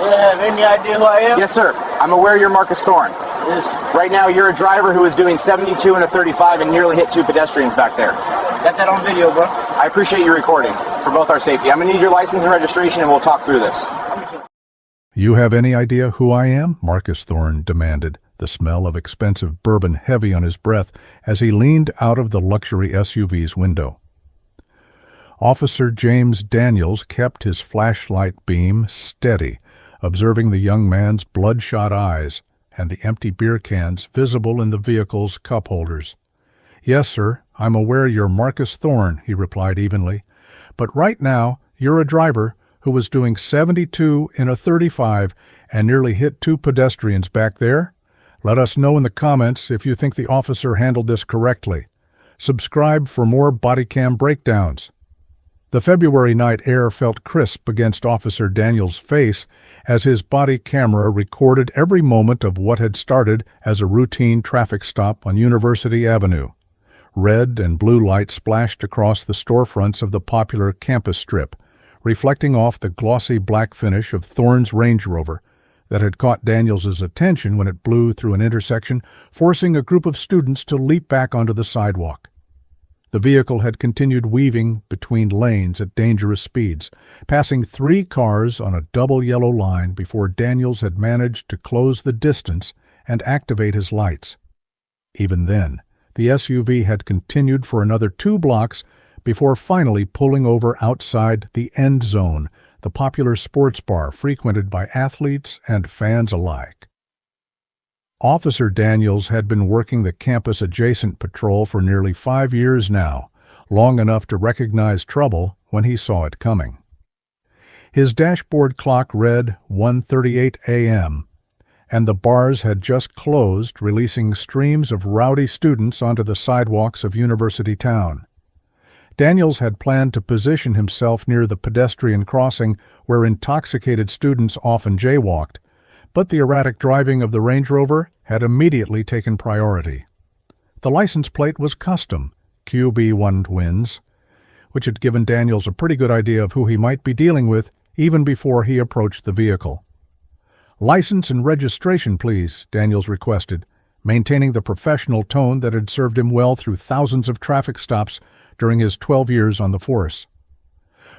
You have any idea who I am? Yes, sir. I'm aware you're Marcus Thorne. Yes. Right now, you're a driver who is doing 72 and a 35 and nearly hit two pedestrians back there. Got that on video, bro. I appreciate you recording for both our safety. I'm going to need your license and registration, and we'll talk through this. You have any idea who I am? Marcus Thorne demanded, the smell of expensive bourbon heavy on his breath as he leaned out of the luxury SUV's window. Officer James Daniels kept his flashlight beam steady, observing the young man's bloodshot eyes and the empty beer cans visible in the vehicle's cup holders. "Yes, sir, I'm aware you're Marcus Thorne," he replied evenly. "But right now, you're a driver who was doing 72 in a 35 and nearly hit two pedestrians back there? Let us know in the comments if you think the officer handled this correctly. Subscribe for more body cam breakdowns." The February night air felt crisp against Officer Daniels' face as his body camera recorded every moment of what had started as a routine traffic stop on University Avenue. Red and blue light splashed across the storefronts of the popular campus strip, reflecting off the glossy black finish of Thorne's Range Rover that had caught Daniels' attention when it blew through an intersection, forcing a group of students to leap back onto the sidewalk. The vehicle had continued weaving between lanes at dangerous speeds, passing 3 cars on a double yellow line before Daniels had managed to close the distance and activate his lights. Even then, the SUV had continued for another 2 blocks before finally pulling over outside the End Zone, the popular sports bar frequented by athletes and fans alike. Officer Daniels had been working the campus-adjacent patrol for nearly 5 years now, long enough to recognize trouble when he saw it coming. His dashboard clock read 1:38 a.m., and the bars had just closed, releasing streams of rowdy students onto the sidewalks of University Town. Daniels had planned to position himself near the pedestrian crossing where intoxicated students often jaywalked, but the erratic driving of the Range Rover had immediately taken priority. The license plate was custom, QB1 Twins, which had given Daniels a pretty good idea of who he might be dealing with even before he approached the vehicle. "License and registration, please," Daniels requested, maintaining the professional tone that had served him well through thousands of traffic stops during his 12 years on the force.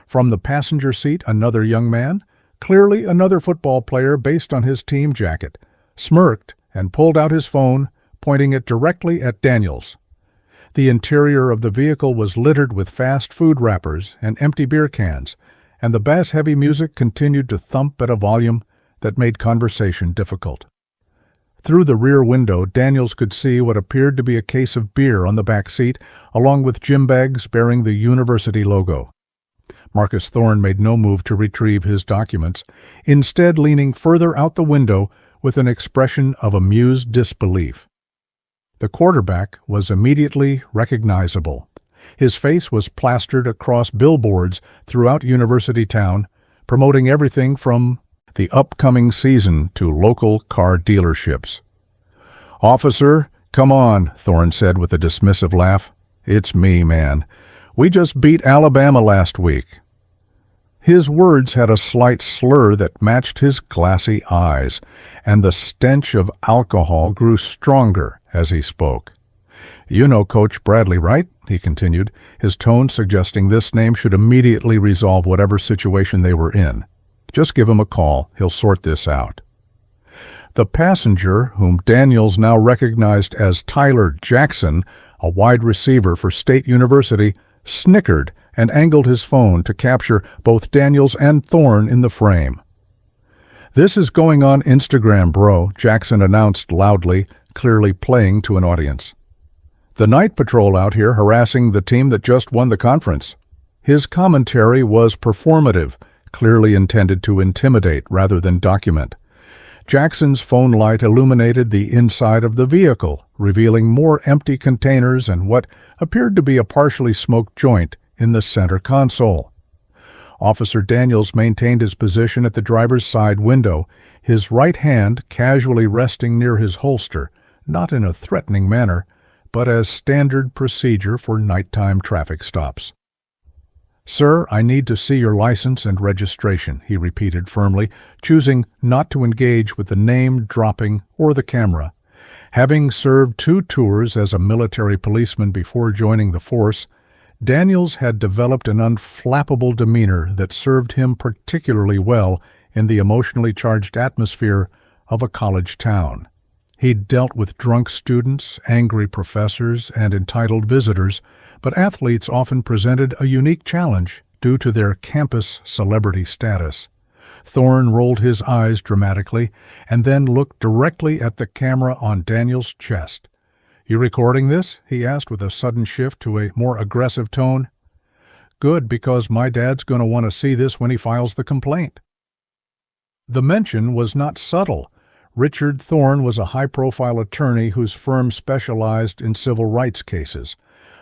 From the passenger seat, another young man, clearly another football player based on his team jacket, smirked and pulled out his phone, pointing it directly at Daniels. The interior of the vehicle was littered with fast food wrappers and empty beer cans, and the bass-heavy music continued to thump at a volume that made conversation difficult. Through the rear window, Daniels could see what appeared to be a case of beer on the back seat, along with gym bags bearing the university logo. Marcus Thorne made no move to retrieve his documents, instead leaning further out the window with an expression of amused disbelief. The quarterback was immediately recognizable. His face was plastered across billboards throughout University Town, promoting everything from the upcoming season to local car dealerships. "Officer, come on," Thorne said with a dismissive laugh. "It's me, man. We just beat Alabama last week." His words had a slight slur that matched his glassy eyes, and the stench of alcohol grew stronger as he spoke. "You know Coach Bradley, right?" he continued, his tone suggesting this name should immediately resolve whatever situation they were in. "Just give him a call. He'll sort this out." The passenger, whom Daniels now recognized as Tyler Jackson, a wide receiver for State University, snickered and angled his phone to capture both Daniels and Thorne in the frame. "This is going on Instagram, bro," Jackson announced loudly, clearly playing to an audience. "The night patrol out here harassing the team that just won the conference." His commentary was performative, clearly intended to intimidate rather than document. Jackson's phone light illuminated the inside of the vehicle, revealing more empty containers and what appeared to be a partially smoked joint in the center console. Officer Daniels maintained his position at the driver's side window, his right hand casually resting near his holster, not in a threatening manner, but as standard procedure for nighttime traffic stops. "Sir, I need to see your license and registration," he repeated firmly, choosing not to engage with the name-dropping or the camera. Having served 2 tours as a military policeman before joining the force, Daniels had developed an unflappable demeanor that served him particularly well in the emotionally charged atmosphere of a college town. He'd dealt with drunk students, angry professors, and entitled visitors, but athletes often presented a unique challenge due to their campus celebrity status. Thorne rolled his eyes dramatically and then looked directly at the camera on Daniels' chest. "You recording this?" he asked with a sudden shift to a more aggressive tone. "Good, because my dad's going to want to see this when he files the complaint." The mention was not subtle. Richard Thorne was a high-profile attorney whose firm specialized in civil rights cases,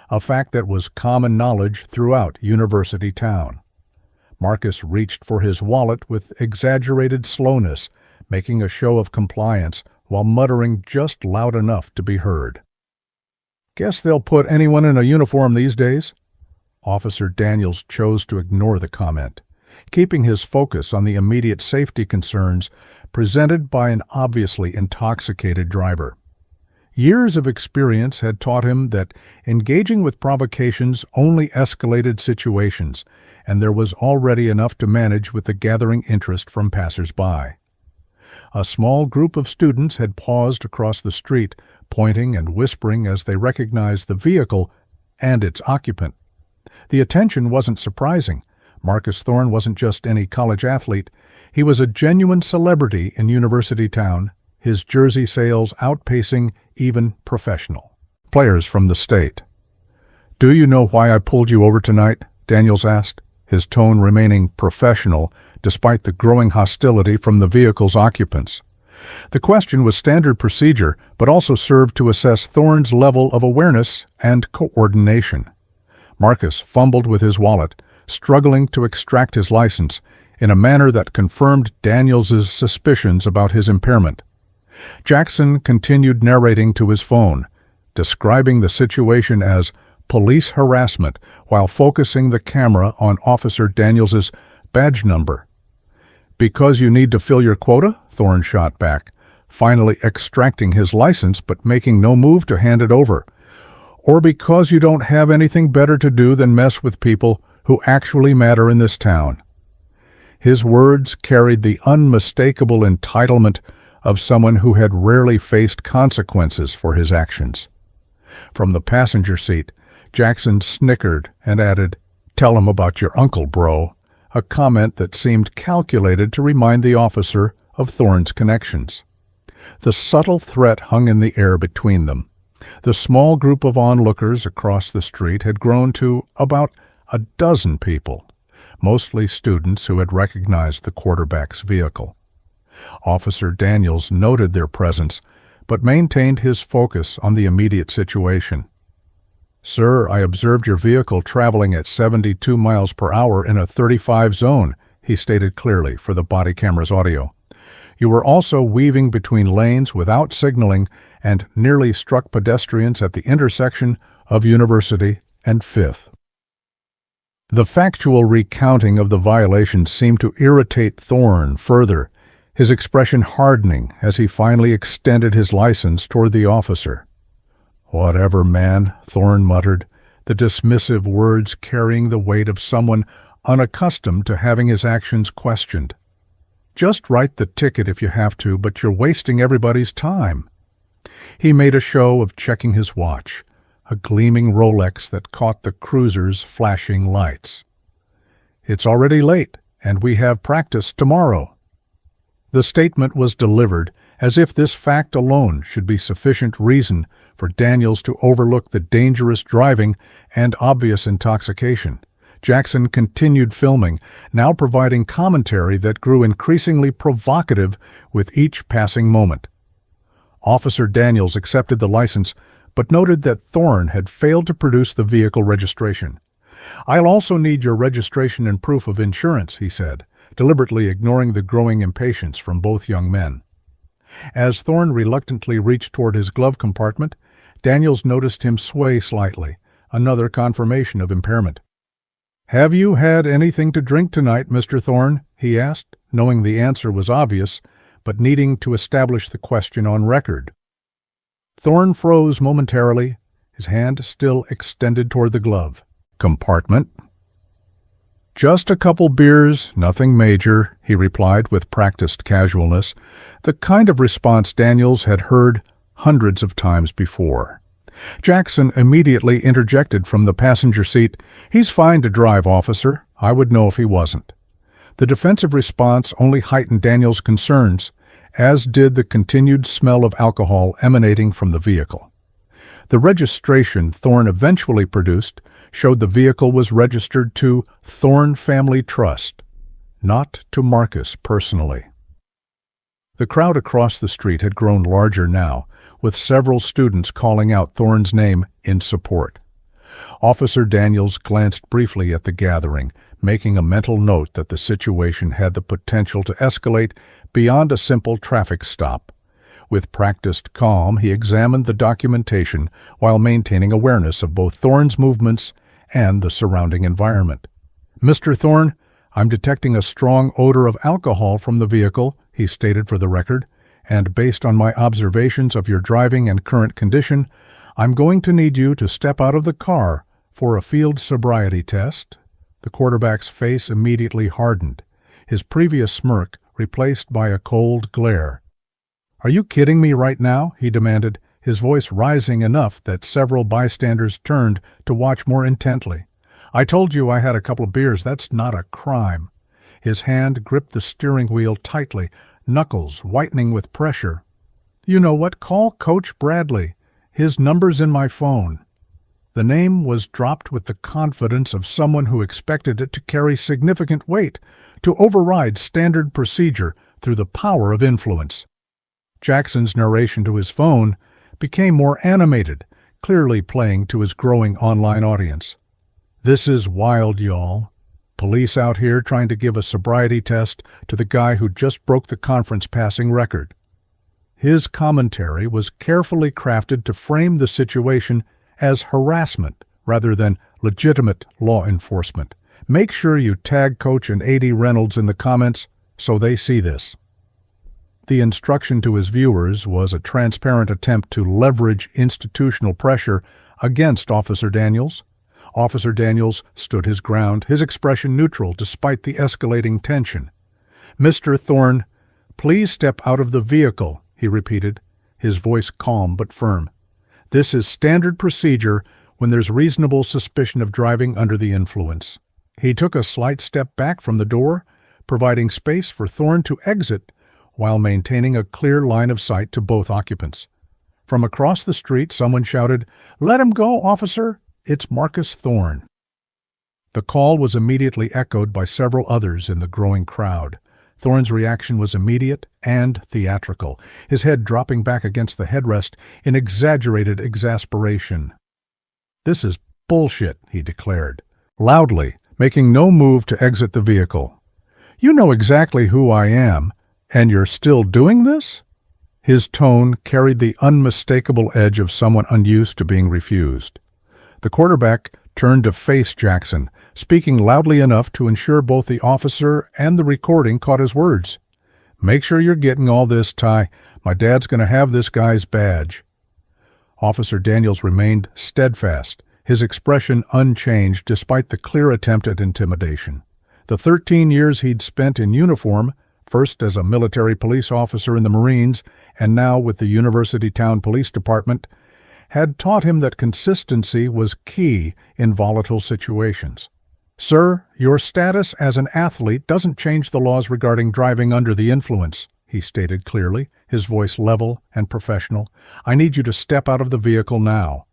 a fact that was common knowledge throughout University Town. Marcus reached for his wallet with exaggerated slowness, making a show of compliance while muttering just loud enough to be heard. "Guess they'll put anyone in a uniform these days." Officer Daniels chose to ignore the comment, keeping his focus on the immediate safety concerns presented by an obviously intoxicated driver. Years of experience had taught him that engaging with provocations only escalated situations, and there was already enough to manage with the gathering interest from passers-by. A small group of students had paused across the street, pointing and whispering as they recognized the vehicle and its occupant. The attention wasn't surprising. Marcus Thorne wasn't just any college athlete. He was a genuine celebrity in University Town, his jersey sales outpacing even professional players from the state. "Do you know why I pulled you over tonight?" Daniels asked, his tone remaining professional despite the growing hostility from the vehicle's occupants. The question was standard procedure, but also served to assess Thorne's level of awareness and coordination. Marcus fumbled with his wallet, struggling to extract his license in a manner that confirmed Daniels's suspicions about his impairment. Jackson continued narrating to his phone, describing the situation as police harassment while focusing the camera on Officer Daniels's badge number. "Because you need to fill your quota?" Thorne shot back, finally extracting his license but making no move to hand it over. "Or because you don't have anything better to do than mess with people who actually matter in this town?" His words carried the unmistakable entitlement of someone who had rarely faced consequences for his actions. From the passenger seat, Jackson snickered and added, "Tell him about your uncle, bro," a comment that seemed calculated to remind the officer of Thorne's connections. The subtle threat hung in the air between them. The small group of onlookers across the street had grown to about a dozen people, mostly students who had recognized the quarterback's vehicle. Officer Daniels noted their presence, but maintained his focus on the immediate situation. "Sir, I observed your vehicle traveling at 72 miles per hour in a 35 zone, he stated clearly for the body camera's audio. "You were also weaving between lanes without signaling and nearly struck pedestrians at the intersection of University and 5th. The factual recounting of the violation seemed to irritate Thorne further, his expression hardening as he finally extended his license toward the officer. "Whatever, man," Thorne muttered, the dismissive words carrying the weight of someone unaccustomed to having his actions questioned. "Just write the ticket if you have to, but you're wasting everybody's time." He made a show of checking his watch, a gleaming Rolex that caught the cruiser's flashing lights. "It's already late, and we have practice tomorrow." The statement was delivered as if this fact alone should be sufficient reason for Daniels to overlook the dangerous driving and obvious intoxication. Jackson continued filming, now providing commentary that grew increasingly provocative with each passing moment. Officer Daniels accepted the license, but noted that Thorne had failed to produce the vehicle registration. "I'll also need your registration and proof of insurance," he said, deliberately ignoring the growing impatience from both young men. As Thorne reluctantly reached toward his glove compartment, Daniels noticed him sway slightly, another confirmation of impairment. "Have you had anything to drink tonight, Mr. Thorne?" he asked, knowing the answer was obvious, but needing to establish the question on record. Thorne froze momentarily, his hand still extended toward the glove compartment. "Just a couple beers, nothing major," he replied with practiced casualness, the kind of response Daniels had heard hundreds of times before. Jackson immediately interjected from the passenger seat, "He's fine to drive, officer. I would know if he wasn't." The defensive response only heightened Daniels' concerns, as did the continued smell of alcohol emanating from the vehicle. The registration Thorne eventually produced showed the vehicle was registered to Thorne Family Trust, not to Marcus personally. The crowd across the street had grown larger now, with several students calling out Thorne's name in support. Officer Daniels glanced briefly at the gathering, making a mental note that the situation had the potential to escalate beyond a simple traffic stop. With practiced calm, he examined the documentation while maintaining awareness of both Thorne's movements and the surrounding environment. "Mr. Thorne, I'm detecting a strong odor of alcohol from the vehicle," he stated for the record, "and based on my observations of your driving and current condition, I'm going to need you to step out of the car for a field sobriety test." The quarterback's face immediately hardened, his previous smirk replaced by a cold glare. "Are you kidding me right now?" he demanded, his voice rising enough that several bystanders turned to watch more intently. "I told you I had a couple of beers. That's not a crime." His hand gripped the steering wheel tightly, knuckles whitening with pressure. "You know what? Call Coach Bradley. His number's in my phone." The name was dropped with the confidence of someone who expected it to carry significant weight, to override standard procedure through the power of influence. Jackson's narration to his phone became more animated, clearly playing to his growing online audience. "This is wild, y'all. Police out here trying to give a sobriety test to the guy who just broke the conference passing record." His commentary was carefully crafted to frame the situation as harassment rather than legitimate law enforcement. Make sure you tag Coach and A.D. Reynolds in the comments so they see this. The instruction to his viewers was a transparent attempt to leverage institutional pressure against Officer Daniels. Officer Daniels stood his ground, his expression neutral despite the escalating tension. "Mr. Thorne, please step out of the vehicle," he repeated, his voice calm but firm. "This is standard procedure when there's reasonable suspicion of driving under the influence." He took a slight step back from the door, providing space for Thorne to exit while maintaining a clear line of sight to both occupants. From across the street, someone shouted, "Let him go, officer! It's Marcus Thorne." The call was immediately echoed by several others in the growing crowd. Thorne's reaction was immediate and theatrical, his head dropping back against the headrest in exaggerated exasperation. "This is bullshit," he declared, loudly, making no move to exit the vehicle. "You know exactly who I am, and you're still doing this?" His tone carried the unmistakable edge of someone unused to being refused. The quarterback turned to face Jackson, speaking loudly enough to ensure both the officer and the recording caught his words. "Make sure you're getting all this, Ty. My dad's going to have this guy's badge." Officer Daniels remained steadfast, his expression unchanged despite the clear attempt at intimidation. The 13 years he'd spent in uniform, first as a military police officer in the Marines and now with the University Town Police Department, had taught him that consistency was key in volatile situations. "Sir, your status as an athlete doesn't change the laws regarding driving under the influence," he stated clearly, his voice level and professional. "I need you to step out of the vehicle now."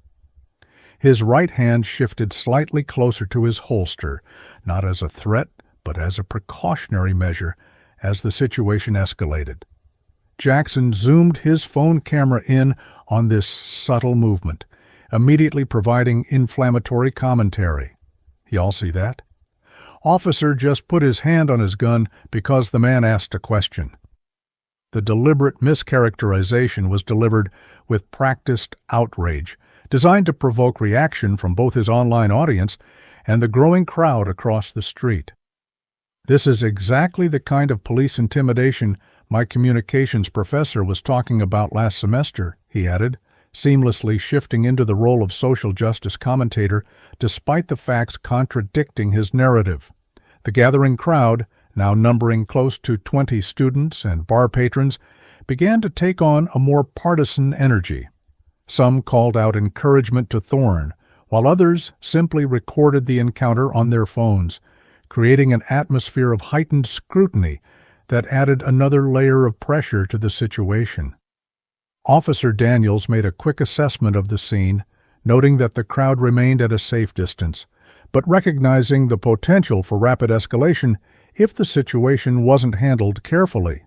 His right hand shifted slightly closer to his holster, not as a threat, but as a precautionary measure as the situation escalated. Jackson zoomed his phone camera in on this subtle movement, immediately providing inflammatory commentary. "Y'all see that? Officer just put his hand on his gun because the man asked a question." The deliberate mischaracterization was delivered with practiced outrage, designed to provoke reaction from both his online audience and the growing crowd across the street. "This is exactly the kind of police intimidation my communications professor was talking about last semester," he added, seamlessly shifting into the role of social justice commentator despite the facts contradicting his narrative. The gathering crowd, now numbering close to 20 students and bar patrons, began to take on a more partisan energy. Some called out encouragement to Thorne, while others simply recorded the encounter on their phones, creating an atmosphere of heightened scrutiny that added another layer of pressure to the situation. Officer Daniels made a quick assessment of the scene, noting that the crowd remained at a safe distance, but recognizing the potential for rapid escalation if the situation wasn't handled carefully.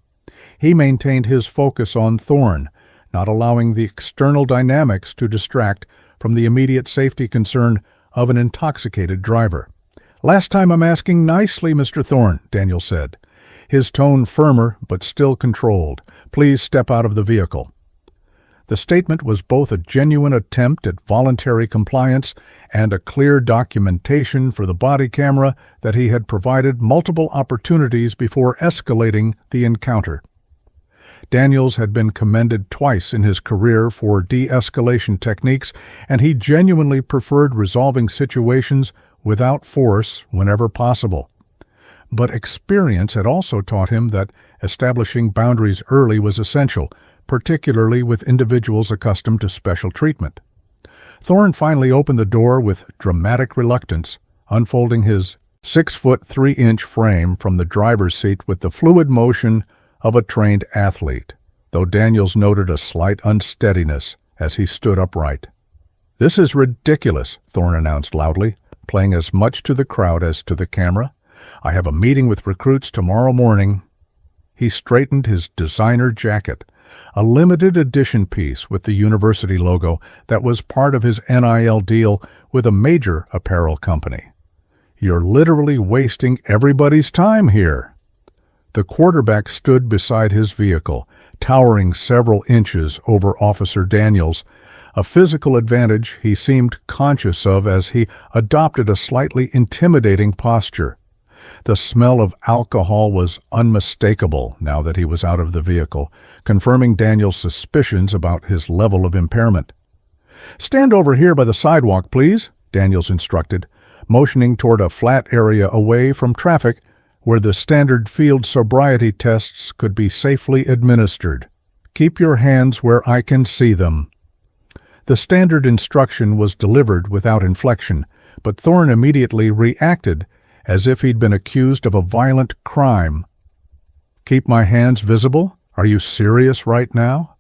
He maintained his focus on Thorne, not allowing the external dynamics to distract from the immediate safety concern of an intoxicated driver. "Last time I'm asking nicely, Mr. Thorne," Daniel said, his tone firmer but still controlled. "Please step out of the vehicle." The statement was both a genuine attempt at voluntary compliance and a clear documentation for the body camera that he had provided multiple opportunities before escalating the encounter. Daniels had been commended twice in his career for de-escalation techniques, and he genuinely preferred resolving situations without force whenever possible. But experience had also taught him that establishing boundaries early was essential, particularly with individuals accustomed to special treatment. Thorne finally opened the door with dramatic reluctance, unfolding his 6'3" frame from the driver's seat with the fluid motion of a trained athlete, though Daniels noted a slight unsteadiness as he stood upright. "This is ridiculous," Thorne announced loudly, playing as much to the crowd as to the camera. "I have a meeting with recruits tomorrow morning." He straightened his designer jacket, a limited edition piece with the university logo that was part of his NIL deal with a major apparel company. "You're literally wasting everybody's time here." The quarterback stood beside his vehicle, towering several inches over Officer Daniels, a physical advantage he seemed conscious of as he adopted a slightly intimidating posture. The smell of alcohol was unmistakable now that he was out of the vehicle, confirming Daniels' suspicions about his level of impairment. "Stand over here by the sidewalk, please," Daniels instructed, motioning toward a flat area away from traffic where the standard field sobriety tests could be safely administered. "Keep your hands where I can see them." The standard instruction was delivered without inflection, but Thorne immediately reacted as if he'd been accused of a violent crime. "Keep my hands visible? Are you serious right now?"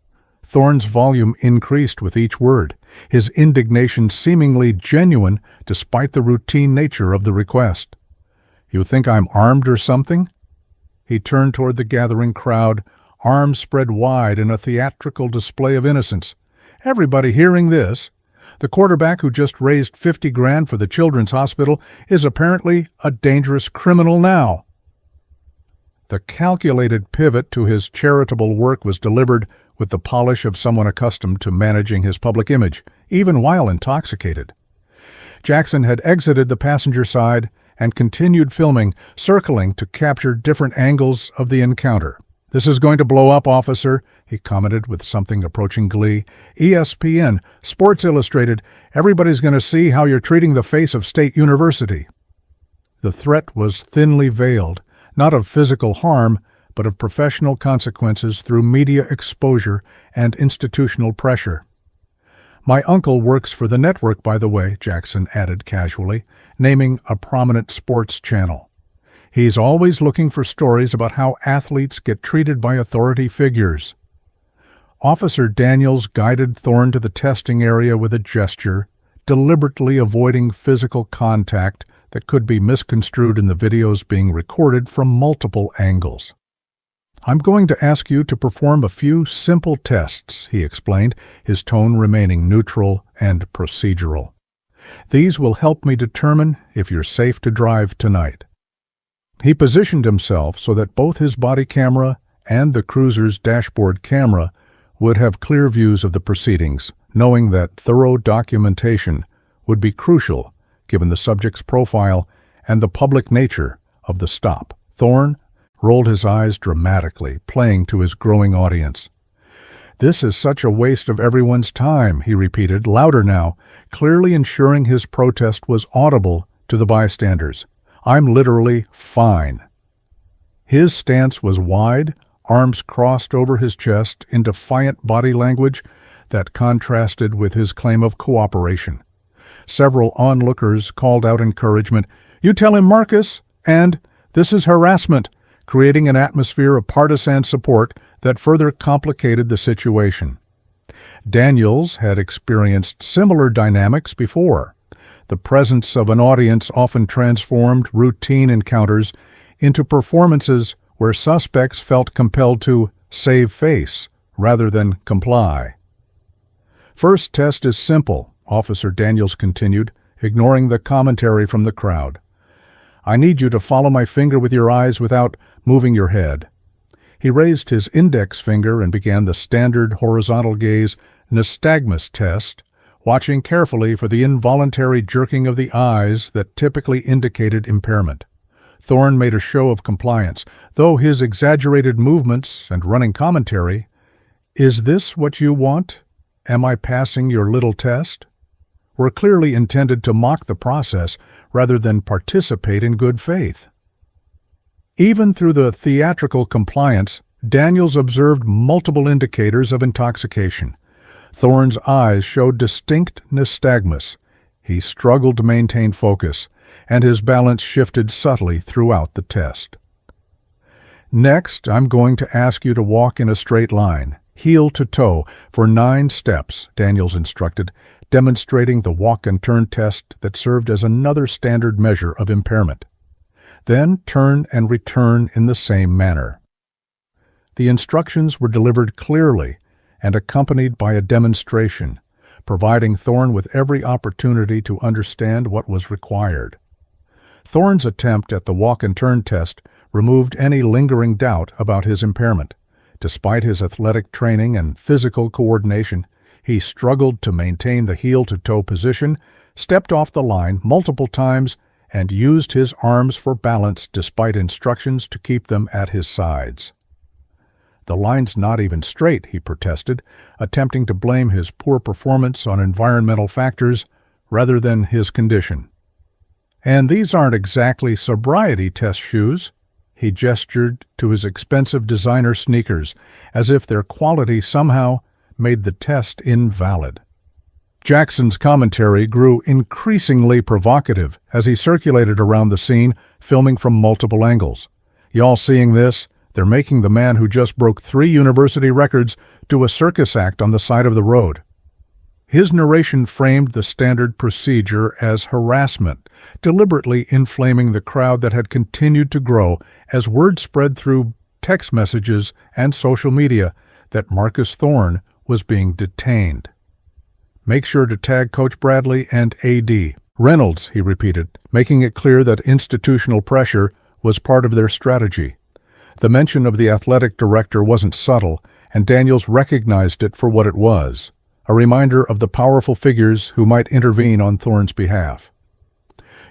Thorne's volume increased with each word, his indignation seemingly genuine despite the routine nature of the request. "You think I'm armed or something?" He turned toward the gathering crowd, arms spread wide in a theatrical display of innocence. "Everybody hearing this? The quarterback who just raised $50,000 for the children's hospital is apparently a dangerous criminal now." The calculated pivot to his charitable work was delivered with the polish of someone accustomed to managing his public image, even while intoxicated. Jackson had exited the passenger side and continued filming, circling to capture different angles of the encounter. "This is going to blow up, officer," he commented with something approaching glee. "ESPN, Sports Illustrated, everybody's going to see how you're treating the face of State University." The threat was thinly veiled, not of physical harm, but of professional consequences through media exposure and institutional pressure. "My uncle works for the network, by the way," Jackson added casually, naming a prominent sports channel. "He's always looking for stories about how athletes get treated by authority figures." Officer Daniels guided Thorne to the testing area with a gesture, deliberately avoiding physical contact that could be misconstrued in the videos being recorded from multiple angles. "I'm going to ask you to perform a few simple tests," he explained, his tone remaining neutral and procedural. "These will help me determine if you're safe to drive tonight." He positioned himself so that both his body camera and the cruiser's dashboard camera would have clear views of the proceedings, knowing that thorough documentation would be crucial given the subject's profile and the public nature of the stop. Thorne rolled his eyes dramatically, playing to his growing audience. "This is such a waste of everyone's time," he repeated, louder now, clearly ensuring his protest was audible to the bystanders. "I'm literally fine." His stance was wide, arms crossed over his chest in defiant body language that contrasted with his claim of cooperation. Several onlookers called out encouragement, "You tell him, Marcus," and "This is harassment," creating an atmosphere of partisan support that further complicated the situation. Daniels had experienced similar dynamics before. The presence of an audience often transformed routine encounters into performances where suspects felt compelled to save face rather than comply. "First test is simple," Officer Daniels continued, ignoring the commentary from the crowd. "I need you to follow my finger with your eyes without moving your head." He raised his index finger and began the standard horizontal gaze nystagmus test, watching carefully for the involuntary jerking of the eyes that typically indicated impairment. Thorne made a show of compliance, though his exaggerated movements and running commentary, "Is this what you want? Am I passing your little test?" were clearly intended to mock the process rather than participate in good faith. Even through the theatrical compliance, Daniels observed multiple indicators of intoxication. Thorne's eyes showed distinct nystagmus. He struggled to maintain focus, and his balance shifted subtly throughout the test. "Next, I'm going to ask you to walk in a straight line, heel to toe, for 9 steps," Daniels instructed, demonstrating the walk-and-turn test that served as another standard measure of impairment. Then turn and return in the same manner. The instructions were delivered clearly and accompanied by a demonstration, providing Thorne with every opportunity to understand what was required. Thorne's attempt at the walk-and-turn test removed any lingering doubt about his impairment. Despite his athletic training and physical coordination, he struggled to maintain the heel-to-toe position, stepped off the line multiple times, and used his arms for balance despite instructions to keep them at his sides. "The line's not even straight," he protested, attempting to blame his poor performance on environmental factors rather than his condition. "And these aren't exactly sobriety test shoes." He gestured to his expensive designer sneakers, as if their quality somehow made the test invalid. Jackson's commentary grew increasingly provocative as he circulated around the scene, filming from multiple angles. "Y'all seeing this? They're making the man who just broke 3 university records do a circus act on the side of the road." His narration framed the standard procedure as harassment, deliberately inflaming the crowd that had continued to grow as word spread through text messages and social media that Marcus Thorne was being detained. "Make sure to tag Coach Bradley and AD. Reynolds," he repeated, making it clear that institutional pressure was part of their strategy. The mention of the athletic director wasn't subtle, and Daniels recognized it for what it was, a reminder of the powerful figures who might intervene on Thorne's behalf.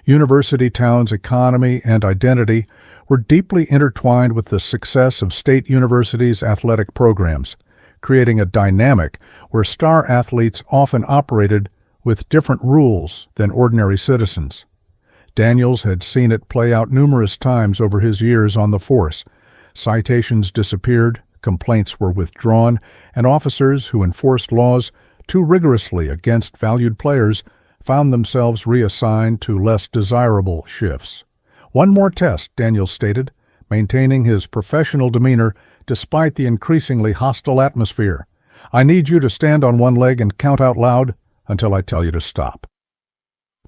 University Town's economy and identity were deeply intertwined with the success of state universities' athletic programs, creating a dynamic where star athletes often operated with different rules than ordinary citizens. Daniels had seen it play out numerous times over his years on the force. Citations disappeared, complaints were withdrawn, and officers who enforced laws too rigorously against valued players found themselves reassigned to less desirable shifts. "One more test," Daniels stated, maintaining his professional demeanor despite the increasingly hostile atmosphere. "I need you to stand on one leg and count out loud until I tell you to stop."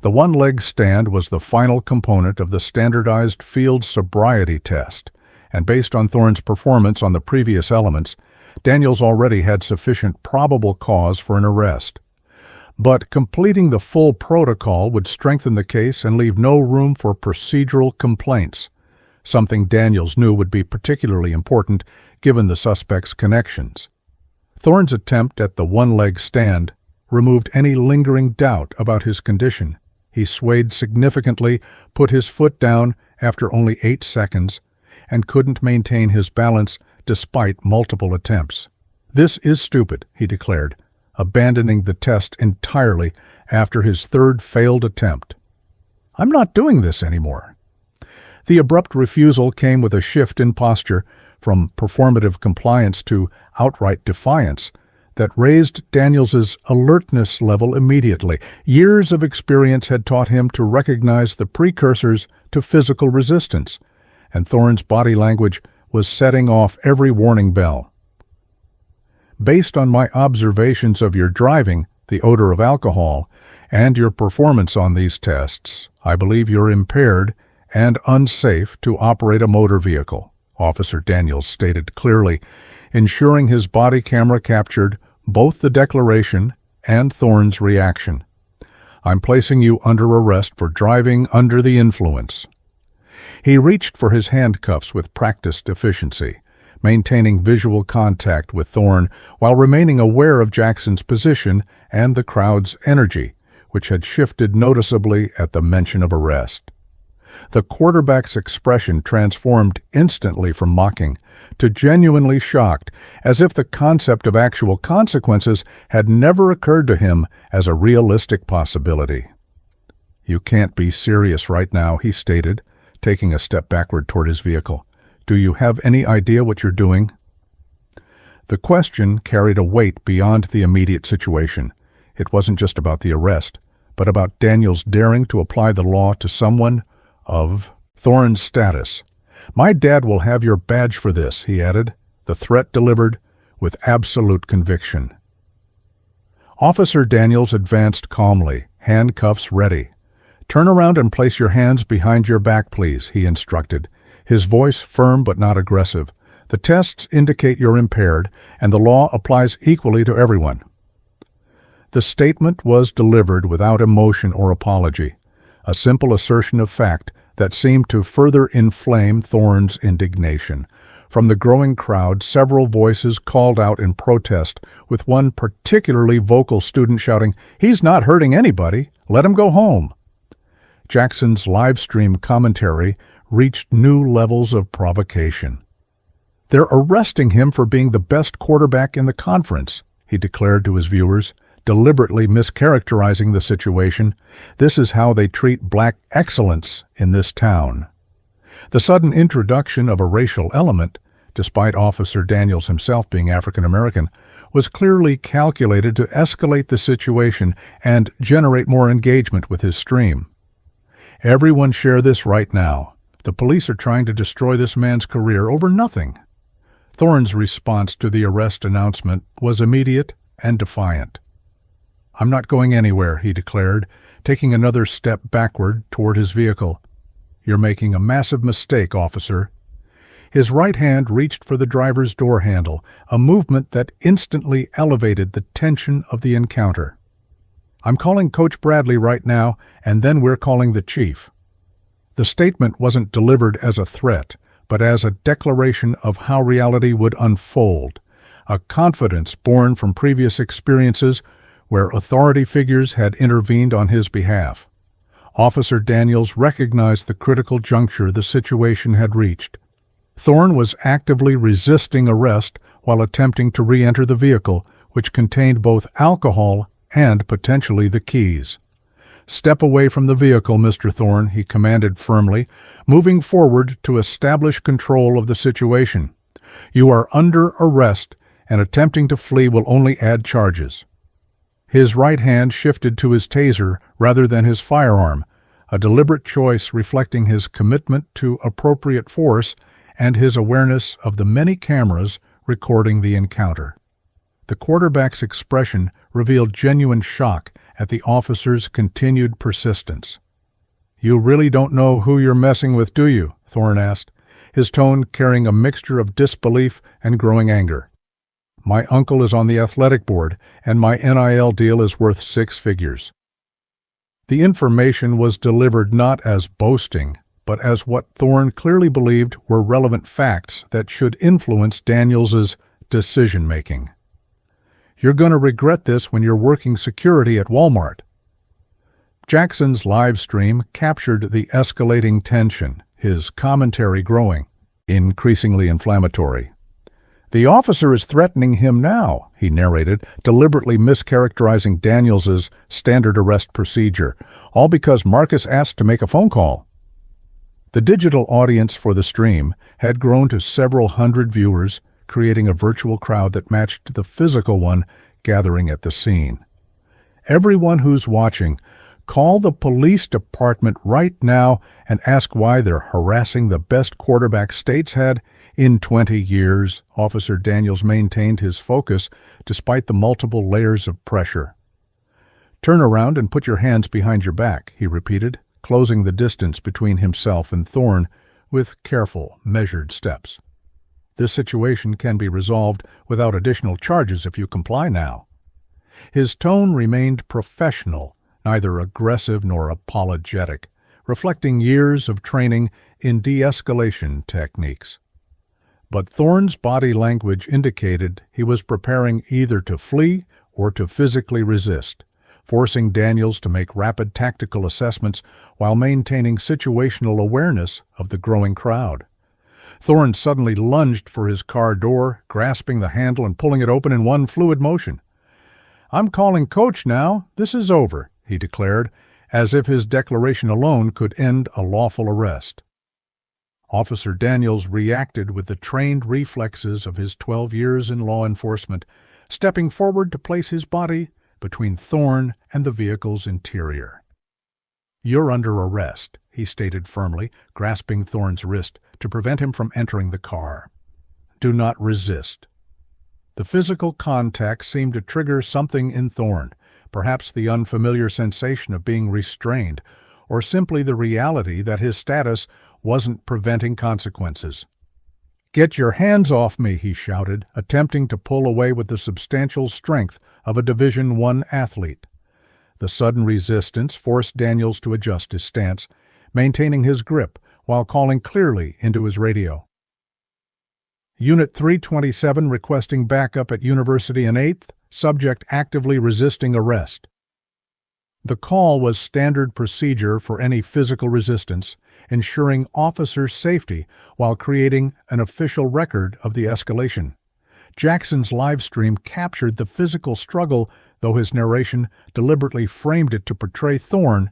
The one-leg stand was the final component of the standardized field sobriety test, and based on Thorne's performance on the previous elements, Daniels already had sufficient probable cause for an arrest. But completing the full protocol would strengthen the case and leave no room for procedural complaints, something Daniels knew would be particularly important given the suspect's connections. Thorne's attempt at the one-leg stand removed any lingering doubt about his condition. He swayed significantly, put his foot down after only 8 seconds, and couldn't maintain his balance despite multiple attempts. "This is stupid," he declared, abandoning the test entirely after his third failed attempt. "I'm not doing this anymore." The abrupt refusal came with a shift in posture from performative compliance to outright defiance that raised Daniels's alertness level immediately. Years of experience had taught him to recognize the precursors to physical resistance, and Thorne's body language was setting off every warning bell. "Based on my observations of your driving, the odor of alcohol, and your performance on these tests, I believe you're impaired and unsafe to operate a motor vehicle," Officer Daniels stated clearly, ensuring his body camera captured both the declaration and Thorne's reaction. "I'm placing you under arrest for driving under the influence." He reached for his handcuffs with practiced efficiency, maintaining visual contact with Thorne while remaining aware of Jackson's position and the crowd's energy, which had shifted noticeably at the mention of arrest. The quarterback's expression transformed instantly from mocking to genuinely shocked, as if the concept of actual consequences had never occurred to him as a realistic possibility. "You can't be serious right now," he stated, taking a step backward toward his vehicle. "Do you have any idea what you're doing?" The question carried a weight beyond the immediate situation. It wasn't just about the arrest, but about Daniels daring to apply the law to someone of Thorne's status. "My dad will have your badge for this," he added, the threat delivered with absolute conviction. Officer Daniels advanced calmly, handcuffs ready. "Turn around and place your hands behind your back, please," he instructed, his voice firm but not aggressive. "The tests indicate you're impaired, and the law applies equally to everyone." The statement was delivered without emotion or apology, a simple assertion of fact that seemed to further inflame Thorne's indignation. From the growing crowd, several voices called out in protest, with one particularly vocal student shouting, "He's not hurting anybody! Let him go home!" Jackson's live stream commentary reached new levels of provocation. "They're arresting him for being the best quarterback in the conference," he declared to his viewers, deliberately mischaracterizing the situation. "This is how they treat black excellence in this town." The sudden introduction of a racial element, despite Officer Daniels himself being African American, was clearly calculated to escalate the situation and generate more engagement with his stream. "Everyone share this right now. The police are trying to destroy this man's career over nothing." Thorne's response to the arrest announcement was immediate and defiant. "I'm not going anywhere," he declared, taking another step backward toward his vehicle. "You're making a massive mistake, officer." His right hand reached for the driver's door handle, a movement that instantly elevated the tension of the encounter. "I'm calling Coach Bradley right now, and then we're calling the chief." The statement wasn't delivered as a threat, but as a declaration of how reality would unfold, a confidence born from previous experiences where authority figures had intervened on his behalf. Officer Daniels recognized the critical juncture the situation had reached. Thorne was actively resisting arrest while attempting to re-enter the vehicle, which contained both alcohol and potentially the keys. "Step away from the vehicle, Mr. Thorne," he commanded firmly, moving forward to establish control of the situation. "You are under arrest, and attempting to flee will only add charges." His right hand shifted to his taser rather than his firearm, a deliberate choice reflecting his commitment to appropriate force and his awareness of the many cameras recording the encounter. The quarterback's expression revealed genuine shock at the officer's continued persistence. "You really don't know who you're messing with, do you?" Thorne asked, his tone carrying a mixture of disbelief and growing anger. "My uncle is on the athletic board, and my NIL deal is worth 6 figures. The information was delivered not as boasting, but as what Thorne clearly believed were relevant facts that should influence Daniels's decision-making. "You're going to regret this when you're working security at Walmart." Jackson's live stream captured the escalating tension, his commentary growing, increasingly inflammatory. "The officer is threatening him now," he narrated, deliberately mischaracterizing Daniels's standard arrest procedure, all because Marcus asked to make a phone call. The digital audience for the stream had grown to several hundred viewers, creating a virtual crowd that matched the physical one gathering at the scene. "Everyone who's watching, call the police department right now and ask why they're harassing the best quarterback State's had in 20 years, Officer Daniels maintained his focus despite the multiple layers of pressure. "Turn around and put your hands behind your back," he repeated, closing the distance between himself and Thorne with careful, measured steps. "This situation can be resolved without additional charges if you comply now." His tone remained professional, neither aggressive nor apologetic, reflecting years of training in de-escalation techniques. But Thorne's body language indicated he was preparing either to flee or to physically resist, forcing Daniels to make rapid tactical assessments while maintaining situational awareness of the growing crowd. Thorne suddenly lunged for his car door, grasping the handle and pulling it open in one fluid motion. "I'm calling Coach now. This is over," he declared, as if his declaration alone could end a lawful arrest. Officer Daniels reacted with the trained reflexes of his 12 years in law enforcement, stepping forward to place his body between Thorne and the vehicle's interior. "You're under arrest," he stated firmly, grasping Thorne's wrist to prevent him from entering the car. "Do not resist." The physical contact seemed to trigger something in Thorne, perhaps the unfamiliar sensation of being restrained, or simply the reality that his status wasn't preventing consequences. "Get your hands off me," he shouted, attempting to pull away with the substantial strength of a Division I athlete. The sudden resistance forced Daniels to adjust his stance, maintaining his grip while calling clearly into his radio. "Unit 327 requesting backup at University and 8th, subject actively resisting arrest." The call was standard procedure for any physical resistance, ensuring officer safety while creating an official record of the escalation. Jackson's live stream captured the physical struggle, though his narration deliberately framed it to portray Thorne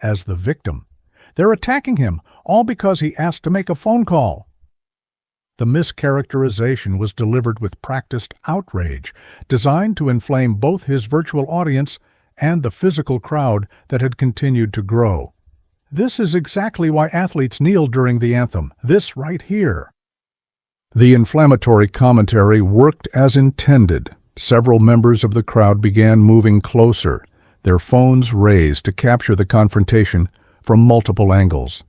as the victim. "They're attacking him, all because he asked to make a phone call." The mischaracterization was delivered with practiced outrage, designed to inflame both his virtual audience and the physical crowd that had continued to grow. "This is exactly why athletes kneel during the anthem, this right here." The inflammatory commentary worked as intended. Several members of the crowd began moving closer, their phones raised to capture the confrontation from multiple angles.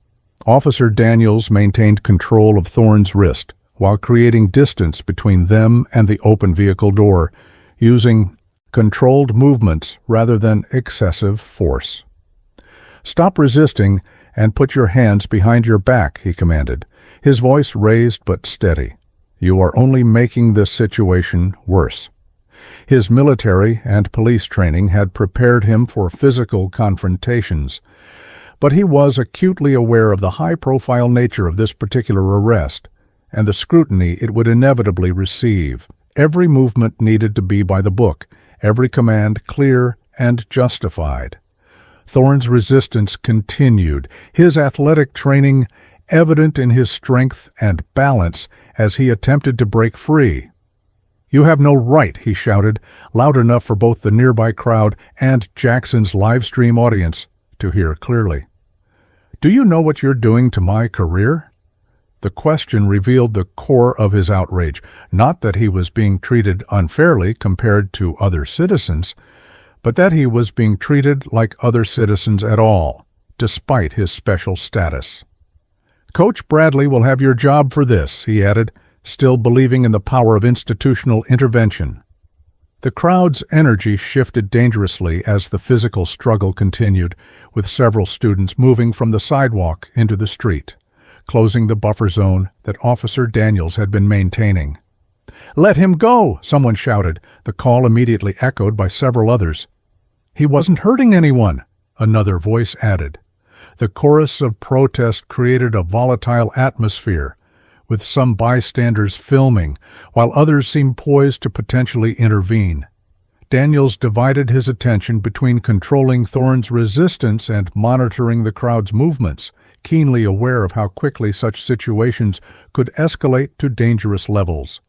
Officer Daniels maintained control of Thorne's wrist while creating distance between them and the open vehicle door, using controlled movements rather than excessive force. "Stop resisting and put your hands behind your back," he commanded, his voice raised but steady. "You are only making this situation worse." His military and police training had prepared him for physical confrontations, but he was acutely aware of the high-profile nature of this particular arrest and the scrutiny it would inevitably receive. Every movement needed to be by the book, every command clear and justified. Thorne's resistance continued, his athletic training evident in his strength and balance as he attempted to break free. "You have no right," he shouted, loud enough for both the nearby crowd and Jackson's live stream audience to hear clearly. "Do you know what you're doing to my career?" The question revealed the core of his outrage, not that he was being treated unfairly compared to other citizens, but that he was being treated like other citizens at all, despite his special status. "Coach Bradley will have your job for this," he added, still believing in the power of institutional intervention. The crowd's energy shifted dangerously as the physical struggle continued, with several students moving from the sidewalk into the street, closing the buffer zone that Officer Daniels had been maintaining. "Let him go!" someone shouted, the call immediately echoed by several others. "He wasn't hurting anyone," Another voice added. The chorus of protest created a volatile atmosphere, with some bystanders filming, while others seemed poised to potentially intervene. Daniels divided his attention between controlling Thorne's resistance and monitoring the crowd's movements, keenly aware of how quickly such situations could escalate to dangerous levels.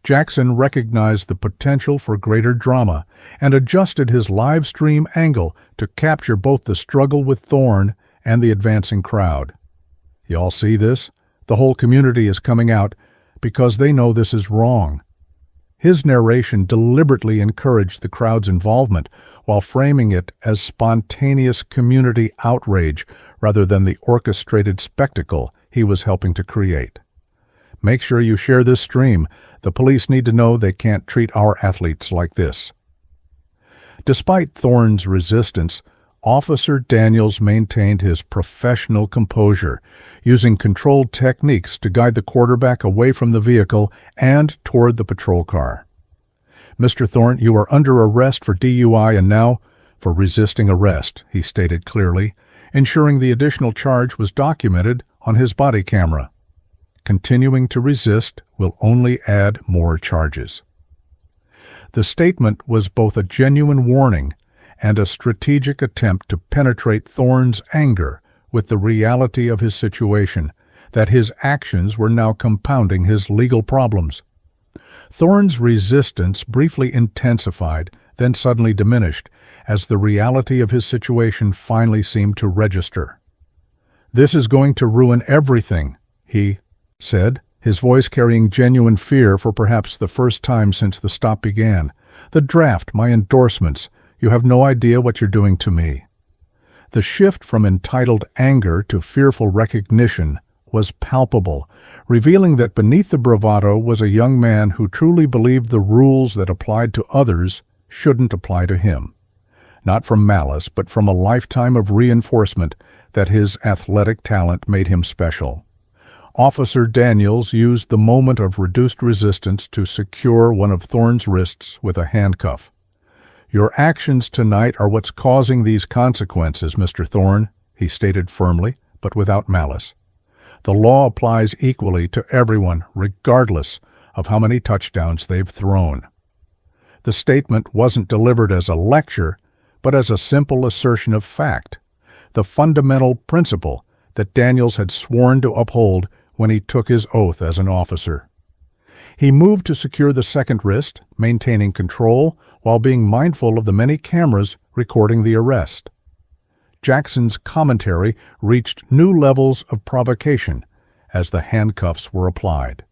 Jackson recognized the potential for greater drama and adjusted his live stream angle to capture both the struggle with Thorne and the advancing crowd. "Y'all see this? The whole community is coming out because they know this is wrong." His narration deliberately encouraged the crowd's involvement while framing it as spontaneous community outrage rather than the orchestrated spectacle he was helping to create. "Make sure you share this stream. The police need to know they can't treat our athletes like this." Despite Thorne's resistance, Officer Daniels maintained his professional composure, using controlled techniques to guide the quarterback away from the vehicle and toward the patrol car. "Mr. Thorne, you are under arrest for DUI and now for resisting arrest," he stated clearly, ensuring the additional charge was documented on his body camera. "Continuing to resist will only add more charges." The statement was both a genuine warning and a strategic attempt to penetrate Thorne's anger with the reality of his situation, that his actions were now compounding his legal problems. Thorne's resistance briefly intensified, then suddenly diminished, as the reality of his situation finally seemed to register. "This is going to ruin everything," he said, his voice carrying genuine fear for perhaps the first time since the stop began. "The draft, my endorsements, you have no idea what you're doing to me." The shift from entitled anger to fearful recognition was palpable, revealing that beneath the bravado was a young man who truly believed the rules that applied to others shouldn't apply to him. Not from malice, but from a lifetime of reinforcement that his athletic talent made him special. Officer Daniels used the moment of reduced resistance to secure one of Thorne's wrists with a handcuff. "Your actions tonight are what's causing these consequences, Mr. Thorne," he stated firmly, but without malice. "The law applies equally to everyone, regardless of how many touchdowns they've thrown." The statement wasn't delivered as a lecture, but as a simple assertion of fact, the fundamental principle that Daniels had sworn to uphold when he took his oath as an officer. He moved to secure the second wrist, maintaining control while being mindful of the many cameras recording the arrest. Jackson's commentary reached new levels of provocation as the handcuffs were applied.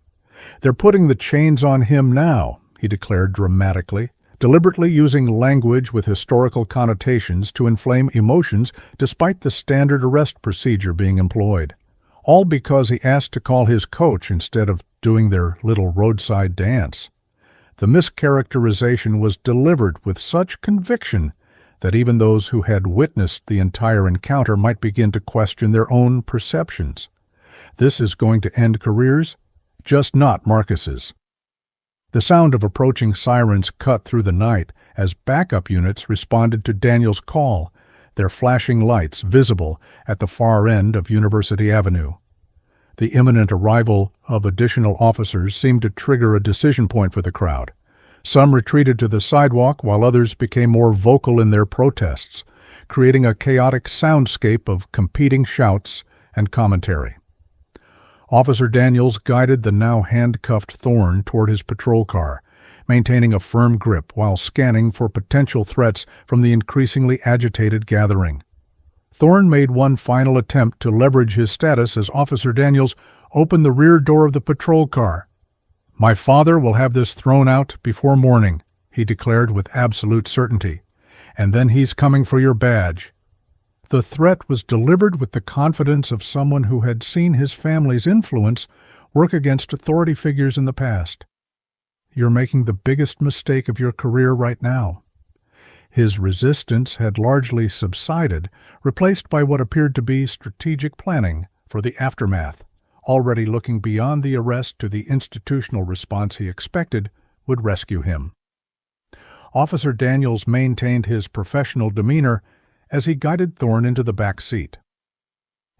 "They're putting the chains on him now," he declared dramatically, deliberately using language with historical connotations to inflame emotions despite the standard arrest procedure being employed. All because he asked to call his coach instead of doing their little roadside dance. The mischaracterization was delivered with such conviction that even those who had witnessed the entire encounter might begin to question their own perceptions. This is going to end careers, just not Marcus's. The sound of approaching sirens cut through the night as backup units responded to Daniels' call, their flashing lights visible at the far end of University Avenue. The imminent arrival of additional officers seemed to trigger a decision point for the crowd. Some retreated to the sidewalk while others became more vocal in their protests, creating a chaotic soundscape of competing shouts and commentary. Officer Daniels guided the now handcuffed Thorne toward his patrol car, maintaining a firm grip while scanning for potential threats from the increasingly agitated gathering. Thorne made one final attempt to leverage his status as Officer Daniels opened the rear door of the patrol car. "My father will have this thrown out before morning," he declared with absolute certainty, "and then he's coming for your badge." The threat was delivered with the confidence of someone who had seen his family's influence work against authority figures in the past. "You're making the biggest mistake of your career right now." His resistance had largely subsided, replaced by what appeared to be strategic planning for the aftermath, already looking beyond the arrest to the institutional response he expected would rescue him. Officer Daniels maintained his professional demeanor as he guided Thorne into the back seat.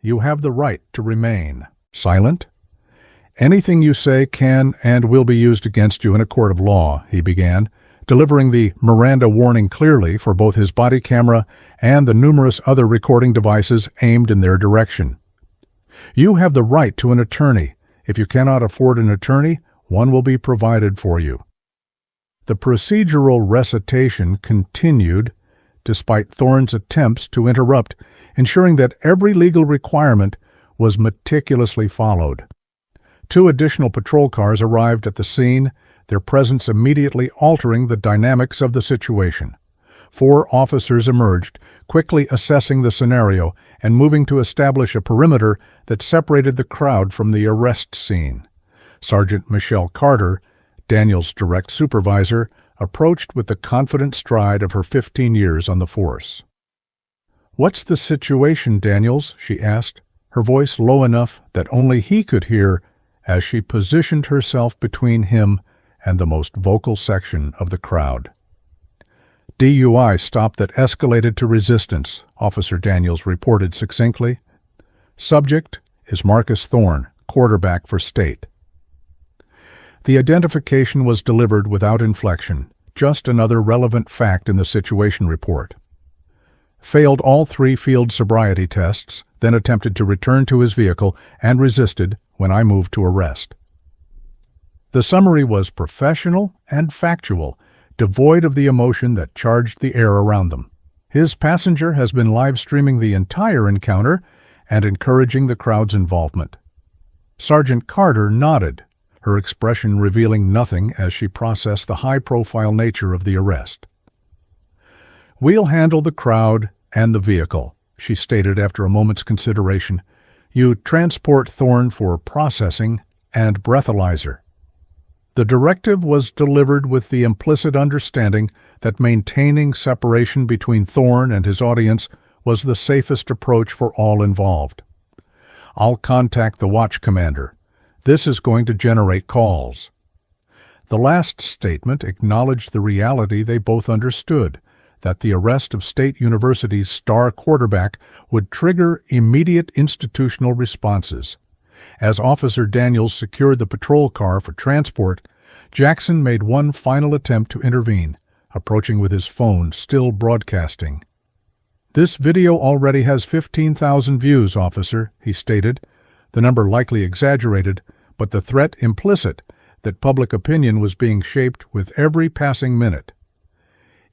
"You have the right to remain silent. Anything you say can and will be used against you in a court of law," he began, delivering the Miranda warning clearly for both his body camera and the numerous other recording devices aimed in their direction. "You have the right to an attorney. If you cannot afford an attorney, one will be provided for you." The procedural recitation continued despite Thorne's attempts to interrupt, ensuring that every legal requirement was meticulously followed. 2 additional patrol cars arrived at the scene, their presence immediately altering the dynamics of the situation. 4 officers emerged, quickly assessing the scenario and moving to establish a perimeter that separated the crowd from the arrest scene. Sergeant Michelle Carter, Daniels' direct supervisor, approached with the confident stride of her 15 years on the force. "What's the situation, Daniels?" she asked, her voice low enough that only he could hear as she positioned herself between him and the most vocal section of the crowd. "DUI stop that escalated to resistance," Officer Daniels reported succinctly. "Subject is Marcus Thorne, quarterback for state." The identification was delivered without inflection, just another relevant fact in the situation report. Failed all 3 field sobriety tests, then attempted to return to his vehicle and resisted when I moved to arrest. The summary was professional and factual, devoid of the emotion that charged the air around them. His passenger has been live-streaming the entire encounter and encouraging the crowd's involvement. Sergeant Carter nodded, her expression revealing nothing as she processed the high-profile nature of the arrest. "We'll handle the crowd and the vehicle," she stated after a moment's consideration. "You transport Thorne for processing and breathalyzer." The directive was delivered with the implicit understanding that maintaining separation between Thorne and his audience was the safest approach for all involved. "I'll contact the watch commander. This is going to generate calls." The last statement acknowledged the reality they both understood, that the arrest of State University's star quarterback would trigger immediate institutional responses. As Officer Daniels secured the patrol car for transport, Jackson made one final attempt to intervene, approaching with his phone still broadcasting. "This video already has 15,000 views, officer," he stated, the number likely exaggerated, but the threat implicit that public opinion was being shaped with every passing minute.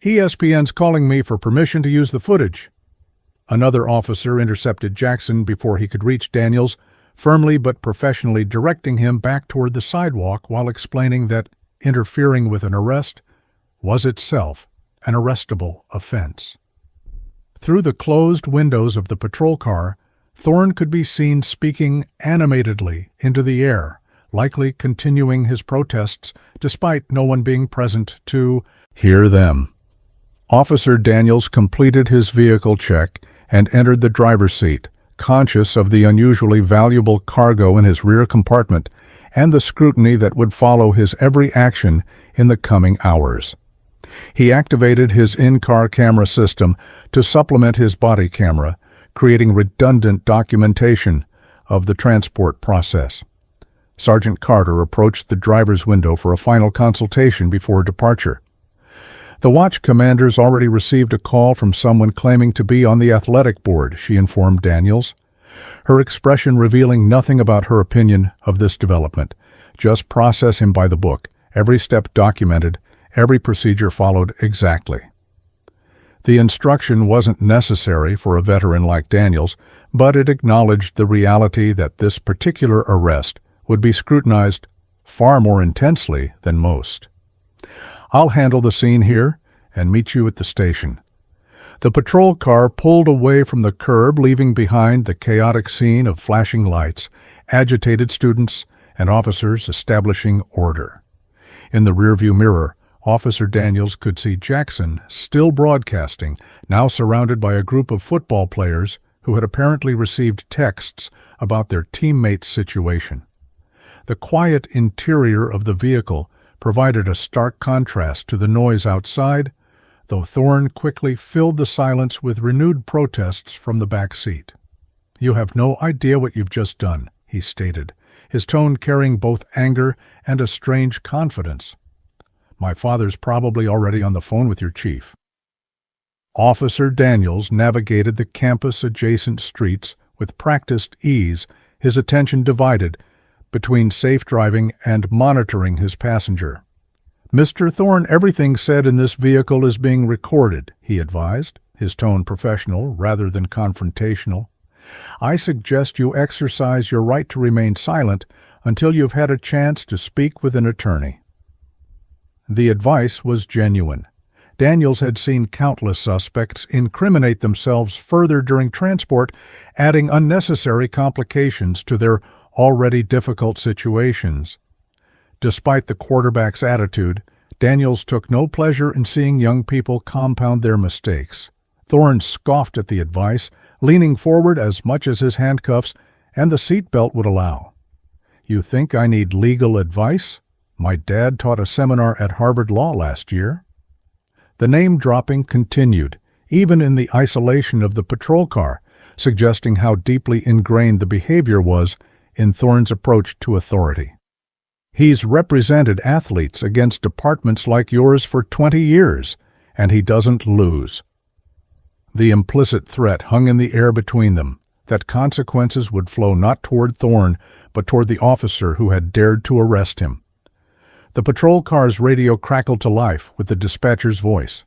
"ESPN's calling me for permission to use the footage." Another officer intercepted Jackson before he could reach Daniels, firmly but professionally directing him back toward the sidewalk while explaining that interfering with an arrest was itself an arrestable offense. Through the closed windows of the patrol car, Thorne could be seen speaking animatedly into the air, likely continuing his protests despite no one being present to hear them. Officer Daniels completed his vehicle check and entered the driver's seat, conscious of the unusually valuable cargo in his rear compartment and the scrutiny that would follow his every action in the coming hours. He activated his in-car camera system to supplement his body camera, creating redundant documentation of the transport process. Sergeant Carter approached the driver's window for a final consultation before departure. "The watch commander's already received a call from someone claiming to be on the athletic board," she informed Daniels, her expression revealing nothing about her opinion of this development. "Just process him by the book, every step documented, every procedure followed exactly." The instruction wasn't necessary for a veteran like Daniels, but it acknowledged the reality that this particular arrest would be scrutinized far more intensely than most. "I'll handle the scene here and meet you at the station." The patrol car pulled away from the curb, leaving behind the chaotic scene of flashing lights, agitated students, and officers establishing order. In the rearview mirror, Officer Daniels could see Jackson still broadcasting, now surrounded by a group of football players who had apparently received texts about their teammates' situation. The quiet interior of the vehicle provided a stark contrast to the noise outside, though Thorne quickly filled the silence with renewed protests from the back seat. "You have no idea what you've just done," he stated, his tone carrying both anger and a strange confidence. "My father's probably already on the phone with your chief." Officer Daniels navigated the campus-adjacent streets with practiced ease, his attention divided between safe driving and monitoring his passenger. "Mr. Thorne, everything said in this vehicle is being recorded," he advised, his tone professional rather than confrontational. "I suggest you exercise your right to remain silent until you've had a chance to speak with an attorney." The advice was genuine. Daniels had seen countless suspects incriminate themselves further during transport, adding unnecessary complications to their already difficult situations. Despite the quarterback's attitude, Daniels took no pleasure in seeing young people compound their mistakes. Thorne scoffed at the advice, leaning forward as much as his handcuffs and the seatbelt would allow. "You think I need legal advice? My dad taught a seminar at Harvard Law last year." The name-dropping continued, even in the isolation of the patrol car, suggesting how deeply ingrained the behavior was in Thorne's approach to authority. "He's represented athletes against departments like yours for 20 years, and he doesn't lose." The implicit threat hung in the air between them, that consequences would flow not toward Thorne, but toward the officer who had dared to arrest him. The patrol car's radio crackled to life with the dispatcher's voice.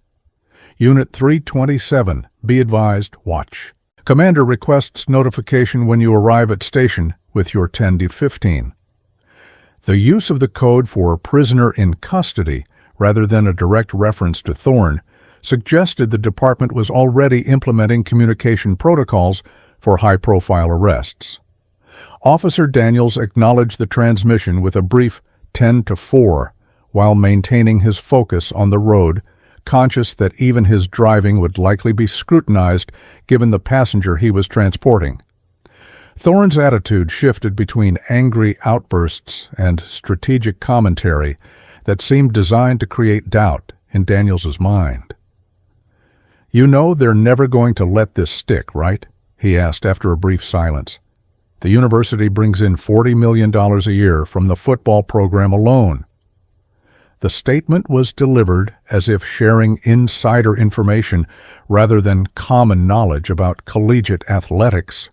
"Unit 327, be advised, watch. Commander requests notification when you arrive at station with your 10D15. The use of the code for prisoner in custody, rather than a direct reference to Thorne, suggested the department was already implementing communication protocols for high-profile arrests. Officer Daniels acknowledged the transmission with a brief 10-4 while maintaining his focus on the road, conscious that even his driving would likely be scrutinized given the passenger he was transporting. Thorne's attitude shifted between angry outbursts and strategic commentary that seemed designed to create doubt in Daniels's mind. "You know they're never going to let this stick, right?" he asked after a brief silence. "The university brings in $40 million a year from the football program alone." The statement was delivered as if sharing insider information rather than common knowledge about collegiate athletics.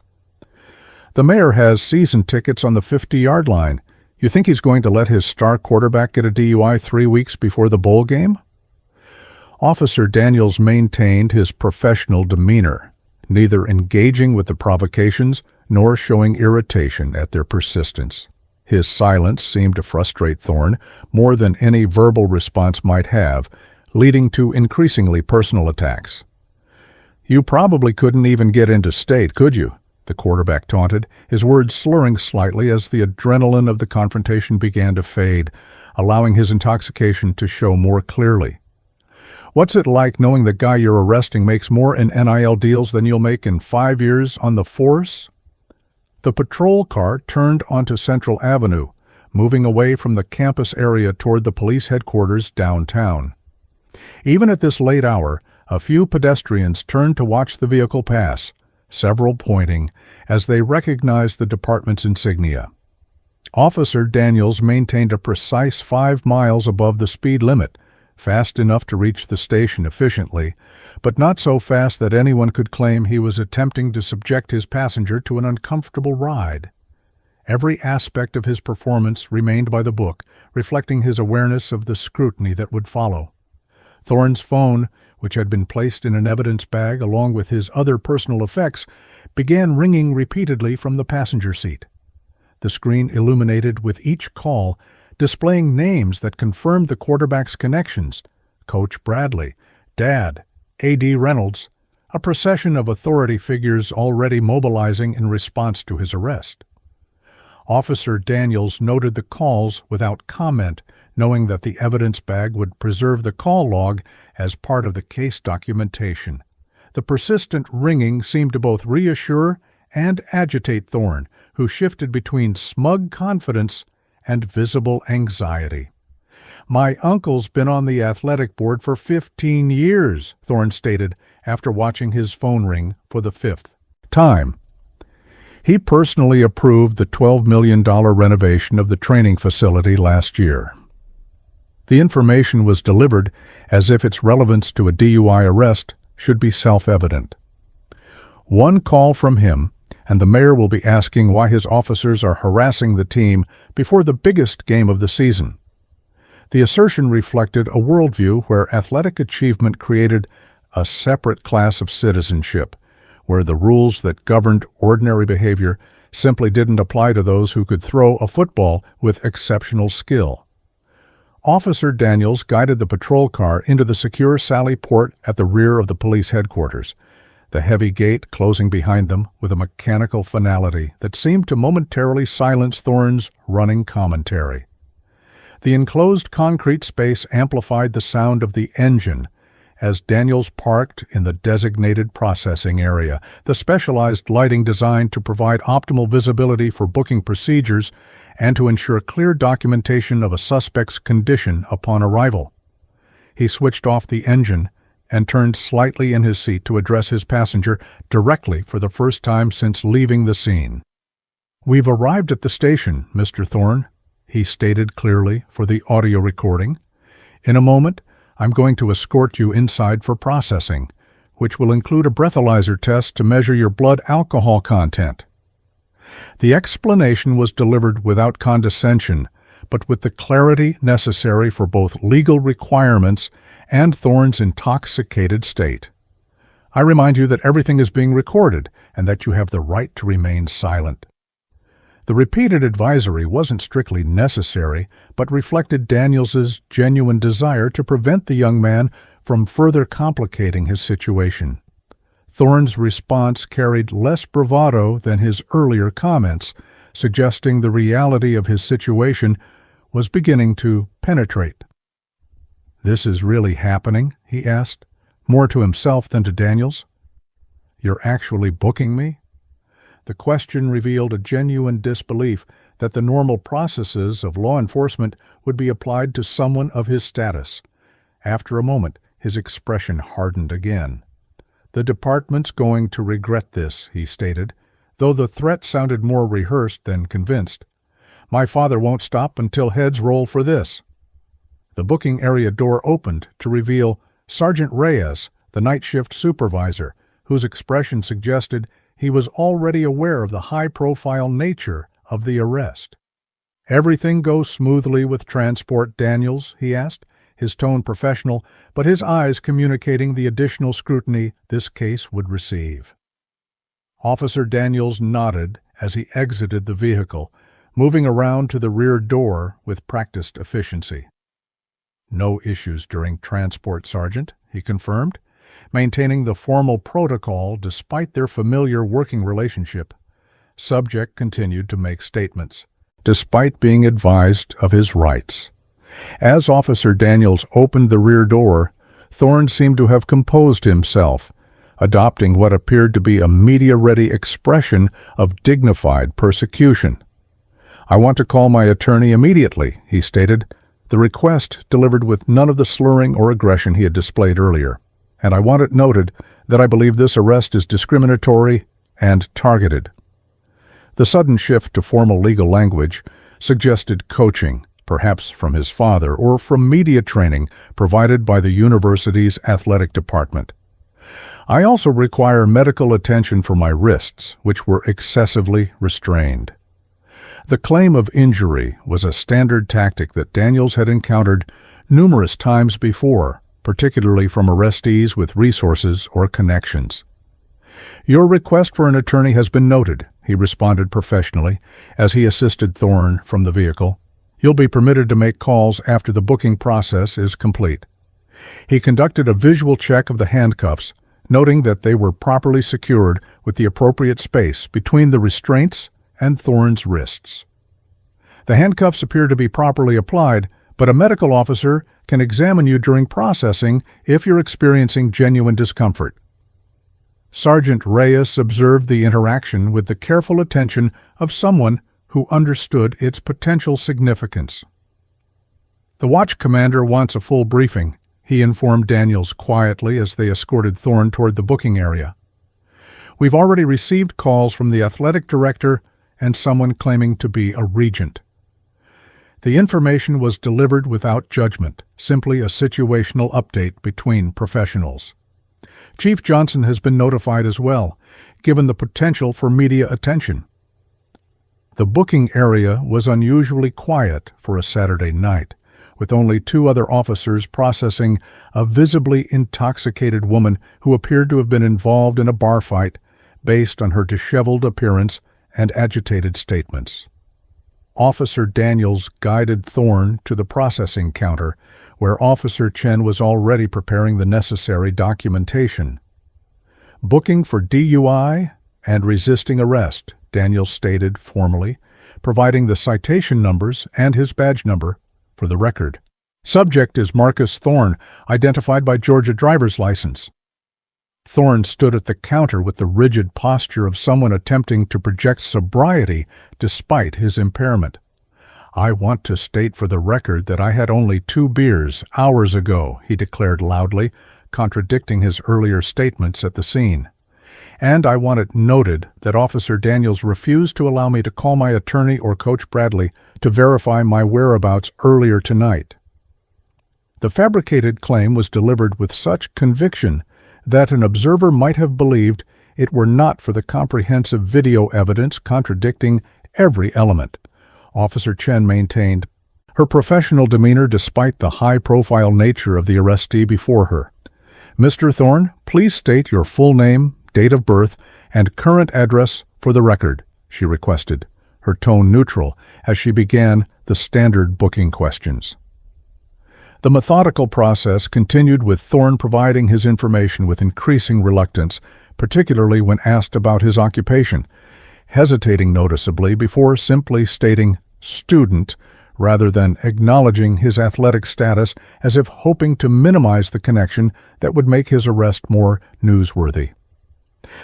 "The mayor has season tickets on the 50-yard line. You think he's going to let his star quarterback get a DUI 3 weeks before the bowl game?" Officer Daniels maintained his professional demeanor, neither engaging with the provocations nor showing irritation at their persistence. His silence seemed to frustrate Thorne more than any verbal response might have, leading to increasingly personal attacks. "You probably couldn't even get into state, could you?" the quarterback taunted, his words slurring slightly as the adrenaline of the confrontation began to fade, allowing his intoxication to show more clearly. "What's it like knowing the guy you're arresting makes more in NIL deals than you'll make in 5 years on the force?" The patrol car turned onto Central Avenue, moving away from the campus area toward the police headquarters downtown. Even at this late hour, a few pedestrians turned to watch the vehicle pass, several pointing as they recognized the department's insignia. Officer Daniels maintained a precise 5 miles above the speed limit, fast enough to reach the station efficiently, but not so fast that anyone could claim he was attempting to subject his passenger to an uncomfortable ride. Every aspect of his performance remained by the book, reflecting his awareness of the scrutiny that would follow. Thorne's phone, which had been placed in an evidence bag along with his other personal effects, began ringing repeatedly from the passenger seat. The screen illuminated with each call, displaying names that confirmed the quarterback's connections: Coach Bradley, Dad, A.D. Reynolds, a procession of authority figures already mobilizing in response to his arrest. Officer Daniels noted the calls without comment, knowing that the evidence bag would preserve the call log as part of the case documentation. The persistent ringing seemed to both reassure and agitate Thorne, who shifted between smug confidence and visible anxiety. "My uncle's been on the athletic board for 15 years, Thorne stated after watching his phone ring for the 5th time. He personally approved the $12 million renovation of the training facility last year. The information was delivered as if its relevance to a DUI arrest should be self-evident. One call from him, and the mayor will be asking why his officers are harassing the team before the biggest game of the season. The assertion reflected a worldview where athletic achievement created a separate class of citizenship, where the rules that governed ordinary behavior simply didn't apply to those who could throw a football with exceptional skill. Officer Daniels guided the patrol car into the secure sally port at the rear of the police headquarters, the heavy gate closing behind them with a mechanical finality that seemed to momentarily silence Thorne's running commentary. The enclosed concrete space amplified the sound of the engine as Daniels parked in the designated processing area, the specialized lighting designed to provide optimal visibility for booking procedures and to ensure clear documentation of a suspect's condition upon arrival. He switched off the engine and turned slightly in his seat to address his passenger directly for the first time since leaving the scene. "We've arrived at the station, Mr. Thorne," he stated clearly for the audio recording. "In a moment, I'm going to escort you inside for processing, which will include a breathalyzer test to measure your blood alcohol content." The explanation was delivered without condescension, but with the clarity necessary for both legal requirements and Thorne's intoxicated state. "I remind you that everything is being recorded and that you have the right to remain silent." The repeated advisory wasn't strictly necessary, but reflected Daniels's genuine desire to prevent the young man from further complicating his situation. Thorne's response carried less bravado than his earlier comments, suggesting the reality of his situation was beginning to penetrate. "This is really happening?" he asked, more to himself than to Daniels. "You're actually booking me?" The question revealed a genuine disbelief that the normal processes of law enforcement would be applied to someone of his status. After a moment, his expression hardened again. "The department's going to regret this," he stated, though the threat sounded more rehearsed than convinced. "My father won't stop until heads roll for this." The booking area door opened to reveal Sergeant Reyes, the night shift supervisor, whose expression suggested he was already aware of the high-profile nature of the arrest. "Everything goes smoothly with Transport, Daniels?" he asked, his tone professional, but his eyes communicating the additional scrutiny this case would receive. Officer Daniels nodded as he exited the vehicle, moving around to the rear door with practiced efficiency. "No issues during Transport, Sergeant," he confirmed, maintaining the formal protocol despite their familiar working relationship. Subject continued to make statements, despite being advised of his rights. As Officer Daniels opened the rear door, Thorne seemed to have composed himself, adopting what appeared to be a media-ready expression of dignified persecution. "I want to call my attorney immediately," he stated, the request delivered with none of the slurring or aggression he had displayed earlier. "And I want it noted that I believe this arrest is discriminatory and targeted." The sudden shift to formal legal language suggested coaching, perhaps from his father or from media training provided by the university's athletic department. "I also require medical attention for my wrists, which were excessively restrained." The claim of injury was a standard tactic that Daniels had encountered numerous times before, particularly from arrestees with resources or connections. "Your request for an attorney has been noted," he responded professionally as he assisted Thorne from the vehicle. "You'll be permitted to make calls after the booking process is complete." He conducted a visual check of the handcuffs, noting that they were properly secured with the appropriate space between the restraints and Thorne's wrists. "The handcuffs appear to be properly applied, but a medical officer can examine you during processing if you're experiencing genuine discomfort." Sergeant Reyes observed the interaction with the careful attention of someone who understood its potential significance. "The watch commander wants a full briefing," he informed Daniels quietly as they escorted Thorne toward the booking area. "We've already received calls from the athletic director and someone claiming to be a regent." The information was delivered without judgment, simply a situational update between professionals. Chief Johnson has been notified as well, given the potential for media attention. The booking area was unusually quiet for a Saturday night, with only 2 other officers processing a visibly intoxicated woman who appeared to have been involved in a bar fight based on her disheveled appearance and agitated statements. Officer Daniels guided Thorne to the processing counter, where Officer Chen was already preparing the necessary documentation. "Booking for DUI and resisting arrest," Daniels stated formally, providing the citation numbers and his badge number for the record. "Subject is Marcus Thorne, identified by Georgia driver's license." Thorne stood at the counter with the rigid posture of someone attempting to project sobriety despite his impairment. "I want to state for the record that I had only 2 beers hours ago," he declared loudly, contradicting his earlier statements at the scene. "And I want it noted that Officer Daniels refused to allow me to call my attorney or Coach Bradley to verify my whereabouts earlier tonight." The fabricated claim was delivered with such conviction that an observer might have believed it were not for the comprehensive video evidence contradicting every element. Officer Chen maintained her professional demeanor despite the high-profile nature of the arrestee before her. "Mr. Thorne, please state your full name, date of birth, and current address for the record," she requested, her tone neutral as she began the standard booking questions. The methodical process continued, with Thorne providing his information with increasing reluctance, particularly when asked about his occupation, hesitating noticeably before simply stating "student" rather than acknowledging his athletic status, as if hoping to minimize the connection that would make his arrest more newsworthy.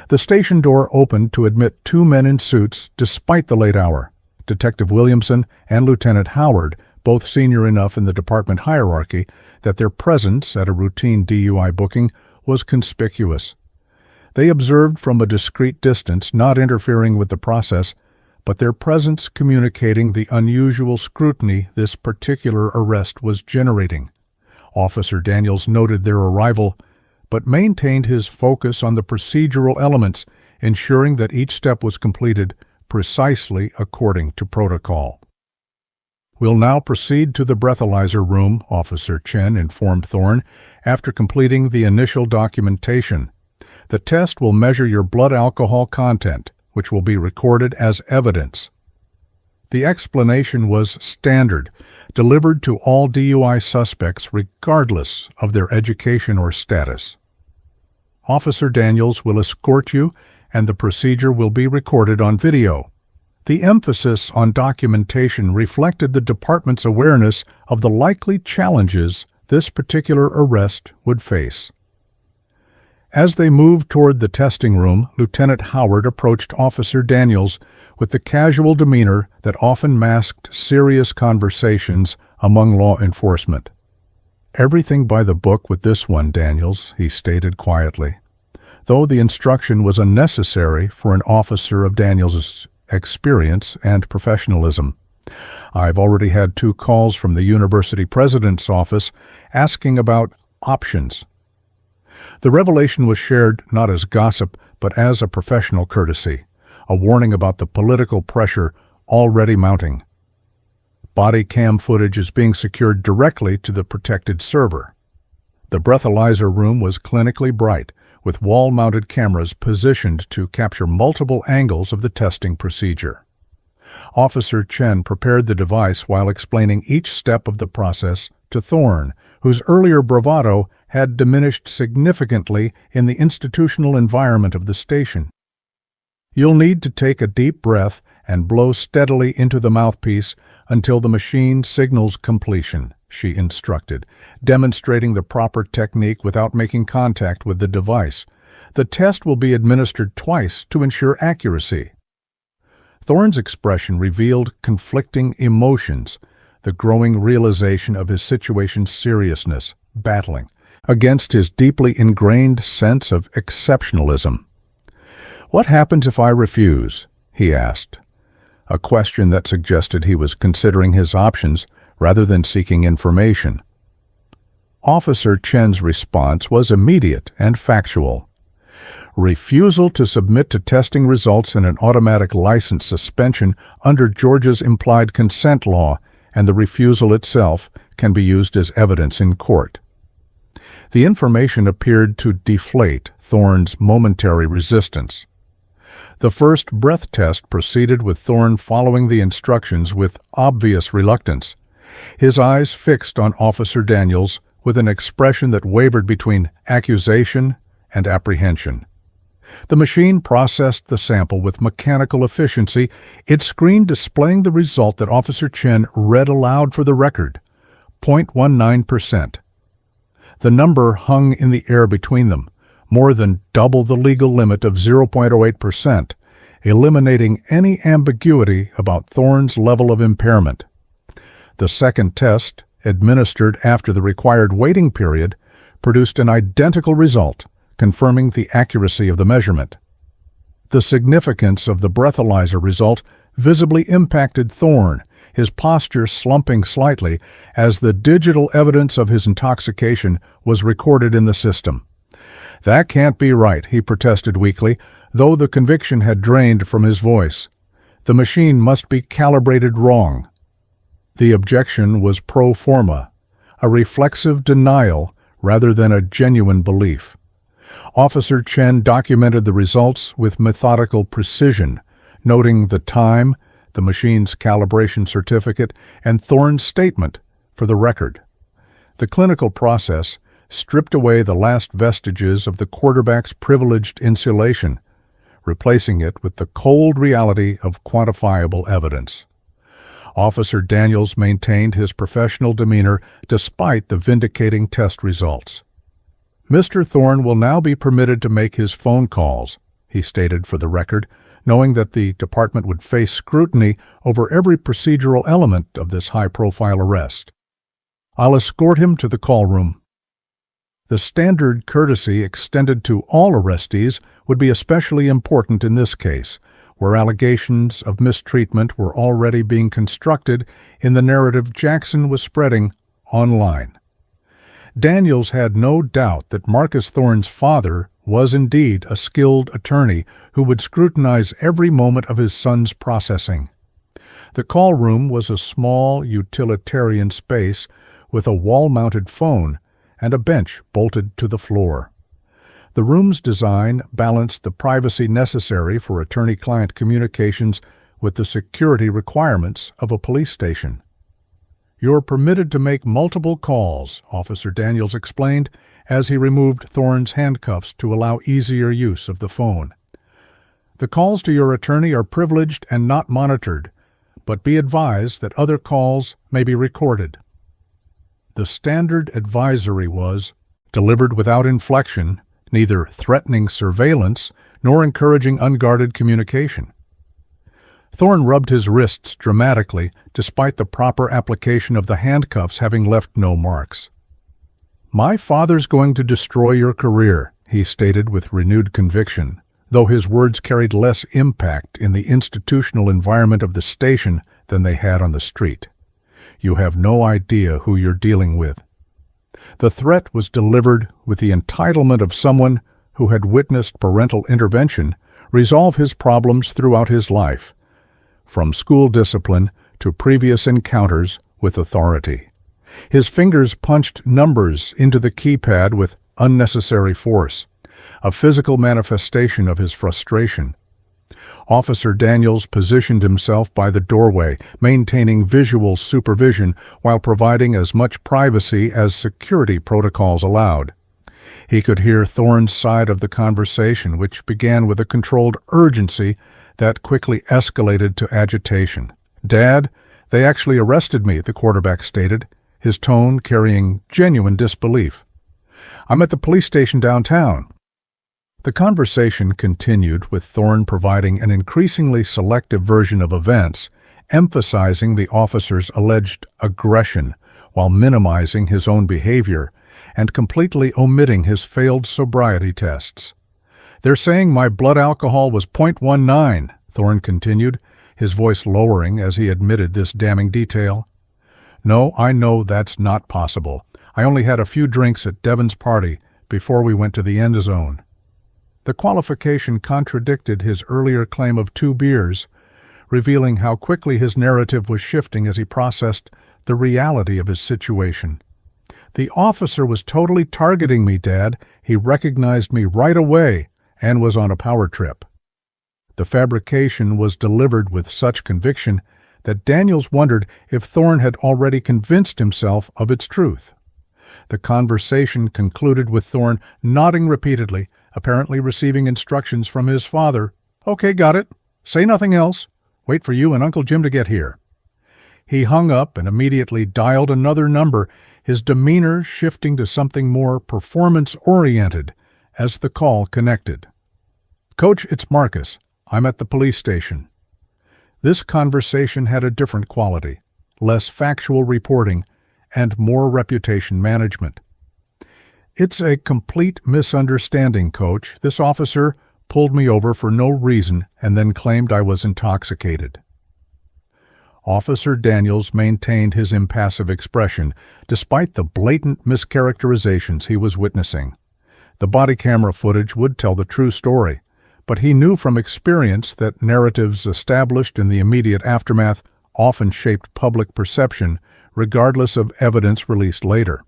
The station door opened to admit 2 men in suits despite the late hour, Detective Williamson and Lieutenant Howard, both senior enough in the department hierarchy that their presence at a routine DUI booking was conspicuous. They observed from a discreet distance, not interfering with the process, but their presence communicating the unusual scrutiny this particular arrest was generating. Officer Daniels noted their arrival, but maintained his focus on the procedural elements, ensuring that each step was completed precisely according to protocol. "We'll now proceed to the breathalyzer room," Officer Chen informed Thorne, after completing the initial documentation. "The test will measure your blood alcohol content, which will be recorded as evidence." The explanation was standard, delivered to all DUI suspects regardless of their education or status. "Officer Daniels will escort you, and the procedure will be recorded on video." The emphasis on documentation reflected the department's awareness of the likely challenges this particular arrest would face. As they moved toward the testing room, Lieutenant Howard approached Officer Daniels with the casual demeanor that often masked serious conversations among law enforcement. "Everything by the book with this one, Daniels," he stated quietly, though the instruction was unnecessary for an officer of Daniels' experience and professionalism. "I've already had 2 calls from the university president's office asking about options." The revelation was shared not as gossip, but as a professional courtesy, a warning about the political pressure already mounting. Body cam footage is being secured directly to the protected server. The breathalyzer room was clinically bright, with wall-mounted cameras positioned to capture multiple angles of the testing procedure. Officer Chen prepared the device while explaining each step of the process to Thorne, whose earlier bravado had diminished significantly in the institutional environment of the station. "You'll need to take a deep breath and blow steadily into the mouthpiece until the machine signals completion," she instructed, demonstrating the proper technique without making contact with the device. "The test will be administered twice to ensure accuracy." Thorne's expression revealed conflicting emotions. the growing realization of his situation's seriousness, battling against his deeply ingrained sense of exceptionalism. "What happens if I refuse?" he asked, a question that suggested he was considering his options rather than seeking information. Officer Chen's response was immediate and factual. Refusal to submit to testing results in an automatic license suspension under Georgia's implied consent law, and the refusal itself can be used as evidence in court. The information appeared to deflate Thorne's momentary resistance. The first breath test proceeded with Thorne following the instructions with obvious reluctance, his eyes fixed on Officer Daniels with an expression that wavered between accusation and apprehension. The machine processed the sample with mechanical efficiency, its screen displaying the result that Officer Chen read aloud for the record, 0.19%. The number hung in the air between them, more than double the legal limit of 0.08%, eliminating any ambiguity about Thorne's level of impairment. The second test, administered after the required waiting period, produced an identical result, confirming the accuracy of the measurement. The significance of the breathalyzer result visibly impacted Thorne, his posture slumping slightly as the digital evidence of his intoxication was recorded in the system. "That can't be right," he protested weakly, though the conviction had drained from his voice. "The machine must be calibrated wrong." The objection was pro forma, a reflexive denial rather than a genuine belief. Officer Chen documented the results with methodical precision, noting the time, the machine's calibration certificate, and Thorne's statement for the record. The clinical process stripped away the last vestiges of the quarterback's privileged insulation, replacing it with the cold reality of quantifiable evidence. Officer Daniels maintained his professional demeanor despite the vindicating test results. "Mr. Thorne will now be permitted to make his phone calls," he stated for the record, knowing that the department would face scrutiny over every procedural element of this high-profile arrest. "I'll escort him to the call room." The standard courtesy extended to all arrestees would be especially important in this case, where allegations of mistreatment were already being constructed in the narrative Jackson was spreading online. Daniels had no doubt that Marcus Thorne's father was indeed a skilled attorney who would scrutinize every moment of his son's processing. The call room was a small utilitarian space with a wall-mounted phone and a bench bolted to the floor. The room's design balanced the privacy necessary for attorney-client communications with the security requirements of a police station. "You're permitted to make multiple calls," Officer Daniels explained as he removed Thorne's handcuffs to allow easier use of the phone. "The calls to your attorney are privileged and not monitored, but be advised that other calls may be recorded." The standard advisory was delivered without inflection, neither threatening surveillance nor encouraging unguarded communication. Thorne rubbed his wrists dramatically, despite the proper application of the handcuffs having left no marks. "My father's going to destroy your career," he stated with renewed conviction, though his words carried less impact in the institutional environment of the station than they had on the street. "You have no idea who you're dealing with." The threat was delivered with the entitlement of someone who had witnessed parental intervention resolve his problems throughout his life, from school discipline to previous encounters with authority. His fingers punched numbers into the keypad with unnecessary force, a physical manifestation of his frustration. Officer Daniels positioned himself by the doorway, maintaining visual supervision while providing as much privacy as security protocols allowed. He could hear Thorne's side of the conversation, which began with a controlled urgency that quickly escalated to agitation. "Dad, they actually arrested me," the quarterback stated, his tone carrying genuine disbelief. "I'm at the police station downtown." The conversation continued with Thorne providing an increasingly selective version of events, emphasizing the officer's alleged aggression while minimizing his own behavior and completely omitting his failed sobriety tests. "They're saying my blood alcohol was .19, Thorne continued, his voice lowering as he admitted this damning detail. "No, I know that's not possible. I only had a few drinks at Devon's party before we went to the end zone." The qualification contradicted his earlier claim of 2 beers, revealing how quickly his narrative was shifting as he processed the reality of his situation. "The officer was totally targeting me, Dad. He recognized me right away and was on a power trip." The fabrication was delivered with such conviction that Daniels wondered if Thorne had already convinced himself of its truth. The conversation concluded with Thorne nodding repeatedly, apparently receiving instructions from his father. "Okay, got it. Say nothing else. Wait for you and Uncle Jim to get here." He hung up and immediately dialed another number, his demeanor shifting to something more performance-oriented as the call connected. "Coach, it's Marcus. I'm at the police station." This conversation had a different quality, less factual reporting and more reputation management. "It's a complete misunderstanding, Coach. This officer pulled me over for no reason and then claimed I was intoxicated." Officer Daniels maintained his impassive expression despite the blatant mischaracterizations he was witnessing. The body camera footage would tell the true story, but he knew from experience that narratives established in the immediate aftermath often shaped public perception regardless of evidence released later.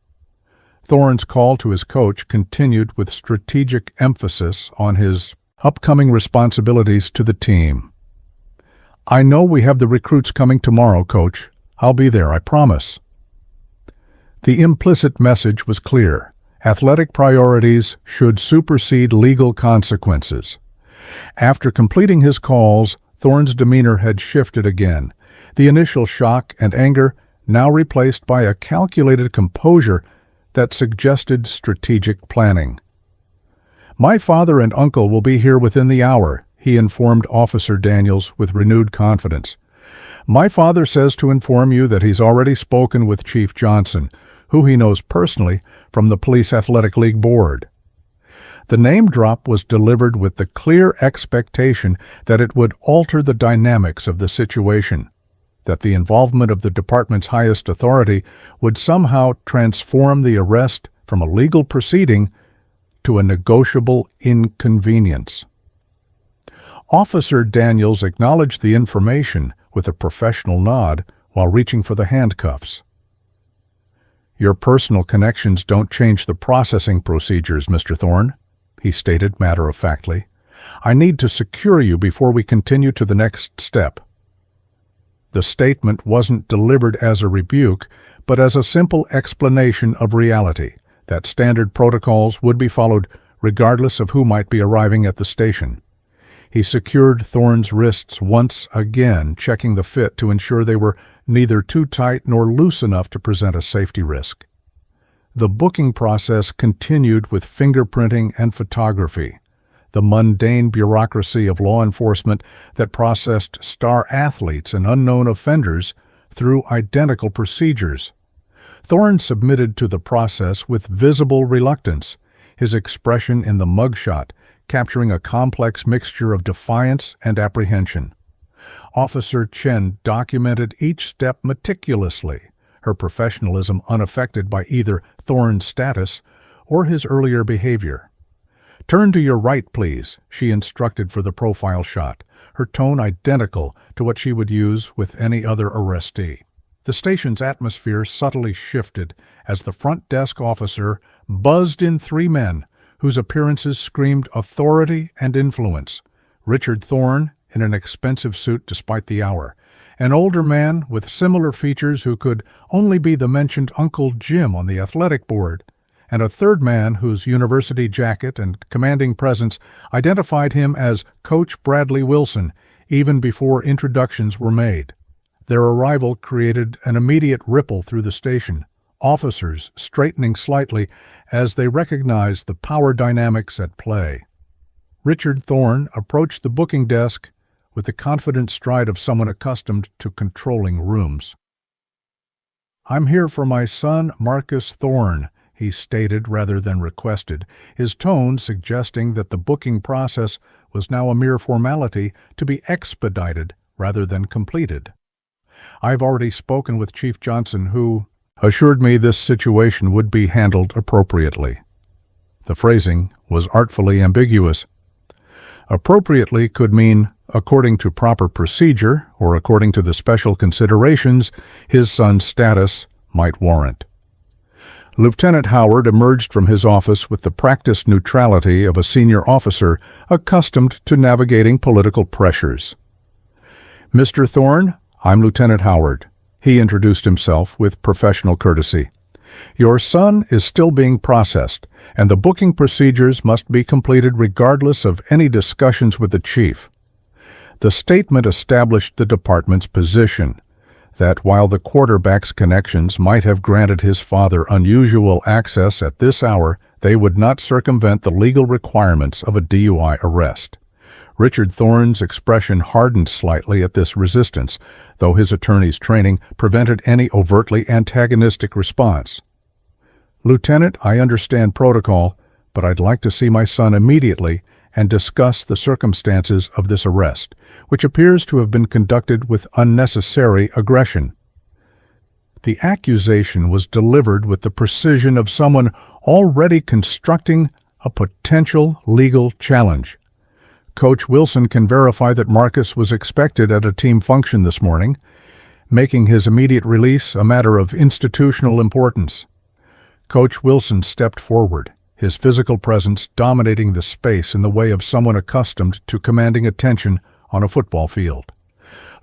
Thorne's call to his coach continued with strategic emphasis on his upcoming responsibilities to the team. "I know we have the recruits coming tomorrow, Coach. I'll be there, I promise." The implicit message was clear. Athletic priorities should supersede legal consequences. After completing his calls, Thorne's demeanor had shifted again, the initial shock and anger now replaced by a calculated composure that suggested strategic planning. "My father and uncle will be here within the hour," he informed Officer Daniels with renewed confidence. "My father says to inform you that he's already spoken with Chief Johnson, who he knows personally from the Police Athletic League Board." The name drop was delivered with the clear expectation that it would alter the dynamics of the situation, that the involvement of the department's highest authority would somehow transform the arrest from a legal proceeding to a negotiable inconvenience. Officer Daniels acknowledged the information with a professional nod while reaching for the handcuffs. "Your personal connections don't change the processing procedures, Mr. Thorne," he stated matter-of-factly. "I need to secure you before we continue to the next step." The statement wasn't delivered as a rebuke, but as a simple explanation of reality, that standard protocols would be followed regardless of who might be arriving at the station. He secured Thorne's wrists once again, checking the fit to ensure they were neither too tight nor loose enough to present a safety risk. The booking process continued with fingerprinting and photography, the mundane bureaucracy of law enforcement that processed star athletes and unknown offenders through identical procedures. Thorne submitted to the process with visible reluctance, his expression in the mugshot capturing a complex mixture of defiance and apprehension. Officer Chen documented each step meticulously, her professionalism unaffected by either Thorne's status or his earlier behavior. "Turn to your right, please," she instructed for the profile shot, her tone identical to what she would use with any other arrestee. The station's atmosphere subtly shifted as the front desk officer buzzed in 3 men whose appearances screamed authority and influence. Richard Thorne, in an expensive suit despite the hour, an older man with similar features who could only be the mentioned Uncle Jim on the athletic board, and a third man whose university jacket and commanding presence identified him as Coach Bradley Wilson even before introductions were made. Their arrival created an immediate ripple through the station, officers straightening slightly as they recognized the power dynamics at play. Richard Thorne approached the booking desk with the confident stride of someone accustomed to controlling rooms. "I'm here for my son, Marcus Thorne," he stated rather than requested, his tone suggesting that the booking process was now a mere formality to be expedited rather than completed. "I've already spoken with Chief Johnson, who assured me this situation would be handled appropriately." The phrasing was artfully ambiguous. Appropriately could mean according to proper procedure or according to the special considerations his son's status might warrant. Lieutenant Howard emerged from his office with the practiced neutrality of a senior officer accustomed to navigating political pressures. "Mr. Thorne, I'm Lieutenant Howard," he introduced himself with professional courtesy. "Your son is still being processed, and the booking procedures must be completed regardless of any discussions with the chief." The statement established the department's position that while the quarterback's connections might have granted his father unusual access at this hour, they would not circumvent the legal requirements of a DUI arrest. Richard Thorne's expression hardened slightly at this resistance, though his attorney's training prevented any overtly antagonistic response. "Lieutenant, I understand protocol, but I'd like to see my son immediately and discuss the circumstances of this arrest, which appears to have been conducted with unnecessary aggression." The accusation was delivered with the precision of someone already constructing a potential legal challenge. "Coach Wilson can verify that Marcus was expected at a team function this morning, making his immediate release a matter of institutional importance." Coach Wilson stepped forward, his physical presence dominating the space in the way of someone accustomed to commanding attention on a football field.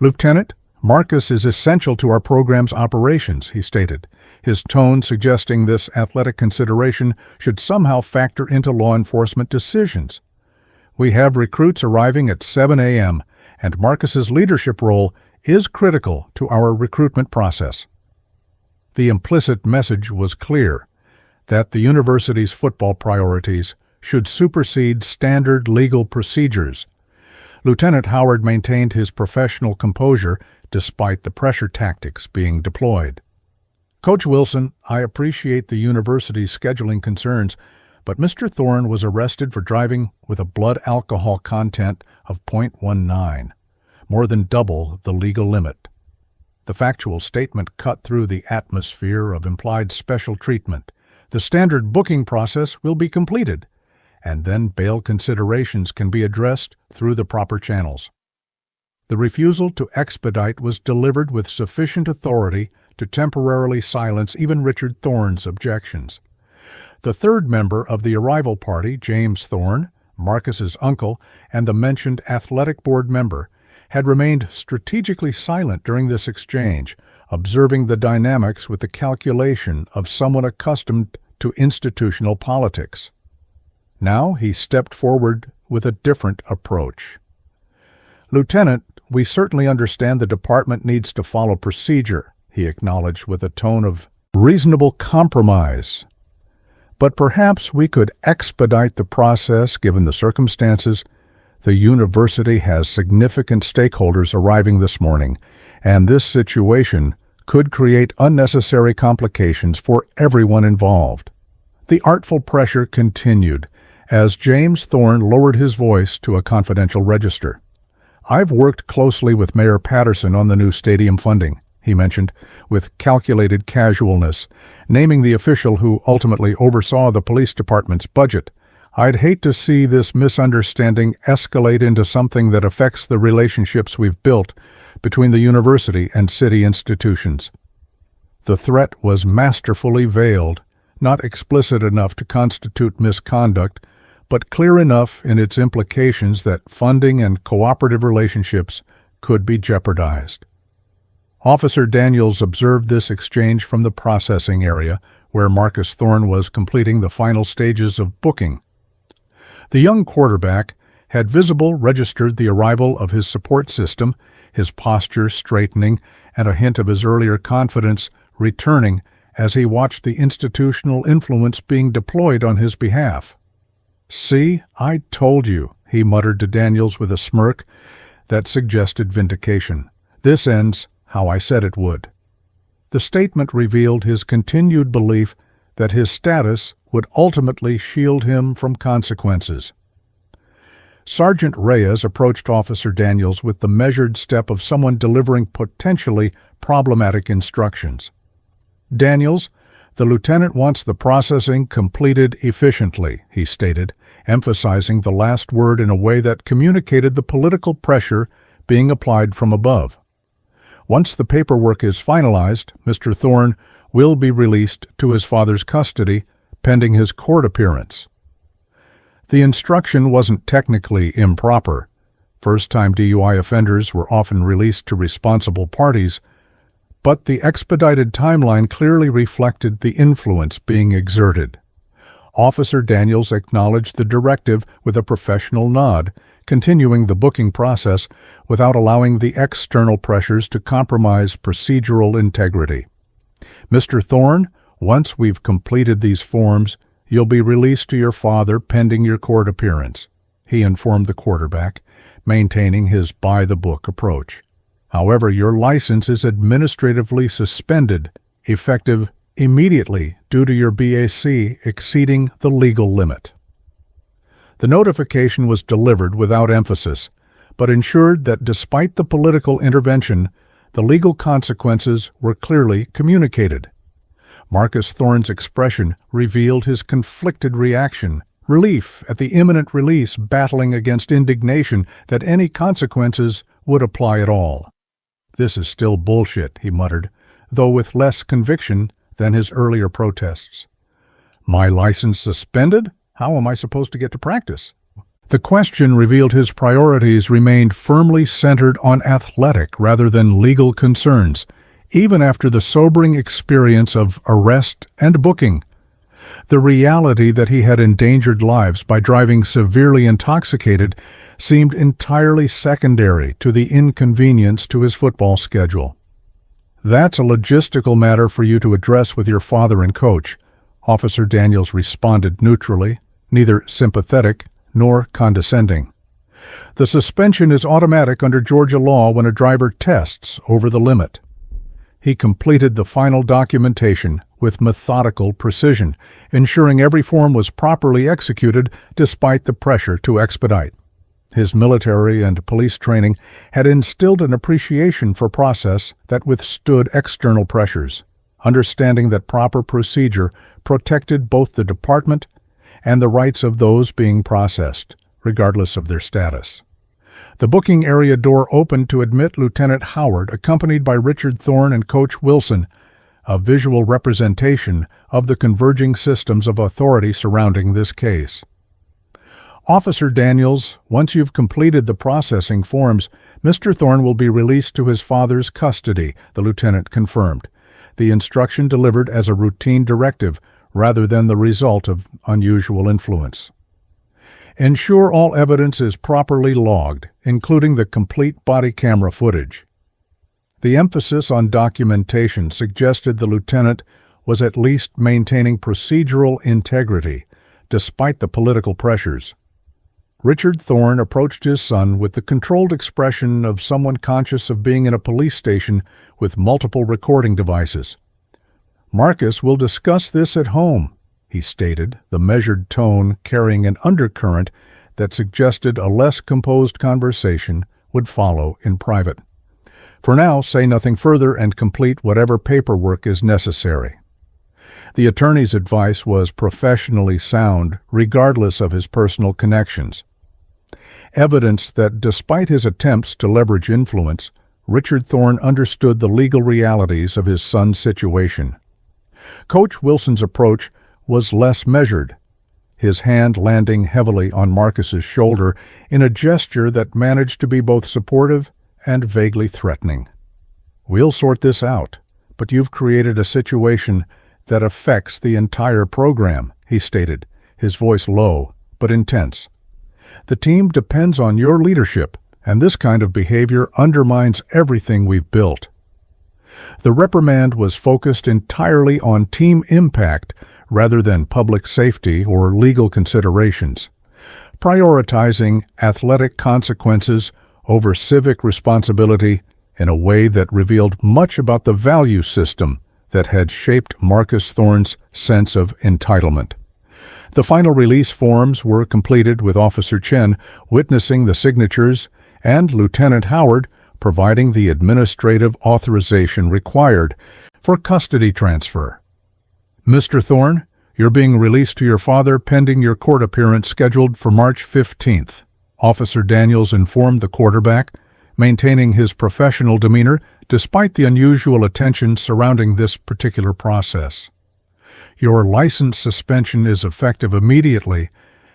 "Lieutenant, Marcus is essential to our program's operations," he stated, his tone suggesting this athletic consideration should somehow factor into law enforcement decisions. "We have recruits arriving at 7 a.m., and Marcus's leadership role is critical to our recruitment process." The implicit message was clear, that the university's football priorities should supersede standard legal procedures. Lieutenant Howard maintained his professional composure despite the pressure tactics being deployed. "Coach Wilson, I appreciate the university's scheduling concerns, but Mr. Thorne was arrested for driving with a blood alcohol content of 0.19, more than double the legal limit." The factual statement cut through the atmosphere of implied special treatment. The standard booking process will be completed, and then bail considerations can be addressed through the proper channels. The refusal to expedite was delivered with sufficient authority to temporarily silence even Richard Thorne's objections. The third member of the arrival party, James Thorne, Marcus's uncle, and the mentioned athletic board member, had remained strategically silent during this exchange, observing the dynamics with the calculation of someone accustomed to institutional politics. Now he stepped forward with a different approach. "Lieutenant, we certainly understand the department needs to follow procedure," he acknowledged with a tone of reasonable compromise. "But perhaps we could expedite the process given the circumstances. The university has significant stakeholders arriving this morning, and this situation could create unnecessary complications for everyone involved." The artful pressure continued as James Thorne lowered his voice to a confidential register. "I've worked closely with Mayor Patterson on the new stadium funding," he mentioned, with calculated casualness, naming the official who ultimately oversaw the police department's budget. "I'd hate to see this misunderstanding escalate into something that affects the relationships we've built between the university and city institutions." The threat was masterfully veiled, not explicit enough to constitute misconduct, but clear enough in its implications that funding and cooperative relationships could be jeopardized. Officer Daniels observed this exchange from the processing area, where Marcus Thorne was completing the final stages of booking. The young quarterback had visible registered the arrival of his support system, his posture straightening, and a hint of his earlier confidence returning as he watched the institutional influence being deployed on his behalf. "See, I told you," he muttered to Daniels with a smirk. that suggested vindication. This ends how I said it would. The statement revealed his continued belief that his status would ultimately shield him from consequences. Sergeant Reyes approached Officer Daniels with the measured step of someone delivering potentially problematic instructions. "Daniels, the lieutenant wants the processing completed efficiently," he stated, emphasizing the last word in a way that communicated the political pressure being applied from above. "Once the paperwork is finalized, Mr. Thorne will be released to his father's custody pending his court appearance." The instruction wasn't technically improper. First-time DUI offenders were often released to responsible parties, but the expedited timeline clearly reflected the influence being exerted. Officer Daniels acknowledged the directive with a professional nod, continuing the booking process without allowing the external pressures to compromise procedural integrity. "Mr. Thorne, once we've completed these forms, you'll be released to your father pending your court appearance," he informed the quarterback, maintaining his by-the-book approach. "However, your license is administratively suspended, effective immediately due to your BAC exceeding the legal limit." The notification was delivered without emphasis, but ensured that despite the political intervention, the legal consequences were clearly communicated. Marcus Thorne's expression revealed his conflicted reaction, relief at the imminent release battling against indignation that any consequences would apply at all. "This is still bullshit," he muttered, though with less conviction than his earlier protests. "My license suspended? How am I supposed to get to practice?" The question revealed his priorities remained firmly centered on athletic rather than legal concerns, even after the sobering experience of arrest and booking. The reality that he had endangered lives by driving severely intoxicated seemed entirely secondary to the inconvenience to his football schedule. "That's a logistical matter for you to address with your father and coach," Officer Daniels responded neutrally, neither sympathetic nor condescending. "The suspension is automatic under Georgia law when a driver tests over the limit." He completed the final documentation with methodical precision, ensuring every form was properly executed despite the pressure to expedite. His military and police training had instilled an appreciation for process that withstood external pressures, understanding that proper procedure protected both the department and the rights of those being processed, regardless of their status. The booking area door opened to admit Lieutenant Howard, accompanied by Richard Thorne and Coach Wilson, a visual representation of the converging systems of authority surrounding this case. "Officer Daniels, once you've completed the processing forms, Mr. Thorne will be released to his father's custody," the lieutenant confirmed, the instruction delivered as a routine directive rather than the result of unusual influence. "Ensure all evidence is properly logged, including the complete body camera footage." The emphasis on documentation suggested the lieutenant was at least maintaining procedural integrity, despite the political pressures. Richard Thorne approached his son with the controlled expression of someone conscious of being in a police station with multiple recording devices. "Marcus will discuss this at home," he stated, the measured tone carrying an undercurrent that suggested a less composed conversation would follow in private. "For now, say nothing further and complete whatever paperwork is necessary." The attorney's advice was professionally sound, regardless of his personal connections. Evidence that despite his attempts to leverage influence, Richard Thorne understood the legal realities of his son's situation. Coach Wilson's approach was less measured, his hand landing heavily on Marcus's shoulder in a gesture that managed to be both supportive and vaguely threatening. "We'll sort this out, but you've created a situation that affects the entire program," he stated, his voice low but intense. "The team depends on your leadership, and this kind of behavior undermines everything we've built." The reprimand was focused entirely on team impact rather than public safety or legal considerations, prioritizing athletic consequences over civic responsibility in a way that revealed much about the value system that had shaped Marcus Thorne's sense of entitlement. The final release forms were completed with Officer Chen witnessing the signatures and Lieutenant Howard providing the administrative authorization required for custody transfer. Mr. Thorne, you're being released to your father pending your court appearance scheduled for March 15th, Officer Daniels informed the quarterback, maintaining his professional demeanor despite the unusual attention surrounding this particular process. Your license suspension is effective immediately,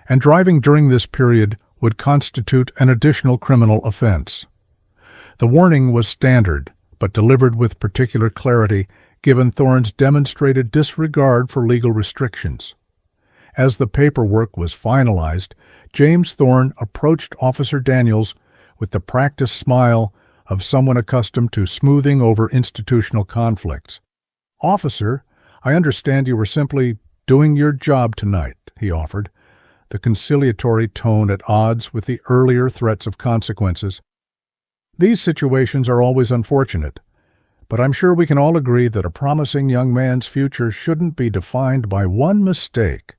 and driving during this period would constitute an additional criminal offense. The warning was standard, but delivered with particular clarity given Thorne's demonstrated disregard for legal restrictions. As the paperwork was finalized, James Thorne approached Officer Daniels with the practiced smile of someone accustomed to smoothing over institutional conflicts. "Officer, I understand you were simply doing your job tonight," he offered, the conciliatory tone at odds with the earlier threats of consequences. "These situations are always unfortunate, but I'm sure we can all agree that a promising young man's future shouldn't be defined by one mistake."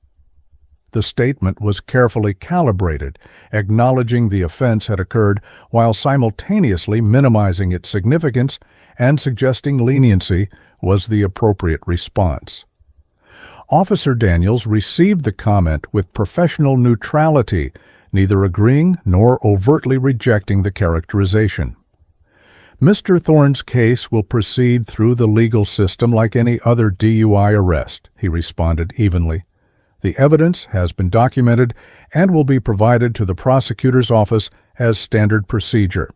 The statement was carefully calibrated, acknowledging the offense had occurred while simultaneously minimizing its significance and suggesting leniency was the appropriate response. Officer Daniels received the comment with professional neutrality, neither agreeing nor overtly rejecting the characterization. "Mr. Thorne's case will proceed through the legal system like any other DUI arrest," he responded evenly. "The evidence has been documented and will be provided to the prosecutor's office as standard procedure."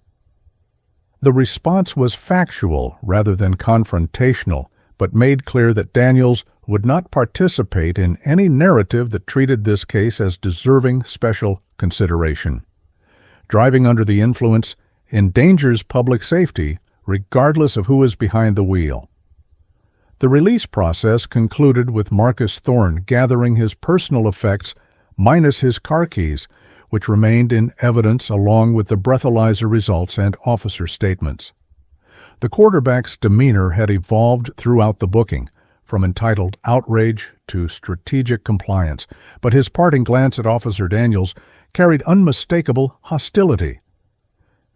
The response was factual rather than confrontational, but made clear that Daniels would not participate in any narrative that treated this case as deserving special consideration. Driving under the influence endangers public safety, regardless of who is behind the wheel. The release process concluded with Marcus Thorne gathering his personal effects minus his car keys, which remained in evidence along with the breathalyzer results and officer statements. The quarterback's demeanor had evolved throughout the booking, from entitled outrage to strategic compliance, but his parting glance at Officer Daniels carried unmistakable hostility.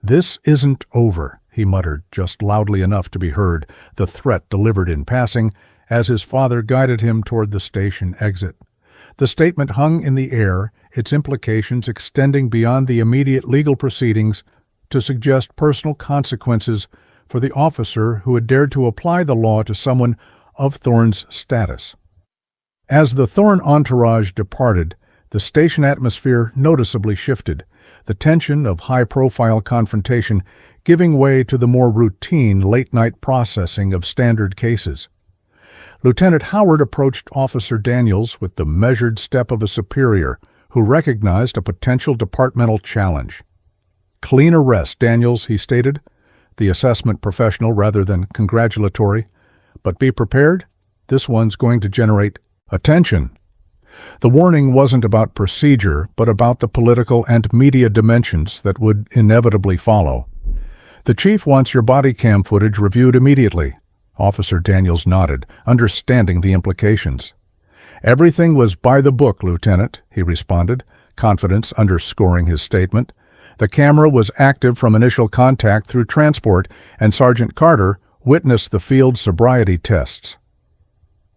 "This isn't over," he muttered, just loudly enough to be heard, the threat delivered in passing, as his father guided him toward the station exit. The statement hung in the air, its implications extending beyond the immediate legal proceedings to suggest personal consequences for the officer who had dared to apply the law to someone of Thorne's status. As the Thorne entourage departed, the station atmosphere noticeably shifted, the tension of high-profile confrontation giving way to the more routine late-night processing of standard cases. Lieutenant Howard approached Officer Daniels with the measured step of a superior who recognized a potential departmental challenge. "Clean arrest, Daniels," he stated, the assessment professional rather than congratulatory. "But be prepared, this one's going to generate attention." The warning wasn't about procedure, but about the political and media dimensions that would inevitably follow. "The chief wants your body cam footage reviewed immediately." Officer Daniels nodded, understanding the implications. "Everything was by the book, Lieutenant," he responded, confidence underscoring his statement. "The camera was active from initial contact through transport, and Sergeant Carter witnessed the field sobriety tests."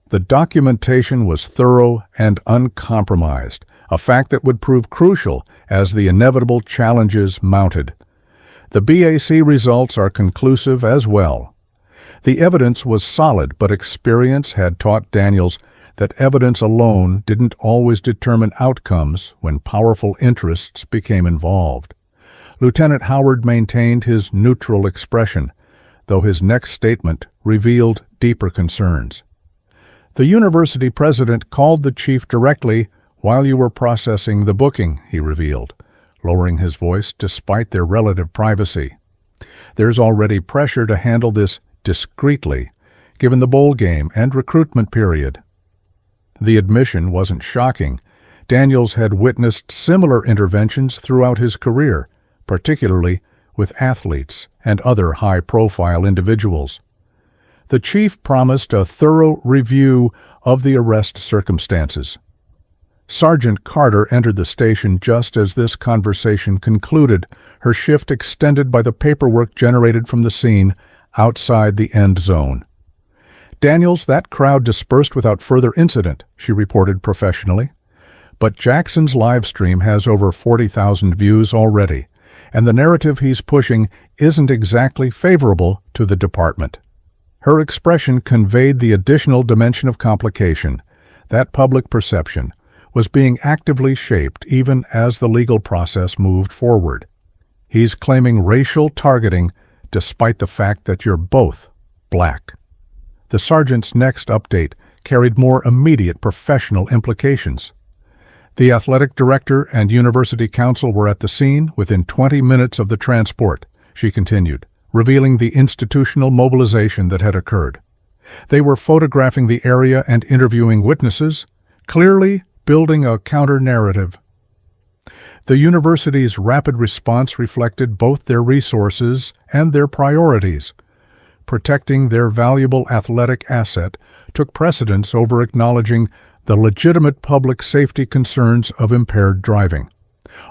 The documentation was thorough and uncompromised, a fact that would prove crucial as the inevitable challenges mounted. The BAC results are conclusive as well. The evidence was solid, but experience had taught Daniels that evidence alone didn't always determine outcomes when powerful interests became involved. Lieutenant Howard maintained his neutral expression, though his next statement revealed deeper concerns. "The university president called the chief directly while you were processing the booking," he revealed, lowering his voice despite their relative privacy. "There's already pressure to handle this discreetly, given the bowl game and recruitment period." The admission wasn't shocking. Daniels had witnessed similar interventions throughout his career, particularly with athletes and other high-profile individuals. The chief promised a thorough review of the arrest circumstances. Sergeant Carter entered the station just as this conversation concluded, her shift extended by the paperwork generated from the scene outside the end zone. "Daniels, that crowd dispersed without further incident," she reported professionally. "But Jackson's live stream has over 40,000 views already, and the narrative he's pushing isn't exactly favorable to the department." Her expression conveyed the additional dimension of complication. That public perception was being actively shaped even as the legal process moved forward. He's claiming racial targeting despite the fact that you're both black. The sergeant's next update carried more immediate professional implications. The athletic director and university council were at the scene within 20 minutes of the transport, she continued, revealing the institutional mobilization that had occurred. They were photographing the area and interviewing witnesses, clearly building a counter-narrative. The university's rapid response reflected both their resources and their priorities. Protecting their valuable athletic asset took precedence over acknowledging the legitimate public safety concerns of impaired driving.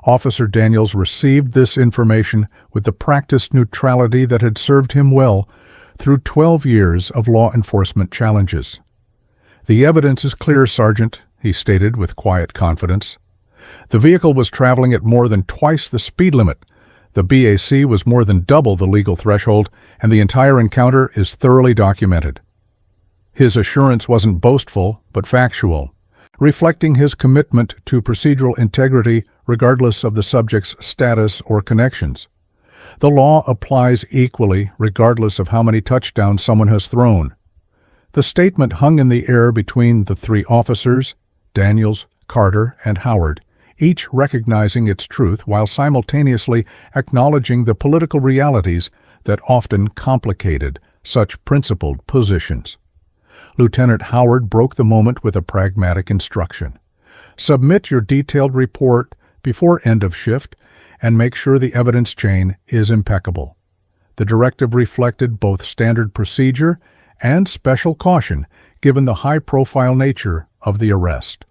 Officer Daniels received this information with the practiced neutrality that had served him well through 12 years of law enforcement challenges. "The evidence is clear, Sergeant," he stated with quiet confidence. "The vehicle was traveling at more than twice the speed limit. The BAC was more than double the legal threshold, and the entire encounter is thoroughly documented." His assurance wasn't boastful, but factual, reflecting his commitment to procedural integrity regardless of the subject's status or connections. The law applies equally regardless of how many touchdowns someone has thrown. The statement hung in the air between the three officers, Daniels, Carter, and Howard, each recognizing its truth while simultaneously acknowledging the political realities that often complicated such principled positions. Lieutenant Howard broke the moment with a pragmatic instruction. "Submit your detailed report before end of shift and make sure the evidence chain is impeccable." The directive reflected both standard procedure and special caution given the high-profile nature of the arrest.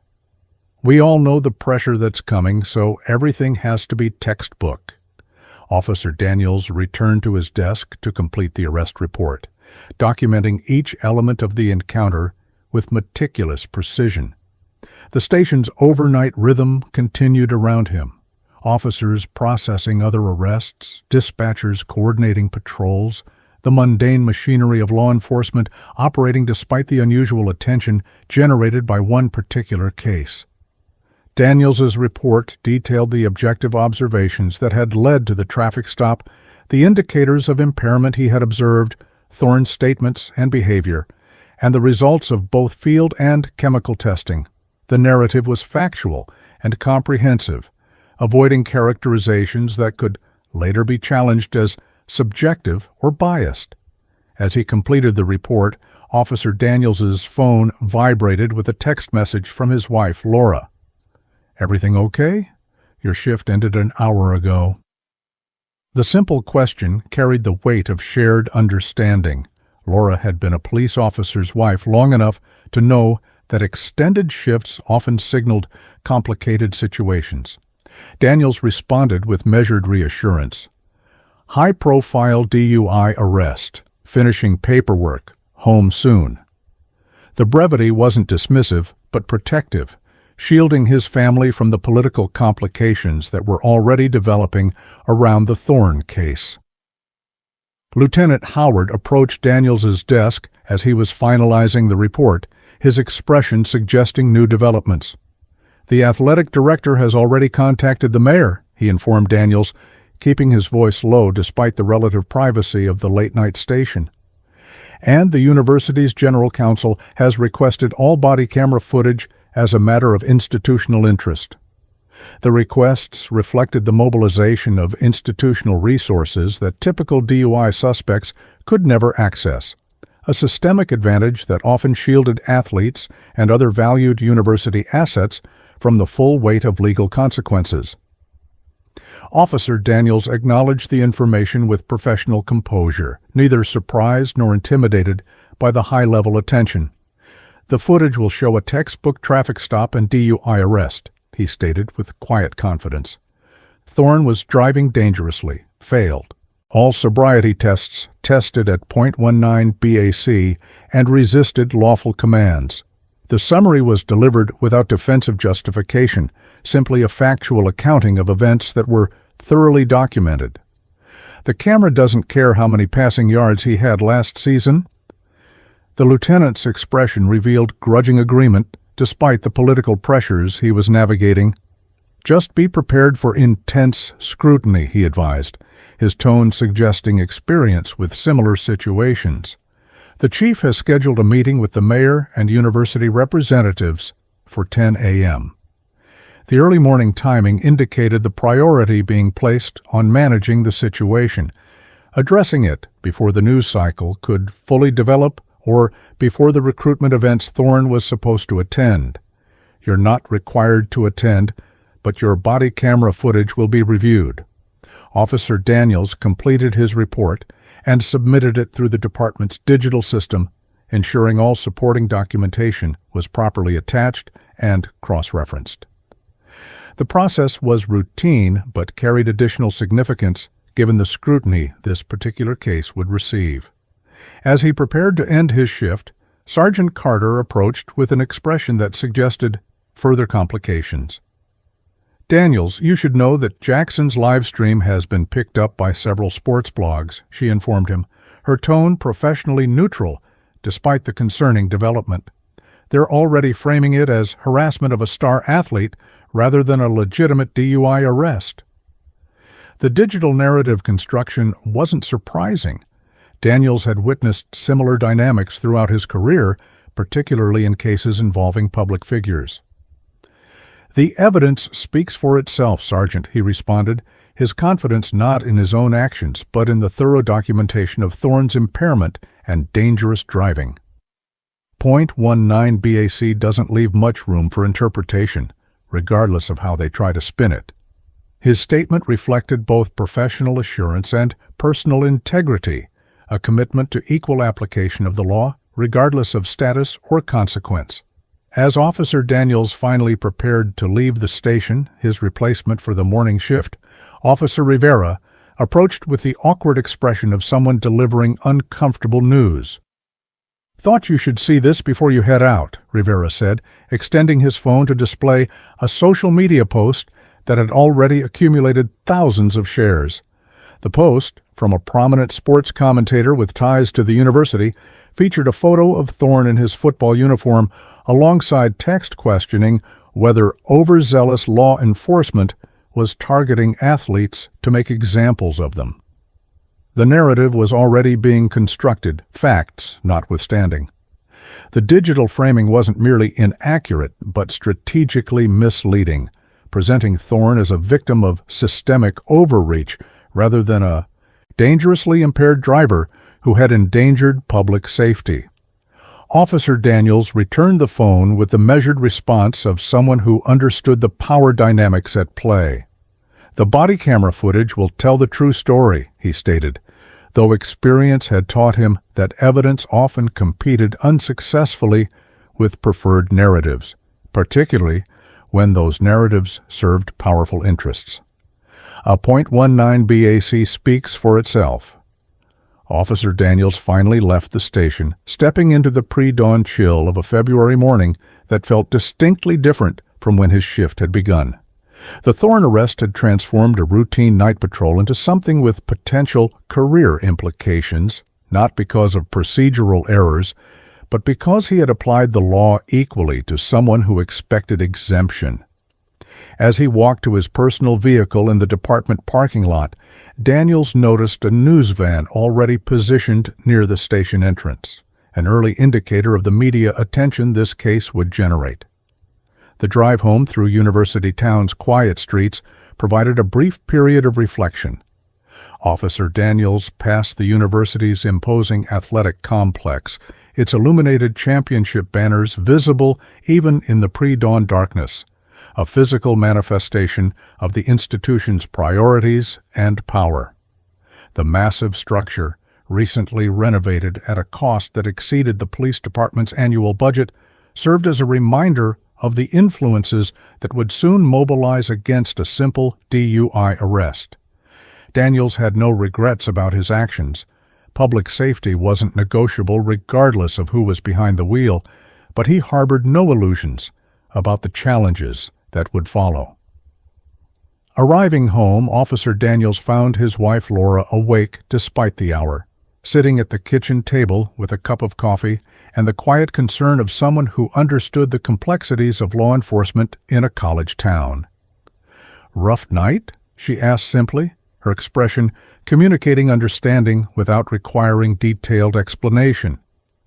"We all know the pressure that's coming, so everything has to be textbook." Officer Daniels returned to his desk to complete the arrest report, documenting each element of the encounter with meticulous precision. The station's overnight rhythm continued around him. Officers processing other arrests, dispatchers coordinating patrols, the mundane machinery of law enforcement operating despite the unusual attention generated by one particular case. Daniels's report detailed the objective observations that had led to the traffic stop, the indicators of impairment he had observed, Thorne's statements and behavior, and the results of both field and chemical testing. The narrative was factual and comprehensive, avoiding characterizations that could later be challenged as subjective or biased. As he completed the report, Officer Daniels's phone vibrated with a text message from his wife, Laura. "Everything okay? Your shift ended an hour ago." The simple question carried the weight of shared understanding. Laura had been a police officer's wife long enough to know that extended shifts often signaled complicated situations. Daniels responded with measured reassurance. "High-profile DUI arrest, finishing paperwork, home soon." The brevity wasn't dismissive, but protective, shielding his family from the political complications that were already developing around the Thorne case. Lieutenant Howard approached Daniels's desk as he was finalizing the report, his expression suggesting new developments. "The athletic director has already contacted the mayor," he informed Daniels, keeping his voice low despite the relative privacy of the late-night station. "And the university's general counsel has requested all body camera footage as a matter of institutional interest." The requests reflected the mobilization of institutional resources that typical DUI suspects could never access, a systemic advantage that often shielded athletes and other valued university assets from the full weight of legal consequences. Officer Daniels acknowledged the information with professional composure, neither surprised nor intimidated by the high-level attention. "The footage will show a textbook traffic stop and DUI arrest," he stated with quiet confidence. Thorne was driving dangerously, failed. All sobriety tests tested at .19 BAC and resisted lawful commands. The summary was delivered without defensive justification, simply a factual accounting of events that were thoroughly documented. "The camera doesn't care how many passing yards he had last season." The lieutenant's expression revealed grudging agreement despite the political pressures he was navigating. "Just be prepared for intense scrutiny," he advised, his tone suggesting experience with similar situations. The chief has scheduled a meeting with the mayor and university representatives for 10 a.m. The early morning timing indicated the priority being placed on managing the situation, addressing it before the news cycle could fully develop or before the recruitment events Thorne was supposed to attend. "You're not required to attend, but your body camera footage will be reviewed." Officer Daniels completed his report and submitted it through the department's digital system, ensuring all supporting documentation was properly attached and cross-referenced. The process was routine but carried additional significance given the scrutiny this particular case would receive. As he prepared to end his shift, Sergeant Carter approached with an expression that suggested further complications. "Daniels, you should know that Jackson's live stream has been picked up by several sports blogs," she informed him, her tone professionally neutral despite the concerning development. "They're already framing it as harassment of a star athlete rather than a legitimate DUI arrest." The digital narrative construction wasn't surprising. Daniels had witnessed similar dynamics throughout his career, particularly in cases involving public figures. "The evidence speaks for itself, Sergeant," he responded, his confidence not in his own actions but in the thorough documentation of Thorne's impairment and dangerous driving. .19 BAC doesn't leave much room for interpretation, regardless of how they try to spin it. His statement reflected both professional assurance and personal integrity, a commitment to equal application of the law, regardless of status or consequence. As Officer Daniels finally prepared to leave the station, his replacement for the morning shift, Officer Rivera approached with the awkward expression of someone delivering uncomfortable news. "Thought you should see this before you head out," Rivera said, extending his phone to display a social media post that had already accumulated thousands of shares. The post, from a prominent sports commentator with ties to the university, featured a photo of Thorne in his football uniform alongside text questioning whether overzealous law enforcement was targeting athletes to make examples of them. The narrative was already being constructed, facts notwithstanding. The digital framing wasn't merely inaccurate, but strategically misleading, presenting Thorne as a victim of systemic overreach rather than a dangerously impaired driver who had endangered public safety. Officer Daniels returned the phone with the measured response of someone who understood the power dynamics at play. "The body camera footage will tell the true story," he stated, though experience had taught him that evidence often competed unsuccessfully with preferred narratives, particularly when those narratives served powerful interests. A .19 BAC speaks for itself. Officer Daniels finally left the station, stepping into the pre-dawn chill of a February morning that felt distinctly different from when his shift had begun. The Thorne arrest had transformed a routine night patrol into something with potential career implications, not because of procedural errors, but because he had applied the law equally to someone who expected exemption. As he walked to his personal vehicle in the department parking lot, Daniels noticed a news van already positioned near the station entrance, an early indicator of the media attention this case would generate. The drive home through University Town's quiet streets provided a brief period of reflection. Officer Daniels passed the university's imposing athletic complex, its illuminated championship banners visible even in the pre-dawn darkness, a physical manifestation of the institution's priorities and power. The massive structure, recently renovated at a cost that exceeded the police department's annual budget, served as a reminder of the influences that would soon mobilize against a simple DUI arrest. Daniels had no regrets about his actions. Public safety wasn't negotiable regardless of who was behind the wheel, but he harbored no illusions about the challenges that would follow. Arriving home, Officer Daniels found his wife Laura awake despite the hour, sitting at the kitchen table with a cup of coffee and the quiet concern of someone who understood the complexities of law enforcement in a college town. "Rough night?" she asked simply, her expression communicating understanding without requiring detailed explanation.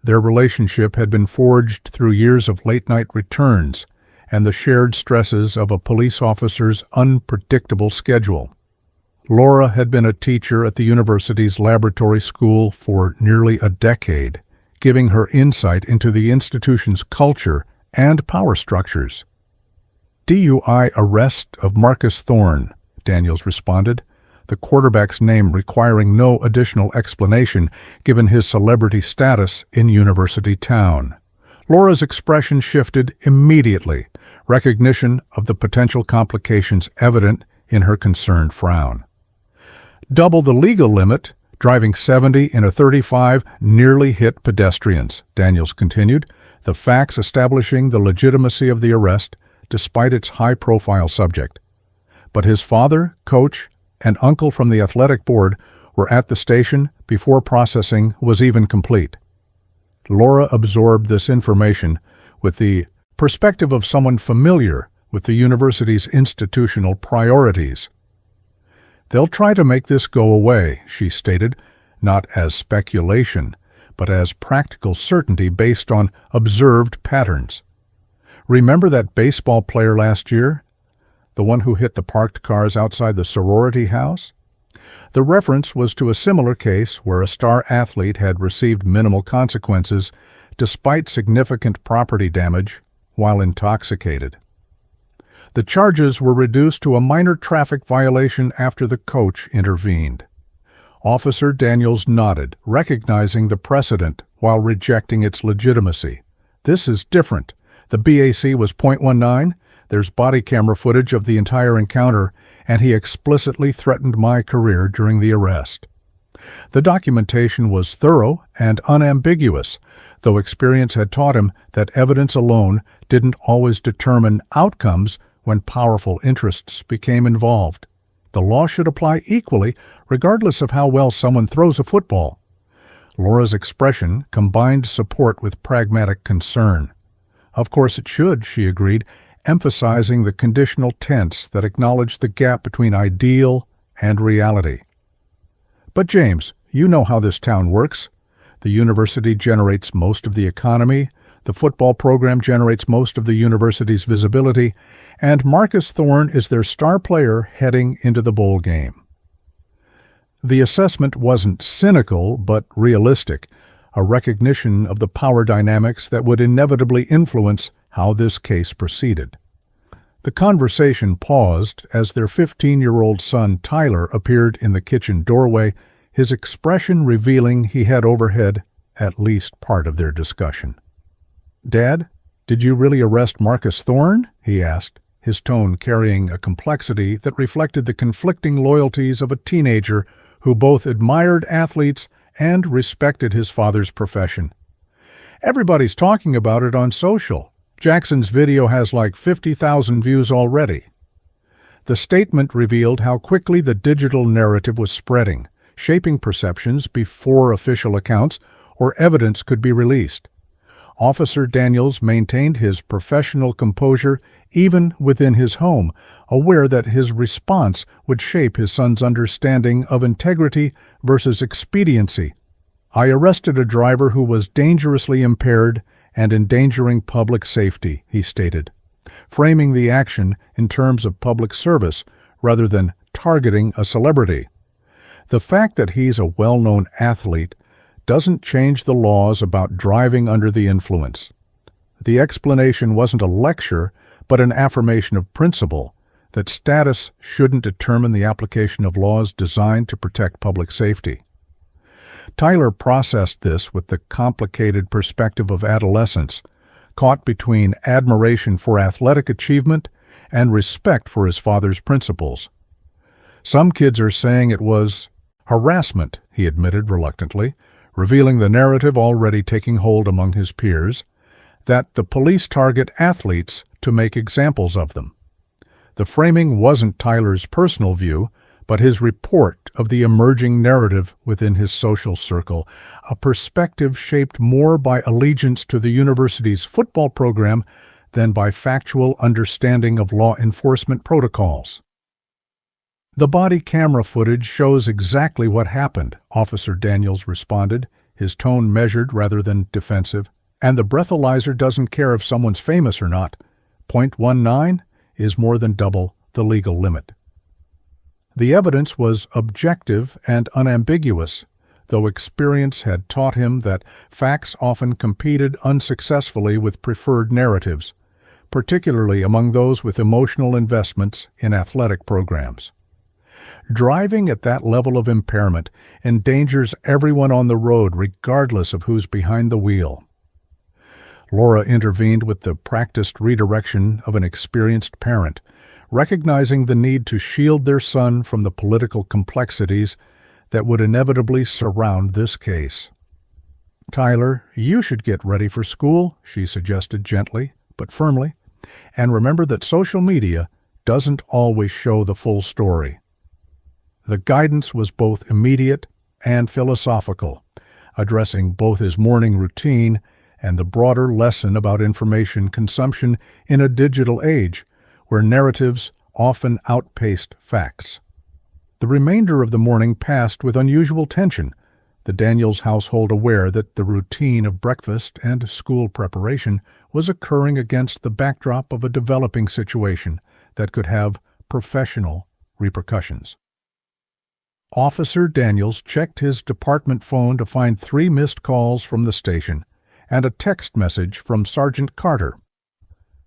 Their relationship had been forged through years of late-night returns and the shared stresses of a police officer's unpredictable schedule. Laura had been a teacher at the university's laboratory school for nearly a decade, giving her insight into the institution's culture and power structures. "DUI arrest of Marcus Thorne," Daniels responded, the quarterback's name requiring no additional explanation given his celebrity status in University Town. Laura's expression shifted immediately, recognition of the potential complications evident in her concerned frown. "Double the legal limit, driving 70 in a 35 nearly hit pedestrians," Daniels continued, the facts establishing the legitimacy of the arrest despite its high-profile subject. But his father, coach, and uncle from the athletic board were at the station before processing was even complete. Laura absorbed this information with the perspective of someone familiar with the university's institutional priorities. "They'll try to make this go away," she stated, not as speculation, but as practical certainty based on observed patterns. "Remember that baseball player last year? The one who hit the parked cars outside the sorority house?" The reference was to a similar case where a star athlete had received minimal consequences despite significant property damage while intoxicated. The charges were reduced to a minor traffic violation after the coach intervened. Officer Daniels nodded, recognizing the precedent while rejecting its legitimacy. "This is different. The BAC was .19, there's body camera footage of the entire encounter, and he explicitly threatened my career during the arrest." The documentation was thorough and unambiguous, though experience had taught him that evidence alone didn't always determine outcomes when powerful interests became involved. The law should apply equally, regardless of how well someone throws a football. Laura's expression combined support with pragmatic concern. "Of course it should," she agreed, emphasizing the conditional tense that acknowledged the gap between ideal and reality. "But James, you know how this town works. The university generates most of the economy, the football program generates most of the university's visibility, and Marcus Thorne is their star player heading into the bowl game." The assessment wasn't cynical, but realistic, a recognition of the power dynamics that would inevitably influence how this case proceeded. The conversation paused as their 15-year-old son Tyler appeared in the kitchen doorway, his expression revealing he had overheard at least part of their discussion. "Dad, did you really arrest Marcus Thorne?" he asked, his tone carrying a complexity that reflected the conflicting loyalties of a teenager who both admired athletes and respected his father's profession. "Everybody's talking about it on social. Jackson's video has like 50,000 views already." The statement revealed how quickly the digital narrative was spreading, shaping perceptions before official accounts or evidence could be released. Officer Daniels maintained his professional composure even within his home, aware that his response would shape his son's understanding of integrity versus expediency. "I arrested a driver who was dangerously impaired and endangering public safety," he stated, framing the action in terms of public service rather than targeting a celebrity. The fact that he's a well-known athlete doesn't change the laws about driving under the influence. The explanation wasn't a lecture, but an affirmation of principle that status shouldn't determine the application of laws designed to protect public safety. Tyler processed this with the complicated perspective of adolescence, caught between admiration for athletic achievement and respect for his father's principles. Some kids are saying it was harassment, he admitted reluctantly, revealing the narrative already taking hold among his peers, that the police target athletes to make examples of them. The framing wasn't Tyler's personal view, but his report of the emerging narrative within his social circle, a perspective shaped more by allegiance to the university's football program than by factual understanding of law enforcement protocols. "The body camera footage shows exactly what happened," Officer Daniels responded, his tone measured rather than defensive. "And the breathalyzer doesn't care if someone's famous or not. .19 is more than double the legal limit." The evidence was objective and unambiguous, though experience had taught him that facts often competed unsuccessfully with preferred narratives, particularly among those with emotional investments in athletic programs. Driving at that level of impairment endangers everyone on the road regardless of who's behind the wheel. Laura intervened with the practiced redirection of an experienced parent, recognizing the need to shield their son from the political complexities that would inevitably surround this case. "Tyler, you should get ready for school," she suggested gently but firmly, "and remember that social media doesn't always show the full story." The guidance was both immediate and philosophical, addressing both his morning routine and the broader lesson about information consumption in a digital age where narratives often outpaced facts. The remainder of the morning passed with unusual tension, the Daniels household aware that the routine of breakfast and school preparation was occurring against the backdrop of a developing situation that could have professional repercussions. Officer Daniels checked his department phone to find 3 missed calls from the station and a text message from Sergeant Carter.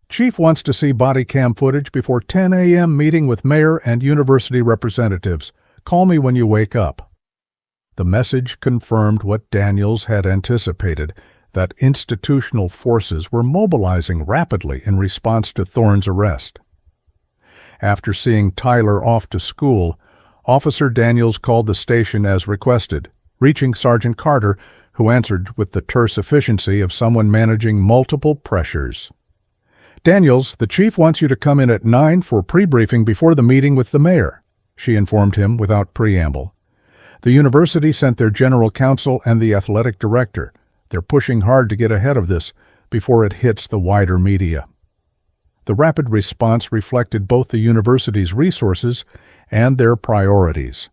"Chief wants to see body cam footage before 10 a.m. meeting with mayor and university representatives. Call me when you wake up." The message confirmed what Daniels had anticipated, that institutional forces were mobilizing rapidly in response to Thorne's arrest. After seeing Tyler off to school, Officer Daniels called the station as requested, reaching Sergeant Carter, who answered with the terse efficiency of someone managing multiple pressures. "Daniels, the chief wants you to come in at 9 for pre-briefing before the meeting with the mayor," she informed him without preamble. "The university sent their general counsel and the athletic director. They're pushing hard to get ahead of this before it hits the wider media." The rapid response reflected both the university's resources and their priorities.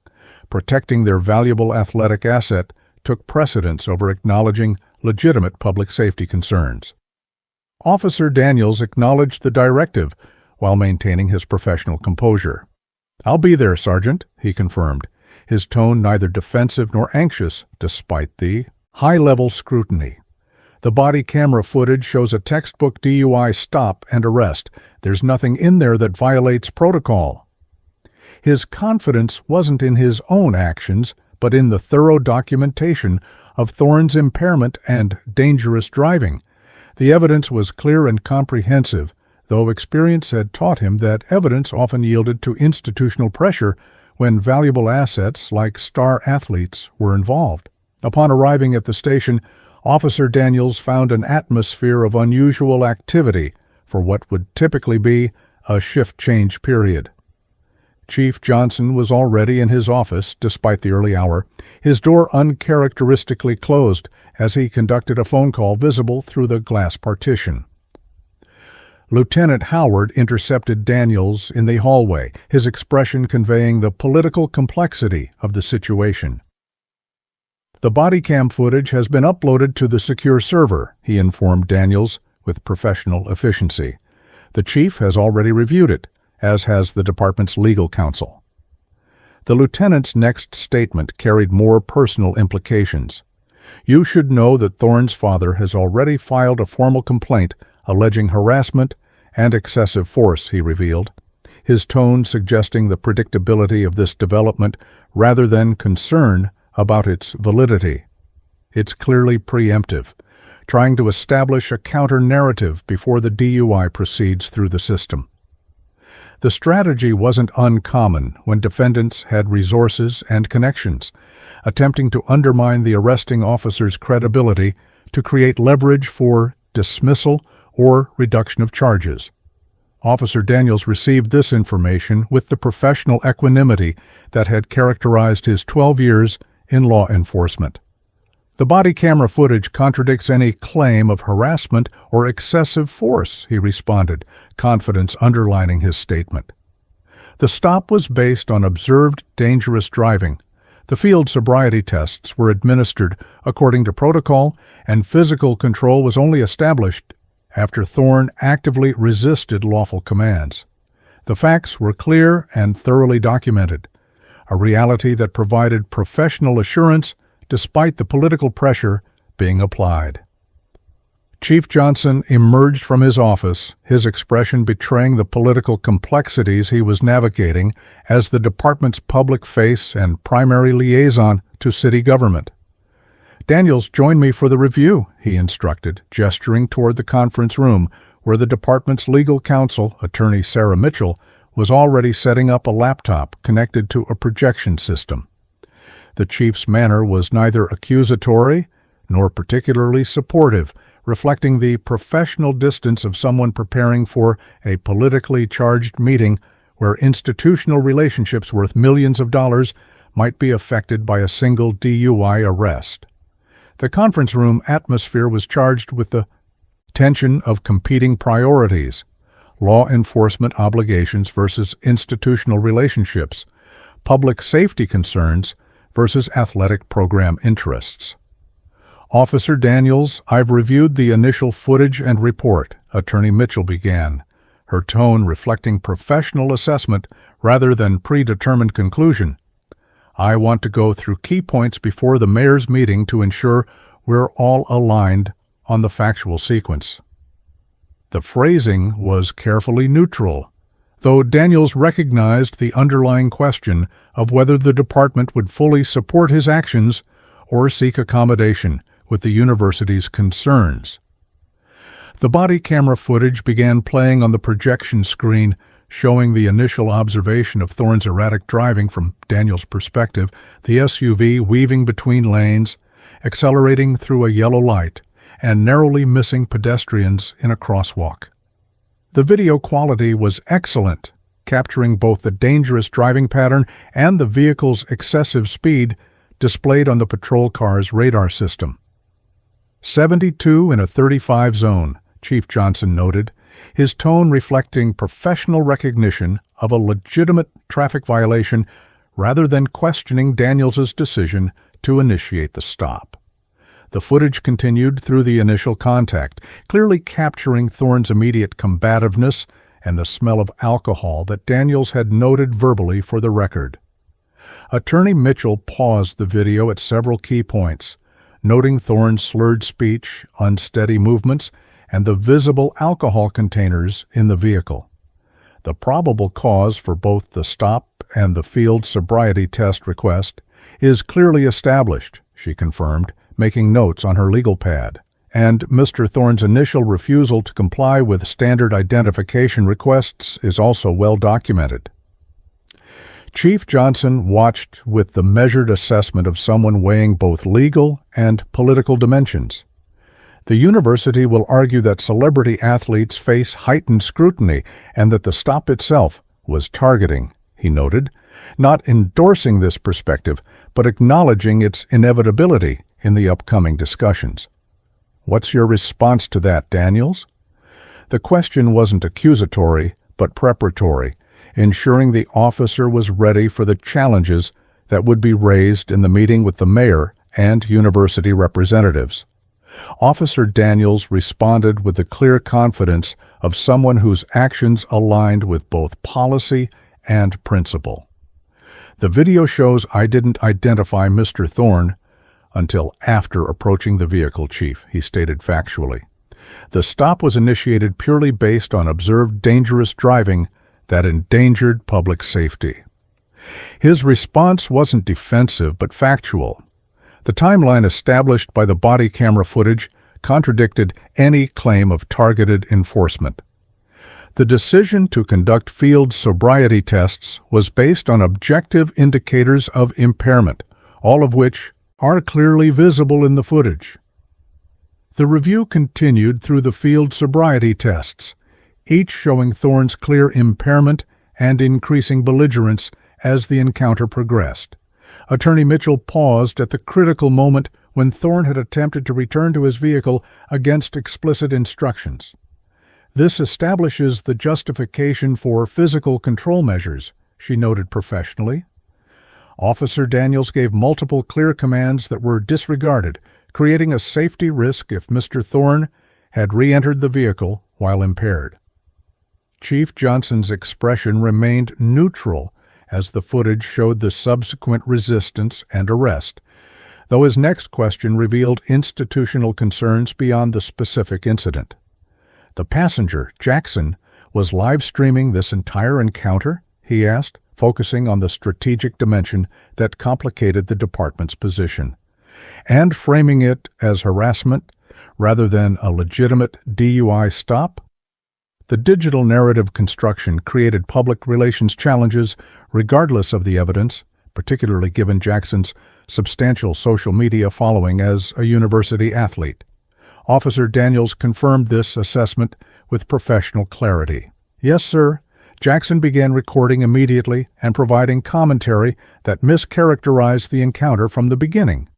Protecting their valuable athletic asset took precedence over acknowledging legitimate public safety concerns. Officer Daniels acknowledged the directive while maintaining his professional composure. "I'll be there, Sergeant," he confirmed, his tone neither defensive nor anxious despite the high-level scrutiny. "The body camera footage shows a textbook DUI stop and arrest. There's nothing in there that violates protocol." His confidence wasn't in his own actions, but in the thorough documentation of Thorne's impairment and dangerous driving. The evidence was clear and comprehensive, though experience had taught him that evidence often yielded to institutional pressure when valuable assets like star athletes were involved. Upon arriving at the station, Officer Daniels found an atmosphere of unusual activity for what would typically be a shift change period. Chief Johnson was already in his office despite the early hour, his door uncharacteristically closed as he conducted a phone call visible through the glass partition. Lieutenant Howard intercepted Daniels in the hallway, his expression conveying the political complexity of the situation. "The body cam footage has been uploaded to the secure server," he informed Daniels with professional efficiency. "The chief has already reviewed it, as has the department's legal counsel." The lieutenant's next statement carried more personal implications. "You should know that Thorne's father has already filed a formal complaint alleging harassment and excessive force, he revealed, his tone suggesting the predictability of this development rather than concern about its validity. It's clearly preemptive, trying to establish a counter-narrative before the DUI proceeds through the system. The strategy wasn't uncommon when defendants had resources and connections, attempting to undermine the arresting officer's credibility to create leverage for dismissal or reduction of charges. Officer Daniels received this information with the professional equanimity that had characterized his 12 years in law enforcement. The body camera footage contradicts any claim of harassment or excessive force, he responded, confidence underlining his statement. The stop was based on observed dangerous driving. The field sobriety tests were administered according to protocol, and physical control was only established after Thorne actively resisted lawful commands. The facts were clear and thoroughly documented, a reality that provided professional assurance despite the political pressure being applied. Chief Johnson emerged from his office, his expression betraying the political complexities he was navigating as the department's public face and primary liaison to city government. "Daniels, join me for the review," he instructed, gesturing toward the conference room where the department's legal counsel, Attorney Sarah Mitchell, was already setting up a laptop connected to a projection system. The chief's manner was neither accusatory nor particularly supportive, reflecting the professional distance of someone preparing for a politically charged meeting where institutional relationships worth millions of dollars might be affected by a single DUI arrest. The conference room atmosphere was charged with the tension of competing priorities, law enforcement obligations versus institutional relationships, public safety concerns versus athletic program interests. "Officer Daniels, I've reviewed the initial footage and report," Attorney Mitchell began, her tone reflecting professional assessment rather than predetermined conclusion. "I want to go through key points before the mayor's meeting to ensure we're all aligned on the factual sequence." The phrasing was carefully neutral, though Daniels recognized the underlying question of whether the department would fully support his actions or seek accommodation with the university's concerns. The body camera footage began playing on the projection screen, showing the initial observation of Thorne's erratic driving from Daniels' perspective, the SUV weaving between lanes, accelerating through a yellow light, and narrowly missing pedestrians in a crosswalk. The video quality was excellent, capturing both the dangerous driving pattern and the vehicle's excessive speed displayed on the patrol car's radar system. 72 in a 35 zone, Chief Johnson noted, his tone reflecting professional recognition of a legitimate traffic violation rather than questioning Daniels's decision to initiate the stop. The footage continued through the initial contact, clearly capturing Thorne's immediate combativeness and the smell of alcohol that Daniels had noted verbally for the record. Attorney Mitchell paused the video at several key points, noting Thorne's slurred speech, unsteady movements, and the visible alcohol containers in the vehicle. The probable cause for both the stop and the field sobriety test request is clearly established, she confirmed, making notes on her legal pad, and Mr. Thorne's initial refusal to comply with standard identification requests is also well documented. Chief Johnson watched with the measured assessment of someone weighing both legal and political dimensions. The university will argue that celebrity athletes face heightened scrutiny and that the stop itself was targeting, he noted, not endorsing this perspective, but acknowledging its inevitability in the upcoming discussions. "What's your response to that, Daniels?" The question wasn't accusatory, but preparatory, ensuring the officer was ready for the challenges that would be raised in the meeting with the mayor and university representatives. Officer Daniels responded with the clear confidence of someone whose actions aligned with both policy and principle. "The video shows I didn't identify Mr. Thorne until after approaching the vehicle, Chief," he stated factually. The stop was initiated purely based on observed dangerous driving that endangered public safety. His response wasn't defensive but factual. The timeline established by the body camera footage contradicted any claim of targeted enforcement. The decision to conduct field sobriety tests was based on objective indicators of impairment, all of which are clearly visible in the footage. The review continued through the field sobriety tests, each showing Thorne's clear impairment and increasing belligerence as the encounter progressed. Attorney Mitchell paused at the critical moment when Thorne had attempted to return to his vehicle against explicit instructions. This establishes the justification for physical control measures, she noted professionally. Officer Daniels gave multiple clear commands that were disregarded, creating a safety risk if Mr. Thorne had re-entered the vehicle while impaired. Chief Johnson's expression remained neutral as the footage showed the subsequent resistance and arrest, though his next question revealed institutional concerns beyond the specific incident. The passenger, Jackson, was live-streaming this entire encounter, he asked, focusing on the strategic dimension that complicated the department's position, and framing it as harassment rather than a legitimate DUI stop. The digital narrative construction created public relations challenges regardless of the evidence, particularly given Jackson's substantial social media following as a university athlete. Officer Daniels confirmed this assessment with professional clarity. Yes, sir. Jackson began recording immediately and providing commentary that mischaracterized the encounter from the beginning.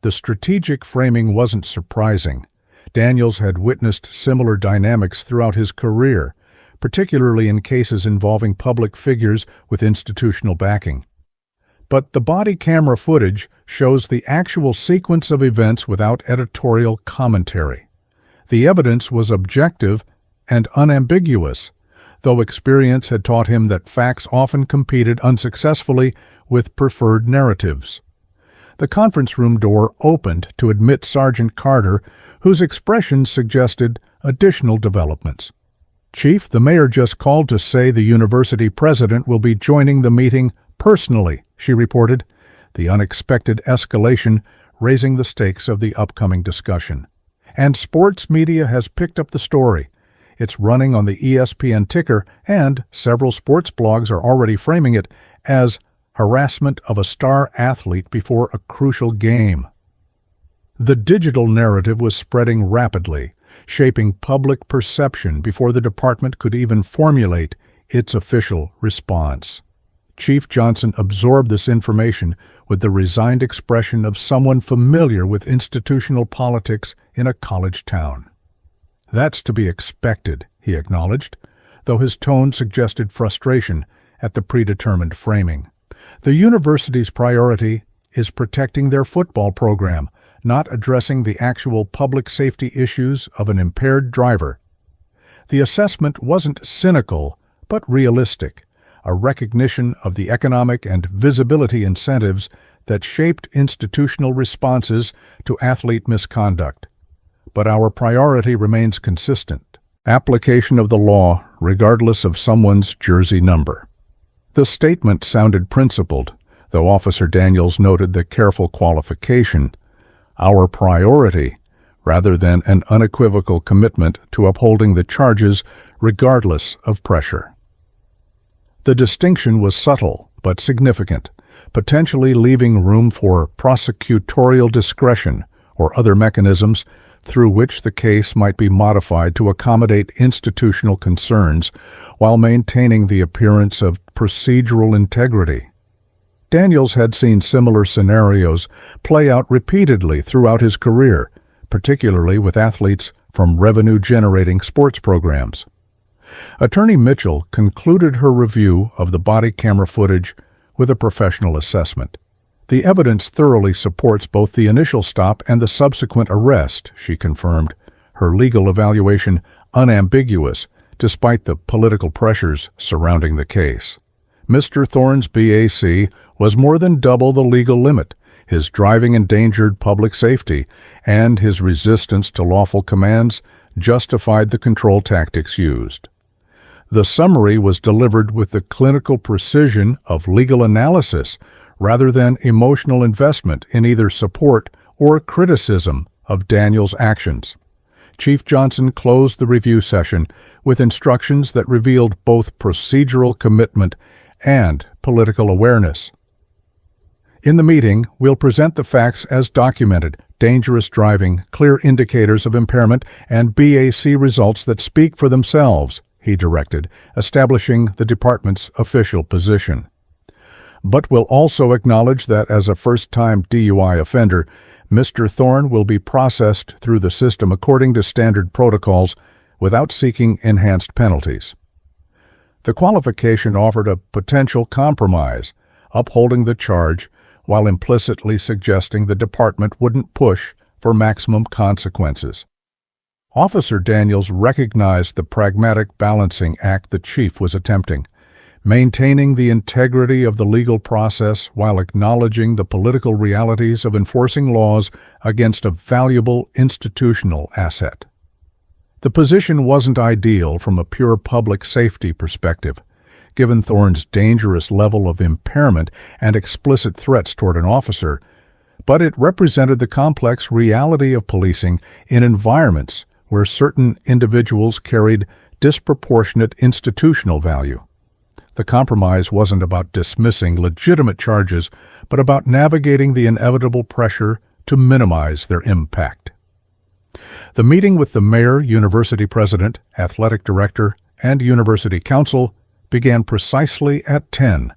The strategic framing wasn't surprising. Daniels had witnessed similar dynamics throughout his career, particularly in cases involving public figures with institutional backing. But the body camera footage shows the actual sequence of events without editorial commentary. The evidence was objective and unambiguous, though experience had taught him that facts often competed unsuccessfully with preferred narratives. The conference room door opened to admit Sergeant Carter, whose expression suggested additional developments. "Chief, the mayor just called to say the university president will be joining the meeting personally," she reported, the unexpected escalation raising the stakes of the upcoming discussion. "And sports media has picked up the story. It's running on the ESPN ticker, and several sports blogs are already framing it as harassment of a star athlete before a crucial game." The digital narrative was spreading rapidly, shaping public perception before the department could even formulate its official response. Chief Johnson absorbed this information with the resigned expression of someone familiar with institutional politics in a college town. "That's to be expected," he acknowledged, though his tone suggested frustration at the predetermined framing. "The university's priority is protecting their football program, not addressing the actual public safety issues of an impaired driver." The assessment wasn't cynical, but realistic, a recognition of the economic and visibility incentives that shaped institutional responses to athlete misconduct. But our priority remains consistent: application of the law regardless of someone's jersey number. The statement sounded principled, though Officer Daniels noted the careful qualification: our priority, rather than an unequivocal commitment to upholding the charges regardless of pressure. The distinction was subtle but significant, potentially leaving room for prosecutorial discretion or other mechanisms through which the case might be modified to accommodate institutional concerns while maintaining the appearance of procedural integrity. Daniels had seen similar scenarios play out repeatedly throughout his career, particularly with athletes from revenue-generating sports programs. Attorney Mitchell concluded her review of the body camera footage with a professional assessment. "The evidence thoroughly supports both the initial stop and the subsequent arrest," she confirmed, her legal evaluation unambiguous despite the political pressures surrounding the case. Mr. Thorne's BAC was more than double the legal limit, His driving endangered public safety, and his resistance to lawful commands justified the control tactics used. The summary was delivered with the clinical precision of legal analysis rather than emotional investment in either support or criticism of Daniels' actions. Chief Johnson closed the review session with instructions that revealed both procedural commitment and political awareness. In the meeting, we'll present the facts as documented: dangerous driving, clear indicators of impairment, and BAC results that speak for themselves, he directed, establishing the department's official position. But we'll also acknowledge that as a first-time DUI offender, Mr. Thorne will be processed through the system according to standard protocols without seeking enhanced penalties. The qualification offered a potential compromise, upholding the charge while implicitly suggesting the department wouldn't push for maximum consequences. Officer Daniels recognized the pragmatic balancing act the chief was attempting, maintaining the integrity of the legal process while acknowledging the political realities of enforcing laws against a valuable institutional asset. The position wasn't ideal from a pure public safety perspective, given Thorne's dangerous level of impairment and explicit threats toward an officer, but it represented the complex reality of policing in environments where certain individuals carried disproportionate institutional value. The compromise wasn't about dismissing legitimate charges, but about navigating the inevitable pressure to minimize their impact. The meeting with the mayor, university president, athletic director, and university council began precisely at 10.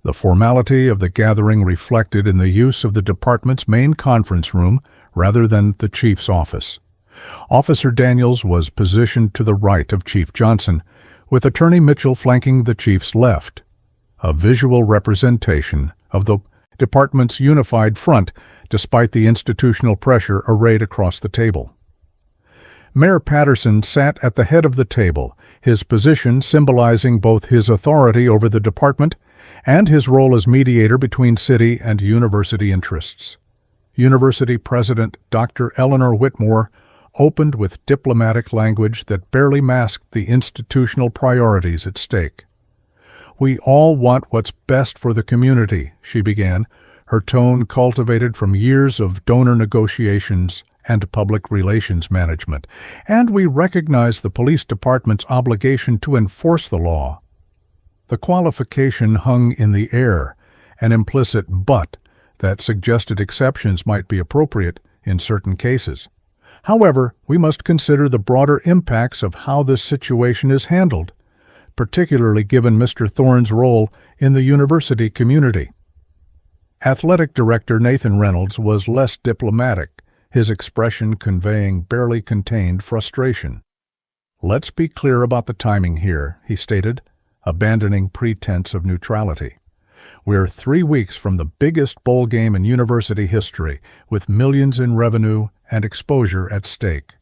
The formality of the gathering reflected in the use of the department's main conference room rather than the chief's office. Officer Daniels was positioned to the right of Chief Johnson, with Attorney Mitchell flanking the chief's left, a visual representation of the department's unified front despite the institutional pressure arrayed across the table. Mayor Patterson sat at the head of the table, his position symbolizing both his authority over the department and his role as mediator between city and university interests. University President Dr. Eleanor Whitmore opened with diplomatic language that barely masked the institutional priorities at stake. "We all want what's best for the community," she began, her tone cultivated from years of donor negotiations and public relations management, "and we recognize the police department's obligation to enforce the law." The qualification hung in the air, an implicit "but" that suggested exceptions might be appropriate in certain cases. However, we must consider the broader impacts of how this situation is handled, particularly given Mr. Thorne's role in the university community. Athletic Director Nathan Reynolds was less diplomatic, his expression conveying barely contained frustration. "Let's be clear about the timing here," he stated, abandoning pretense of neutrality. "We're 3 weeks from the biggest bowl game in university history, with millions in revenue and exposure at stake."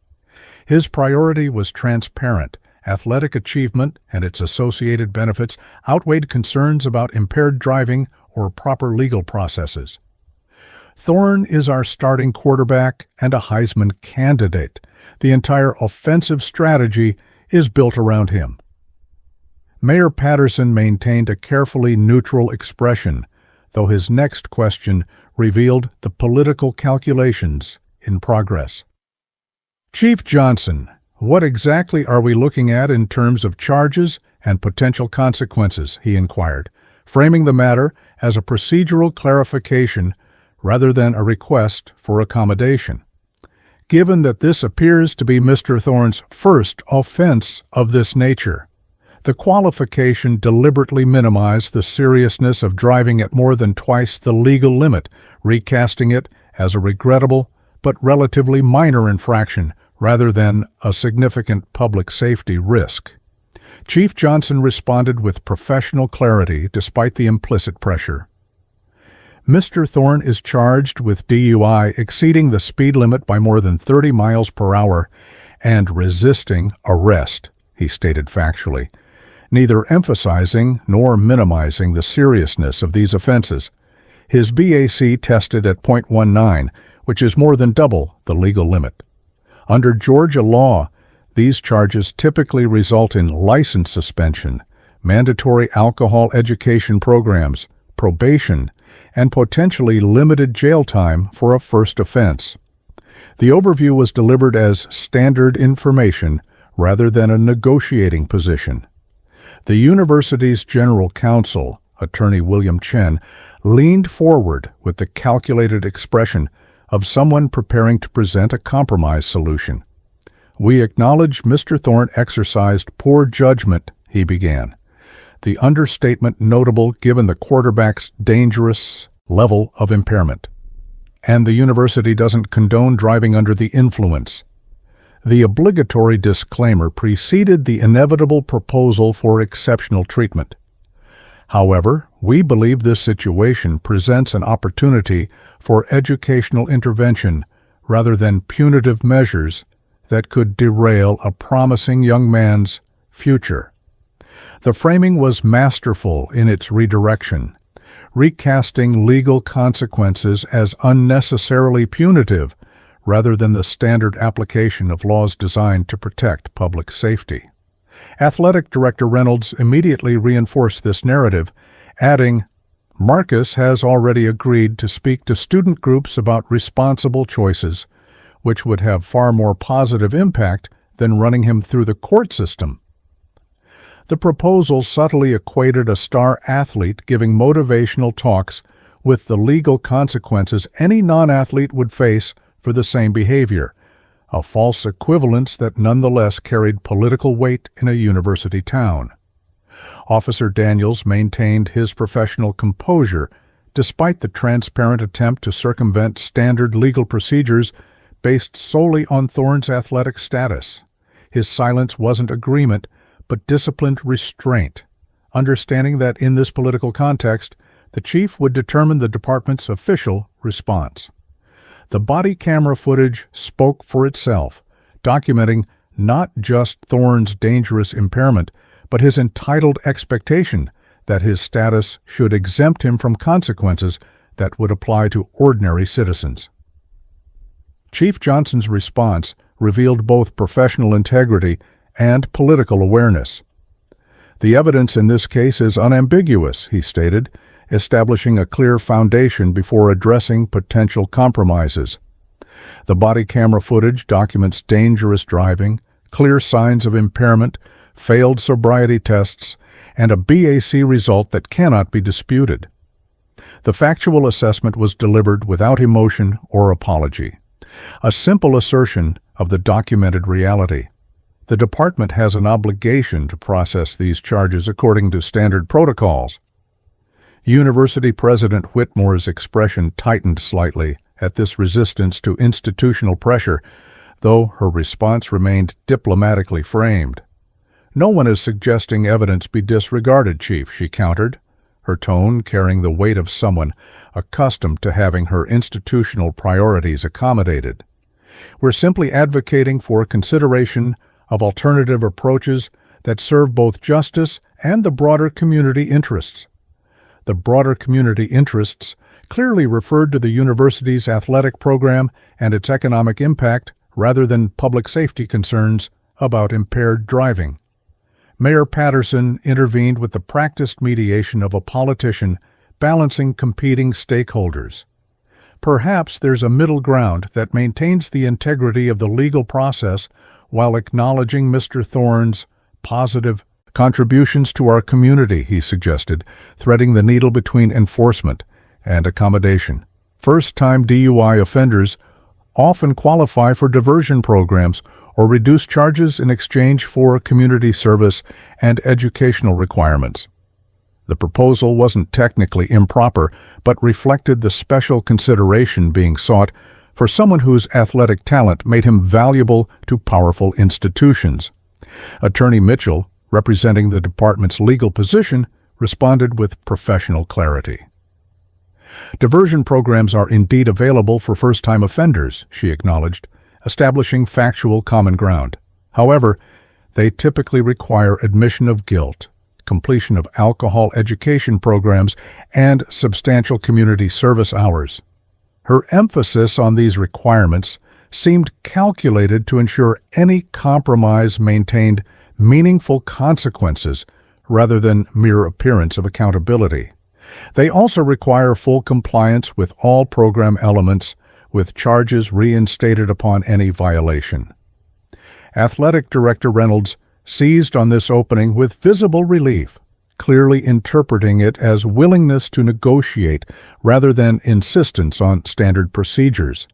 His priority was transparent. Athletic achievement and its associated benefits outweighed concerns about impaired driving or proper legal processes. "Thorne is our starting quarterback and a Heisman candidate. The entire offensive strategy is built around him." Mayor Patterson maintained a carefully neutral expression, though his next question revealed the political calculations in progress. "Chief Johnson, what exactly are we looking at in terms of charges and potential consequences?" he inquired, framing the matter as a procedural clarification rather than a request for accommodation. Given that this appears to be Mr. Thorne's first offense of this nature, the qualification deliberately minimized the seriousness of driving at more than twice the legal limit, recasting it as a regrettable but relatively minor infraction rather than a significant public safety risk. Chief Johnson responded with professional clarity despite the implicit pressure. "Mr. Thorne is charged with DUI exceeding the speed limit by more than 30 miles per hour and resisting arrest," he stated factually, neither emphasizing nor minimizing the seriousness of these offenses. His BAC tested at .19, which is more than double the legal limit. Under Georgia law, these charges typically result in license suspension, mandatory alcohol education programs, probation, and potentially limited jail time for a first offense. The overview was delivered as standard information rather than a negotiating position. The university's general counsel, Attorney William Chen, leaned forward with the calculated expression of someone preparing to present a compromise solution. "We acknowledge Mr. Thorne exercised poor judgment," he began, the understatement notable given the quarterback's dangerous level of impairment. "And the university doesn't condone driving under the influence." The obligatory disclaimer preceded the inevitable proposal for exceptional treatment. However, we believe this situation presents an opportunity for educational intervention rather than punitive measures that could derail a promising young man's future. The framing was masterful in its redirection, recasting legal consequences as unnecessarily punitive rather than the standard application of laws designed to protect public safety. Athletic Director Reynolds immediately reinforced this narrative, adding, "Marcus has already agreed to speak to student groups about responsible choices, which would have far more positive impact than running him through the court system." The proposal subtly equated a star athlete giving motivational talks with the legal consequences any non-athlete would face for the same behavior, a false equivalence that nonetheless carried political weight in a university town. Officer Daniels maintained his professional composure despite the transparent attempt to circumvent standard legal procedures based solely on Thorne's athletic status. His silence wasn't agreement, but disciplined restraint, understanding that in this political context, the chief would determine the department's official response. The body camera footage spoke for itself, documenting not just Thorne's dangerous impairment, but his entitled expectation that his status should exempt him from consequences that would apply to ordinary citizens. Chief Johnson's response revealed both professional integrity and political awareness. "The evidence in this case is unambiguous," he stated, establishing a clear foundation before addressing potential compromises. "The body camera footage documents dangerous driving, clear signs of impairment, failed sobriety tests, and a BAC result that cannot be disputed." The factual assessment was delivered without emotion or apology, a simple assertion of the documented reality. The department has an obligation to process these charges according to standard protocols. University President Whitmore's expression tightened slightly at this resistance to institutional pressure, though her response remained diplomatically framed. "No one is suggesting evidence be disregarded, Chief," she countered, her tone carrying the weight of someone accustomed to having her institutional priorities accommodated. "We're simply advocating for consideration of alternative approaches that serve both justice and the broader community interests." The broader community interests clearly referred to the university's athletic program and its economic impact rather than public safety concerns about impaired driving. Mayor Patterson intervened with the practiced mediation of a politician balancing competing stakeholders. "Perhaps there's a middle ground that maintains the integrity of the legal process while acknowledging Mr. Thorne's positive contributions to our community," he suggested, threading the needle between enforcement and accommodation. First-time DUI offenders often qualify for diversion programs or reduced charges in exchange for community service and educational requirements. The proposal wasn't technically improper, but reflected the special consideration being sought for someone whose athletic talent made him valuable to powerful institutions. Attorney Mitchell, representing the department's legal position, responded with professional clarity. "Diversion programs are indeed available for first-time offenders," she acknowledged, establishing factual common ground. "However, they typically require admission of guilt, completion of alcohol education programs, and substantial community service hours. Her emphasis on these requirements seemed calculated to ensure any compromise maintained meaningful consequences rather than mere appearance of accountability. They also require full compliance with all program elements, with charges reinstated upon any violation. Athletic Director Reynolds seized on this opening with visible relief, clearly interpreting it as willingness to negotiate rather than insistence on standard procedures.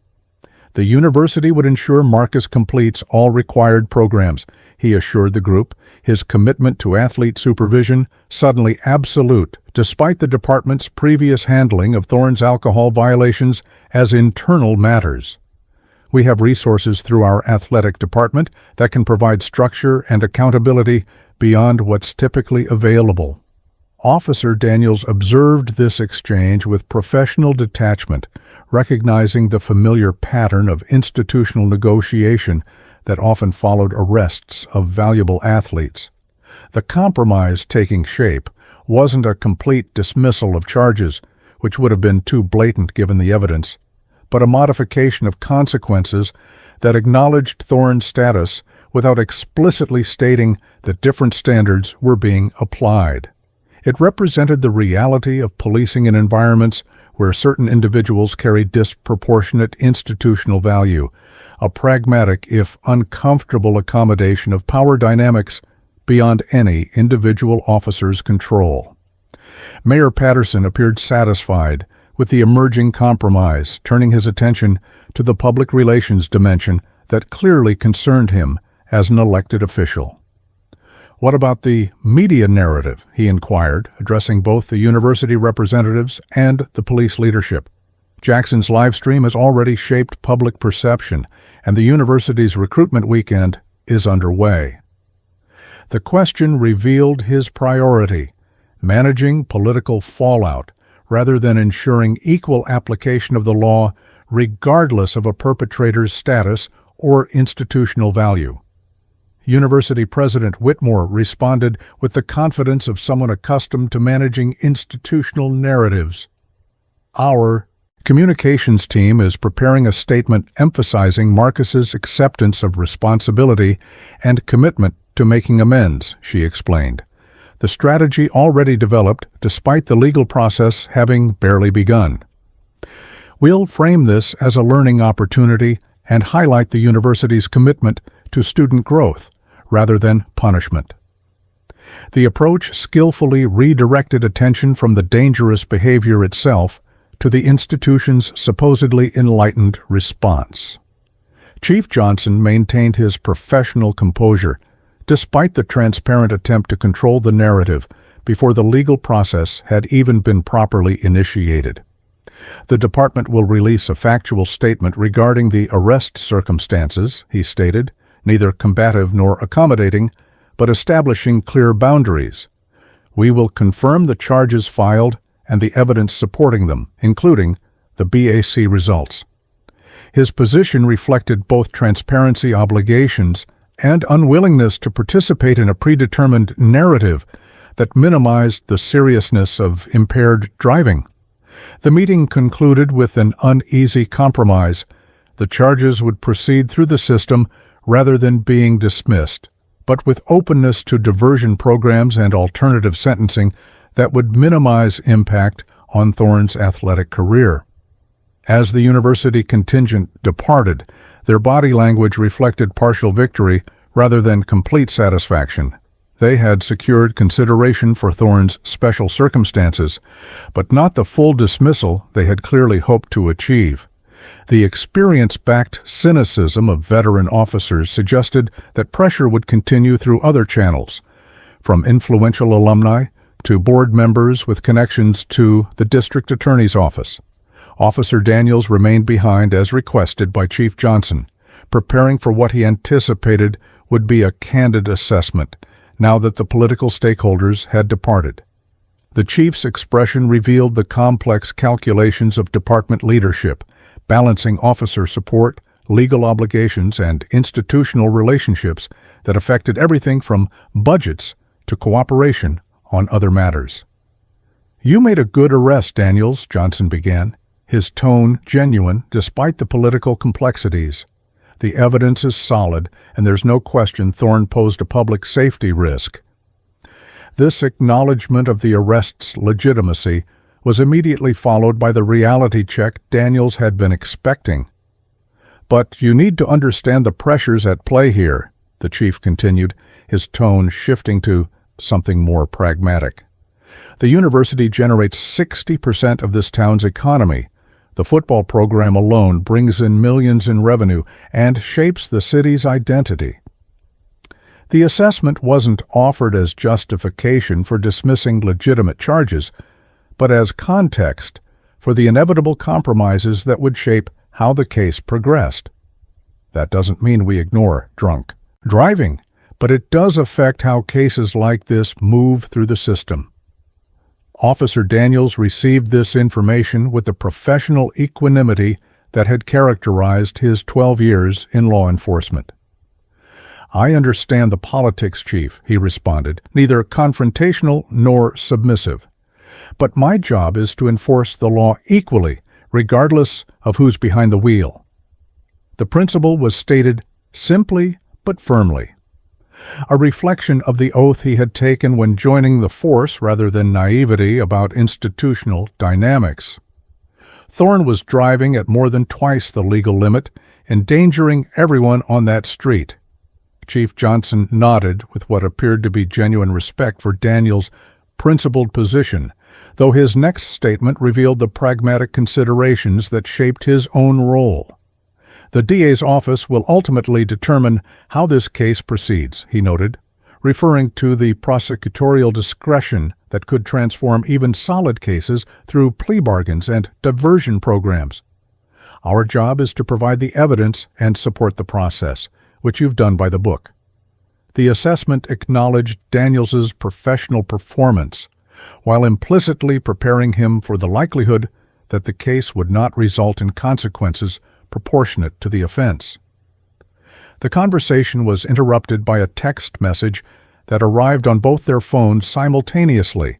The university would ensure Marcus completes all required programs, he assured the group, his commitment to athlete supervision suddenly absolute despite the department's previous handling of Thorne's alcohol violations as internal matters. We have resources through our athletic department that can provide structure and accountability beyond what's typically available. Officer Daniels observed this exchange with professional detachment, recognizing the familiar pattern of institutional negotiation that often followed arrests of valuable athletes. The compromise taking shape wasn't a complete dismissal of charges, which would have been too blatant given the evidence, but a modification of consequences that acknowledged Thorne's status without explicitly stating that different standards were being applied. It represented the reality of policing in environments where certain individuals carry disproportionate institutional value, a pragmatic if uncomfortable accommodation of power dynamics beyond any individual officer's control. Mayor Patterson appeared satisfied with the emerging compromise, turning his attention to the public relations dimension that clearly concerned him as an elected official. "What about the media narrative?" he inquired, addressing both the university representatives and the police leadership. Jackson's live stream has already shaped public perception, and the university's recruitment weekend is underway. The question revealed his priority, managing political fallout rather than ensuring equal application of the law regardless of a perpetrator's status or institutional value. University President Whitmore responded with the confidence of someone accustomed to managing institutional narratives. "Our communications team is preparing a statement emphasizing Marcus's acceptance of responsibility and commitment to making amends," she explained. "The strategy already developed despite the legal process having barely begun. We'll frame this as a learning opportunity and highlight the university's commitment to student growth rather than punishment." The approach skillfully redirected attention from the dangerous behavior itself to the institution's supposedly enlightened response. Chief Johnson maintained his professional composure, despite the transparent attempt to control the narrative before the legal process had even been properly initiated. "The department will release a factual statement regarding the arrest circumstances," he stated, "neither combative nor accommodating, but establishing clear boundaries. We will confirm the charges filed and the evidence supporting them, including the BAC results." His position reflected both transparency obligations and unwillingness to participate in a predetermined narrative that minimized the seriousness of impaired driving. The meeting concluded with an uneasy compromise. The charges would proceed through the system rather than being dismissed, but with openness to diversion programs and alternative sentencing that would minimize impact on Thorne's athletic career. As the university contingent departed, their body language reflected partial victory rather than complete satisfaction. They had secured consideration for Thorne's special circumstances, but not the full dismissal they had clearly hoped to achieve. The experience-backed cynicism of veteran officers suggested that pressure would continue through other channels, from influential alumni to board members with connections to the district attorney's office. Officer Daniels remained behind as requested by Chief Johnson, preparing for what he anticipated would be a candid assessment now that the political stakeholders had departed. The chief's expression revealed the complex calculations of department leadership, balancing officer support, legal obligations, and institutional relationships that affected everything from budgets to cooperation on other matters. "You made a good arrest, Daniels," Johnson began, his tone genuine despite the political complexities. "The evidence is solid, and there's no question Thorne posed a public safety risk." This acknowledgement of the arrest's legitimacy was immediately followed by the reality check Daniels had been expecting. "But you need to understand the pressures at play here," the chief continued, his tone shifting to something more pragmatic. "The university generates 60% of this town's economy. The football program alone brings in millions in revenue and shapes the city's identity." The assessment wasn't offered as justification for dismissing legitimate charges, but as context for the inevitable compromises that would shape how the case progressed. That doesn't mean we ignore drunk driving, but it does affect how cases like this move through the system. Officer Daniels received this information with the professional equanimity that had characterized his 12 years in law enforcement. "I understand the politics, Chief," he responded, neither confrontational nor submissive. "But my job is to enforce the law equally, regardless of who's behind the wheel." The principle was stated simply but firmly, a reflection of the oath he had taken when joining the force rather than naivety about institutional dynamics. Thorne was driving at more than twice the legal limit, endangering everyone on that street. Chief Johnson nodded with what appeared to be genuine respect for Daniels' principled position, though his next statement revealed the pragmatic considerations that shaped his own role. "The DA's office will ultimately determine how this case proceeds," he noted, referring to the prosecutorial discretion that could transform even solid cases through plea bargains and diversion programs. "Our job is to provide the evidence and support the process, which you've done by the book." The assessment acknowledged Daniels's professional performance, while implicitly preparing him for the likelihood that the case would not result in consequences proportionate to the offense. The conversation was interrupted by a text message that arrived on both their phones simultaneously,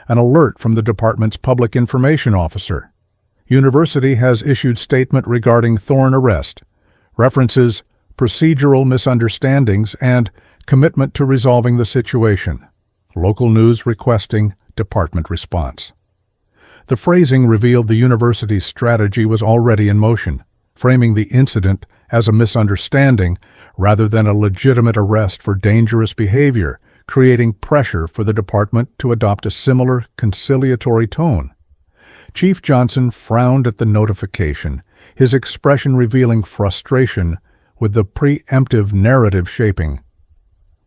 an alert from the department's public information officer. "University has issued statement regarding Thorne arrest. References procedural misunderstandings and commitment to resolving the situation. Local news requesting department response." The phrasing revealed the university's strategy was already in motion, framing the incident as a misunderstanding rather than a legitimate arrest for dangerous behavior, creating pressure for the department to adopt a similar conciliatory tone. Chief Johnson frowned at the notification, his expression revealing frustration with the preemptive narrative shaping.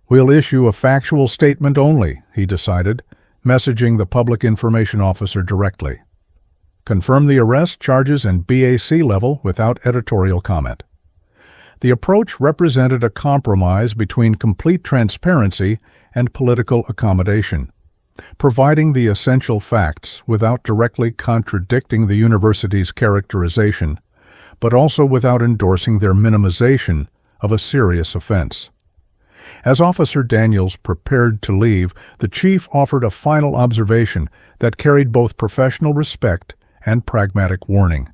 "We'll issue a factual statement only," he decided, messaging the public information officer directly. "Confirm the arrest, charges, and BAC level without editorial comment." The approach represented a compromise between complete transparency and political accommodation, providing the essential facts without directly contradicting the university's characterization, but also without endorsing their minimization of a serious offense. As Officer Daniels prepared to leave, the chief offered a final observation that carried both professional respect and pragmatic warning.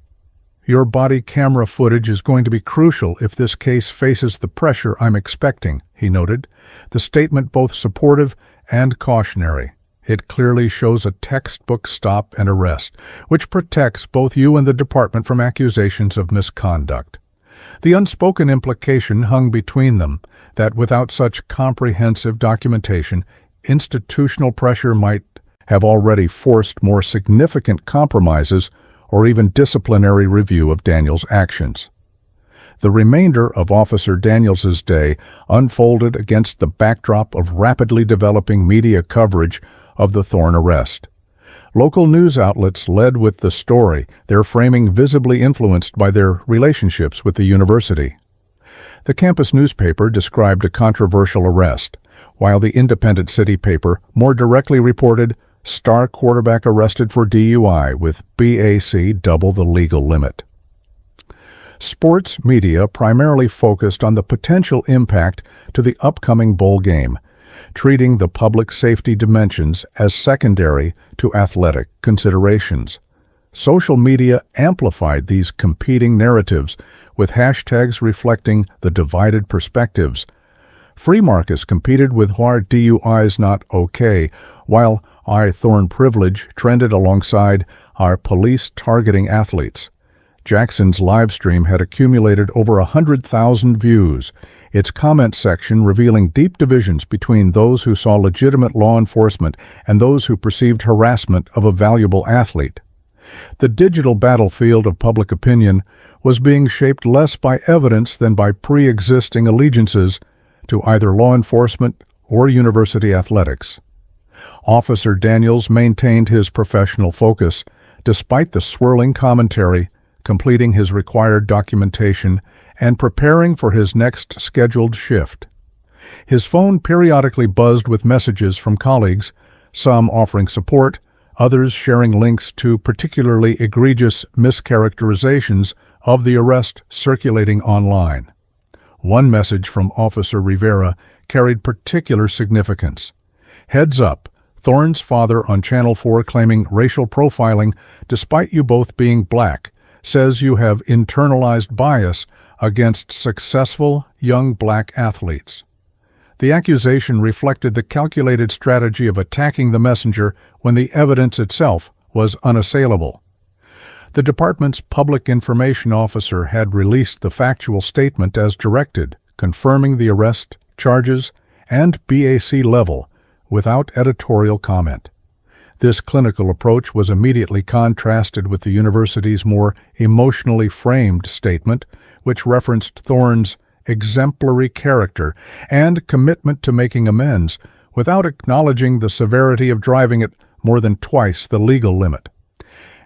"Your body camera footage is going to be crucial if this case faces the pressure I'm expecting," he noted, the statement both supportive and cautionary. "It clearly shows a textbook stop and arrest, which protects both you and the department from accusations of misconduct." The unspoken implication hung between them that without such comprehensive documentation, institutional pressure might have already forced more significant compromises or even disciplinary review of Daniels' actions. The remainder of Officer Daniels's day unfolded against the backdrop of rapidly developing media coverage of the Thorne arrest. Local news outlets led with the story, their framing visibly influenced by their relationships with the university. The campus newspaper described a controversial arrest, while the independent city paper more directly reported star quarterback arrested for DUI with BAC double the legal limit. Sports media primarily focused on the potential impact to the upcoming bowl game, treating the public safety dimensions as secondary to athletic considerations. Social media amplified these competing narratives, with hashtags reflecting the divided perspectives. Free Marcus competed with "Why DUI's Not Okay," while "I Thorn Privilege" trended alongside "Our Police Targeting Athletes." Jackson's livestream had accumulated over 100,000 views, its comment section revealing deep divisions between those who saw legitimate law enforcement and those who perceived harassment of a valuable athlete. The digital battlefield of public opinion was being shaped less by evidence than by pre-existing allegiances to either law enforcement or university athletics. Officer Daniels maintained his professional focus, despite the swirling commentary, completing his required documentation and preparing for his next scheduled shift. His phone periodically buzzed with messages from colleagues, some offering support, others sharing links to particularly egregious mischaracterizations of the arrest circulating online. One message from Officer Rivera carried particular significance. "Heads up, Thorn's father on Channel 4 claiming racial profiling despite you both being black says you have internalized bias against successful young black athletes." The accusation reflected the calculated strategy of attacking the messenger when the evidence itself was unassailable. The department's public information officer had released the factual statement as directed, confirming the arrest, charges, and BAC level without editorial comment. This clinical approach was immediately contrasted with the university's more emotionally framed statement, which referenced Thorn's exemplary character and commitment to making amends, without acknowledging the severity of driving at more than twice the legal limit.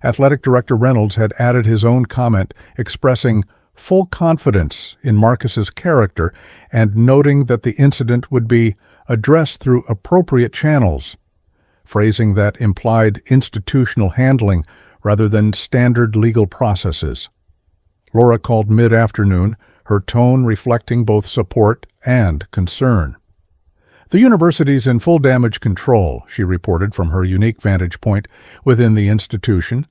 Athletic Director Reynolds had added his own comment, expressing full confidence in Marcus's character and noting that the incident would be addressed through appropriate channels, phrasing that implied institutional handling rather than standard legal processes. Laura called mid-afternoon, her tone reflecting both support and concern. "The university's in full damage control," she reported from her unique vantage point within the institution.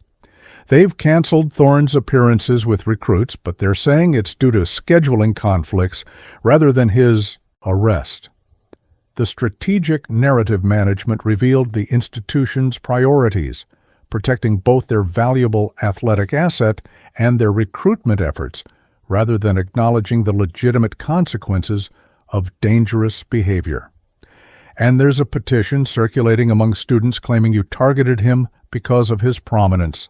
"They've canceled Thorn's appearances with recruits, but they're saying it's due to scheduling conflicts rather than his arrest." The strategic narrative management revealed the institution's priorities, protecting both their valuable athletic asset and their recruitment efforts, rather than acknowledging the legitimate consequences of dangerous behavior. "And there's a petition circulating among students claiming you targeted him because of his prominence."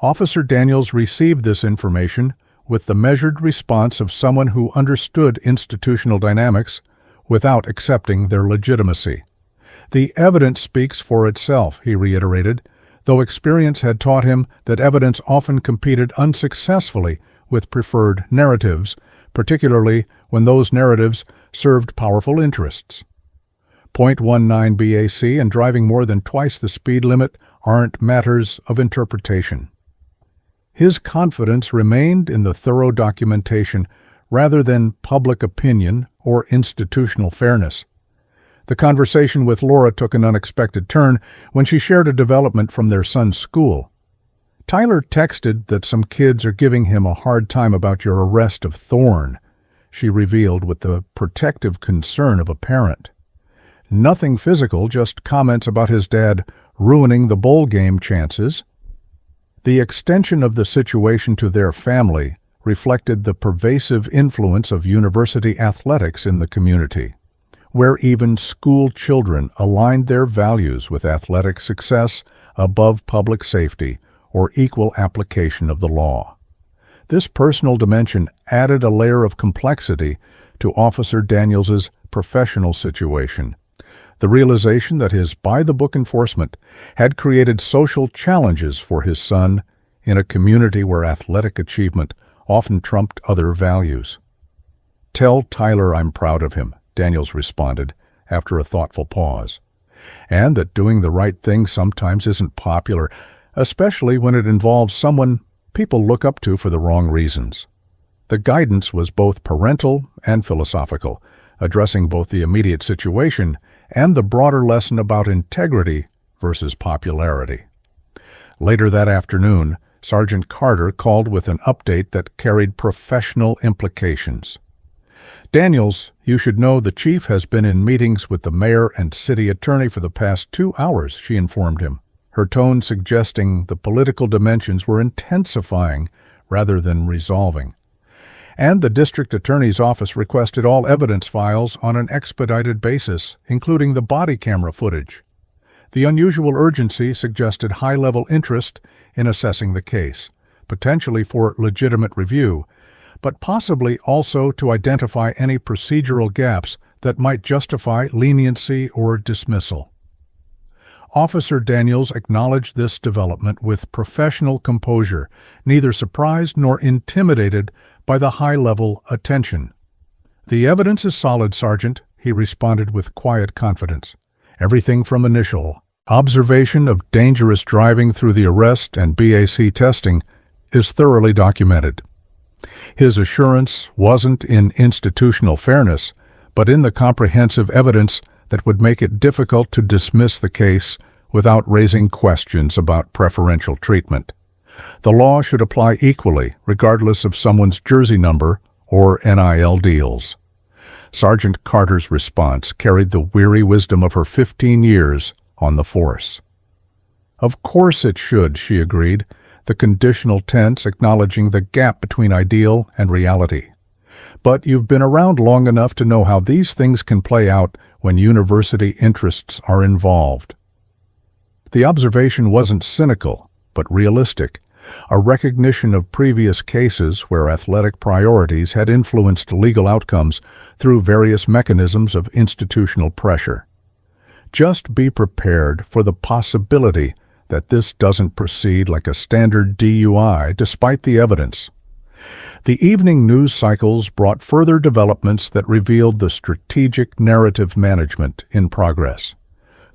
Officer Daniels received this information with the measured response of someone who understood institutional dynamics without accepting their legitimacy. "The evidence speaks for itself," he reiterated, though experience had taught him that evidence often competed unsuccessfully with preferred narratives, particularly when those narratives served powerful interests. .19 BAC and driving more than twice the speed limit aren't matters of interpretation. His confidence remained in the thorough documentation rather than public opinion or institutional fairness. The conversation with Laura took an unexpected turn when she shared a development from their son's school. "Tyler texted that some kids are giving him a hard time about your arrest of Thorn," she revealed with the protective concern of a parent. "Nothing physical, just comments about his dad ruining the bowl game chances." The extension of the situation to their family reflected the pervasive influence of university athletics in the community, where even school children aligned their values with athletic success above public safety or equal application of the law. This personal dimension added a layer of complexity to Officer Daniels's professional situation. The realization that his by-the-book enforcement had created social challenges for his son in a community where athletic achievement often trumped other values. "Tell Tyler I'm proud of him," Daniels responded after a thoughtful pause, "and that doing the right thing sometimes isn't popular, especially when it involves someone people look up to for the wrong reasons." The guidance was both parental and philosophical, addressing both the immediate situation and the broader lesson about integrity versus popularity. Later that afternoon, Sergeant Carter called with an update that carried professional implications. "Daniels, you should know the chief has been in meetings with the mayor and city attorney for the past 2 hours," she informed him, her tone suggesting the political dimensions were intensifying rather than resolving. And the district attorney's office requested all evidence files on an expedited basis, including the body camera footage. The unusual urgency suggested high-level interest in assessing the case, potentially for legitimate review, but possibly also to identify any procedural gaps that might justify leniency or dismissal. Officer Daniels acknowledged this development with professional composure, neither surprised nor intimidated by the high-level attention. "The evidence is solid, Sergeant," he responded with quiet confidence. "Everything from initial observation of dangerous driving through the arrest and BAC testing is thoroughly documented." His assurance wasn't in institutional fairness, but in the comprehensive evidence that would make it difficult to dismiss the case without raising questions about preferential treatment. The law should apply equally, regardless of someone's jersey number or NIL deals. Sergeant Carter's response carried the weary wisdom of her 15 years on the force. "Of course it should," she agreed, the conditional tense acknowledging the gap between ideal and reality. "But you've been around long enough to know how these things can play out when university interests are involved." The observation wasn't cynical, but realistic, a recognition of previous cases where athletic priorities had influenced legal outcomes through various mechanisms of institutional pressure. Just be prepared for the possibility that this doesn't proceed like a standard DUI despite the evidence. The evening news cycles brought further developments that revealed the strategic narrative management in progress.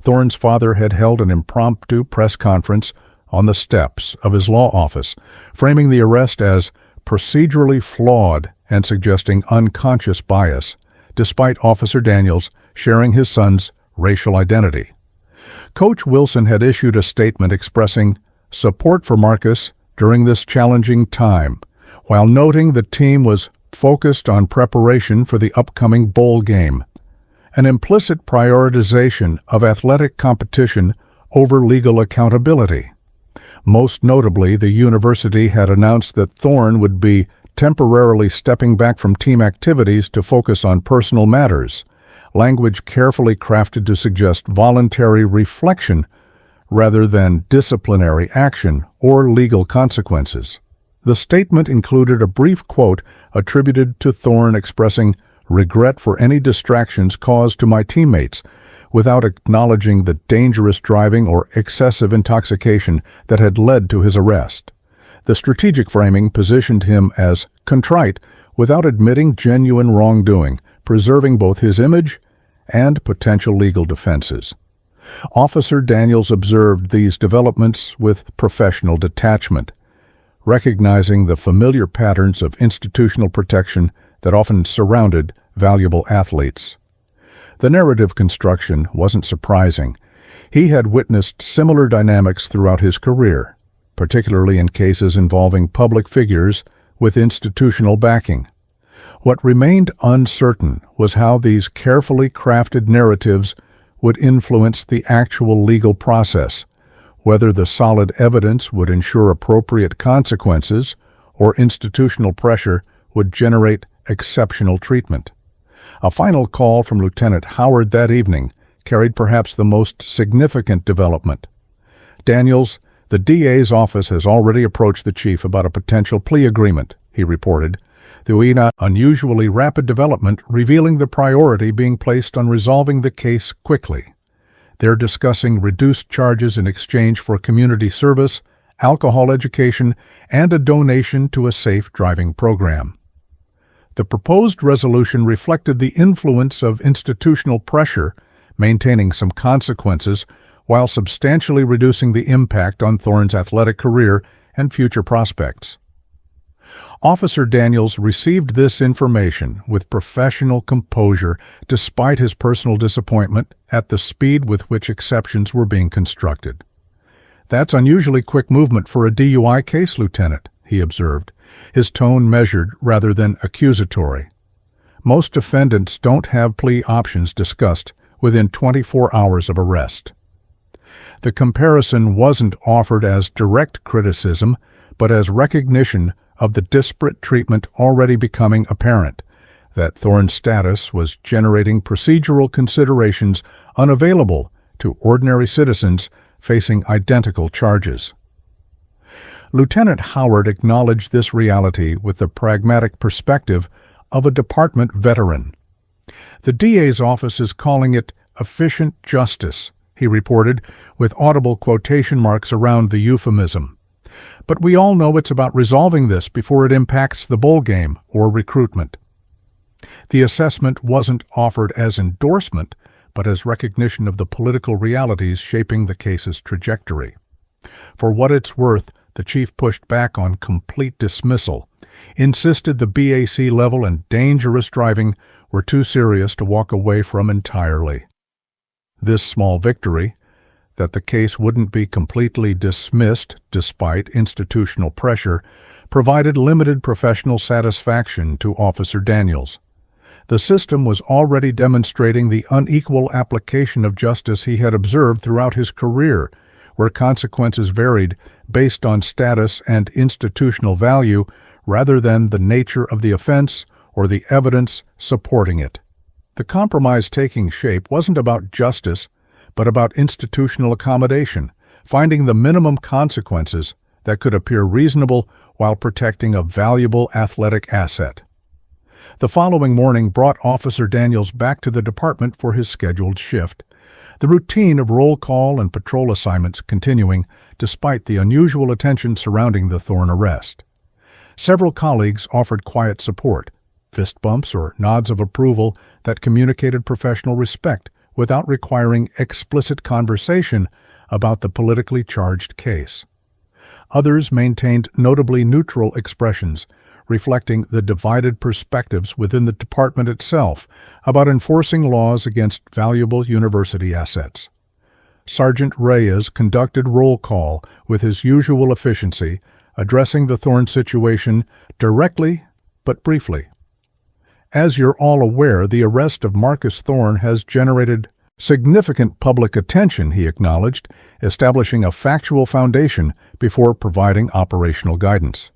Thorne's father had held an impromptu press conference on the steps of his law office, framing the arrest as procedurally flawed and suggesting unconscious bias, despite Officer Daniels sharing his son's racial identity. Coach Wilson had issued a statement expressing support for Marcus during this challenging time, while noting the team was focused on preparation for the upcoming bowl game, an implicit prioritization of athletic competition over legal accountability. Most notably, the university had announced that Thorne would be temporarily stepping back from team activities to focus on personal matters, language carefully crafted to suggest voluntary reflection rather than disciplinary action or legal consequences. The statement included a brief quote attributed to Thorne expressing regret for any distractions caused to my teammates, without acknowledging the dangerous driving or excessive intoxication that had led to his arrest. The strategic framing positioned him as contrite without admitting genuine wrongdoing, preserving both his image and potential legal defenses. Officer Daniels observed these developments with professional detachment, recognizing the familiar patterns of institutional protection that often surrounded valuable athletes. The narrative construction wasn't surprising. He had witnessed similar dynamics throughout his career, particularly in cases involving public figures with institutional backing. What remained uncertain was how these carefully crafted narratives would influence the actual legal process, whether the solid evidence would ensure appropriate consequences or institutional pressure would generate exceptional treatment. A final call from Lieutenant Howard that evening carried perhaps the most significant development. "Daniels, the DA's office has already approached the chief about a potential plea agreement," he reported, the unusually rapid development revealing the priority being placed on resolving the case quickly. They're discussing reduced charges in exchange for community service, alcohol education, and a donation to a safe driving program. The proposed resolution reflected the influence of institutional pressure, maintaining some consequences while substantially reducing the impact on Thorne's athletic career and future prospects. Officer Daniels received this information with professional composure despite his personal disappointment at the speed with which exceptions were being constructed. "That's unusually quick movement for a DUI case, Lieutenant," he observed, his tone measured rather than accusatory. "Most defendants don't have plea options discussed within 24 hours of arrest." The comparison wasn't offered as direct criticism, but as recognition of the disparate treatment already becoming apparent, that Thorne's status was generating procedural considerations unavailable to ordinary citizens facing identical charges. Lieutenant Howard acknowledged this reality with the pragmatic perspective of a department veteran. "The DA's office is calling it efficient justice," he reported, with audible quotation marks around the euphemism. "But we all know it's about resolving this before it impacts the bowl game or recruitment." The assessment wasn't offered as endorsement, but as recognition of the political realities shaping the case's trajectory. For what it's worth, the chief pushed back on complete dismissal, insisted the BAC level and dangerous driving were too serious to walk away from entirely. This small victory, that the case wouldn't be completely dismissed despite institutional pressure, provided limited professional satisfaction to Officer Daniels. The system was already demonstrating the unequal application of justice he had observed throughout his career, where consequences varied based on status and institutional value rather than the nature of the offense or the evidence supporting it. The compromise taking shape wasn't about justice, but about institutional accommodation, finding the minimum consequences that could appear reasonable while protecting a valuable athletic asset. The following morning brought Officer Daniels back to the department for his scheduled shift, the routine of roll call and patrol assignments continuing despite the unusual attention surrounding the Thorne arrest. Several colleagues offered quiet support, fist bumps or nods of approval that communicated professional respect without requiring explicit conversation about the politically charged case. Others maintained notably neutral expressions, reflecting the divided perspectives within the department itself about enforcing laws against valuable university assets. Sergeant Reyes conducted roll call with his usual efficiency, addressing the Thorne situation directly but briefly. "As you're all aware, the arrest of Marcus Thorne has generated significant public attention," he acknowledged, establishing a factual foundation before providing operational guidance.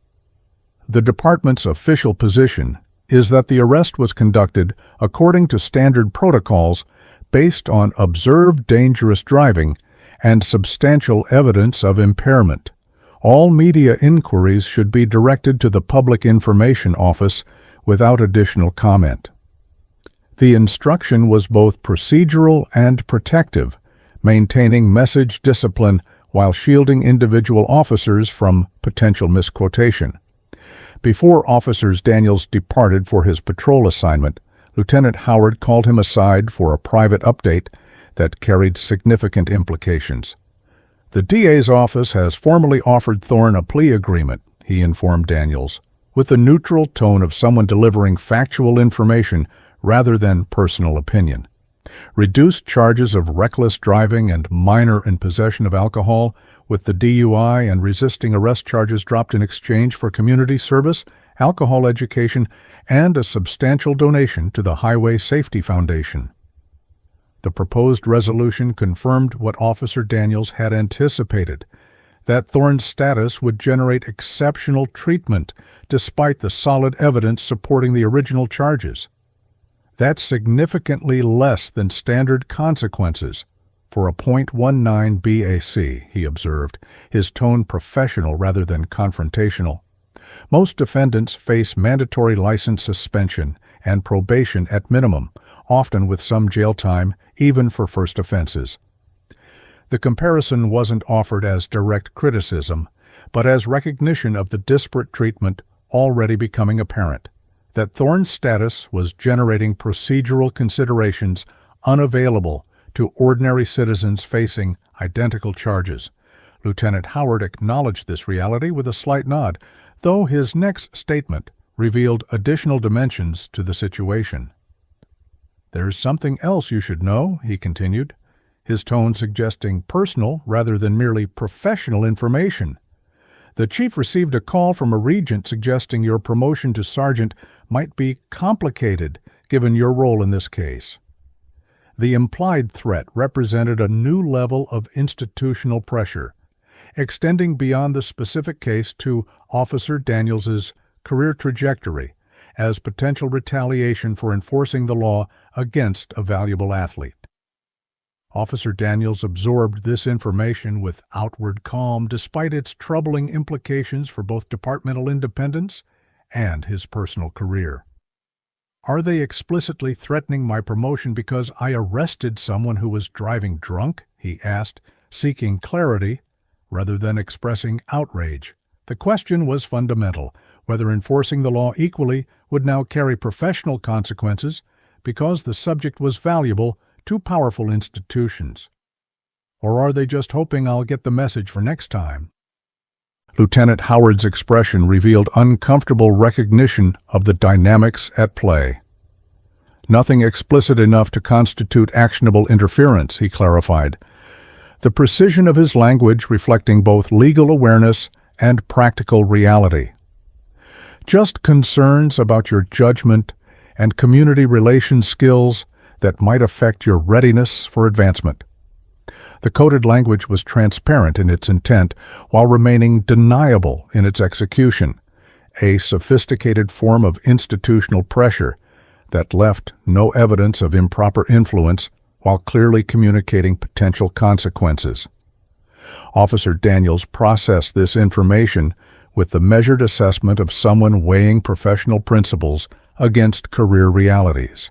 "The department's official position is that the arrest was conducted according to standard protocols based on observed dangerous driving and substantial evidence of impairment. All media inquiries should be directed to the Public Information Office without additional comment." The instruction was both procedural and protective, maintaining message discipline while shielding individual officers from potential misquotation. Before Officers Daniels departed for his patrol assignment, Lieutenant Howard called him aside for a private update that carried significant implications. "The DA's office has formally offered Thorne a plea agreement," he informed Daniels, with the neutral tone of someone delivering factual information rather than personal opinion. Reduced charges of reckless driving and minor in possession of alcohol, with the DUI and resisting arrest charges dropped in exchange for community service, alcohol education, and a substantial donation to the Highway Safety Foundation. The proposed resolution confirmed what Officer Daniels had anticipated, that Thorne's status would generate exceptional treatment despite the solid evidence supporting the original charges. That's significantly less than standard consequences for a .19 BAC, he observed, his tone professional rather than confrontational. Most defendants face mandatory license suspension and probation at minimum, often with some jail time, even for first offenses. The comparison wasn't offered as direct criticism, but as recognition of the disparate treatment already becoming apparent, that Thorne's status was generating procedural considerations unavailable to ordinary citizens facing identical charges, Lieutenant Howard acknowledged this reality with a slight nod, though his next statement revealed additional dimensions to the situation. "There's something else you should know," he continued, his tone suggesting personal rather than merely professional information. "The chief received a call from a regent suggesting your promotion to sergeant might be complicated given your role in this case." The implied threat represented a new level of institutional pressure, extending beyond the specific case to Officer Daniels's career trajectory as potential retaliation for enforcing the law against a valuable athlete. Officer Daniels absorbed this information with outward calm despite its troubling implications for both departmental independence and his personal career. "Are they explicitly threatening my promotion because I arrested someone who was driving drunk?" he asked, seeking clarity rather than expressing outrage. The question was fundamental, whether enforcing the law equally would now carry professional consequences because the subject was valuable to powerful institutions. Or are they just hoping I'll get the message for next time? Lieutenant Howard's expression revealed uncomfortable recognition of the dynamics at play. "Nothing explicit enough to constitute actionable interference," he clarified, the precision of his language reflecting both legal awareness and practical reality. "Just concerns about your judgment and community relations skills that might affect your readiness for advancement." The coded language was transparent in its intent while remaining deniable in its execution, a sophisticated form of institutional pressure that left no evidence of improper influence while clearly communicating potential consequences. Officer Daniels processed this information with the measured assessment of someone weighing professional principles against career realities.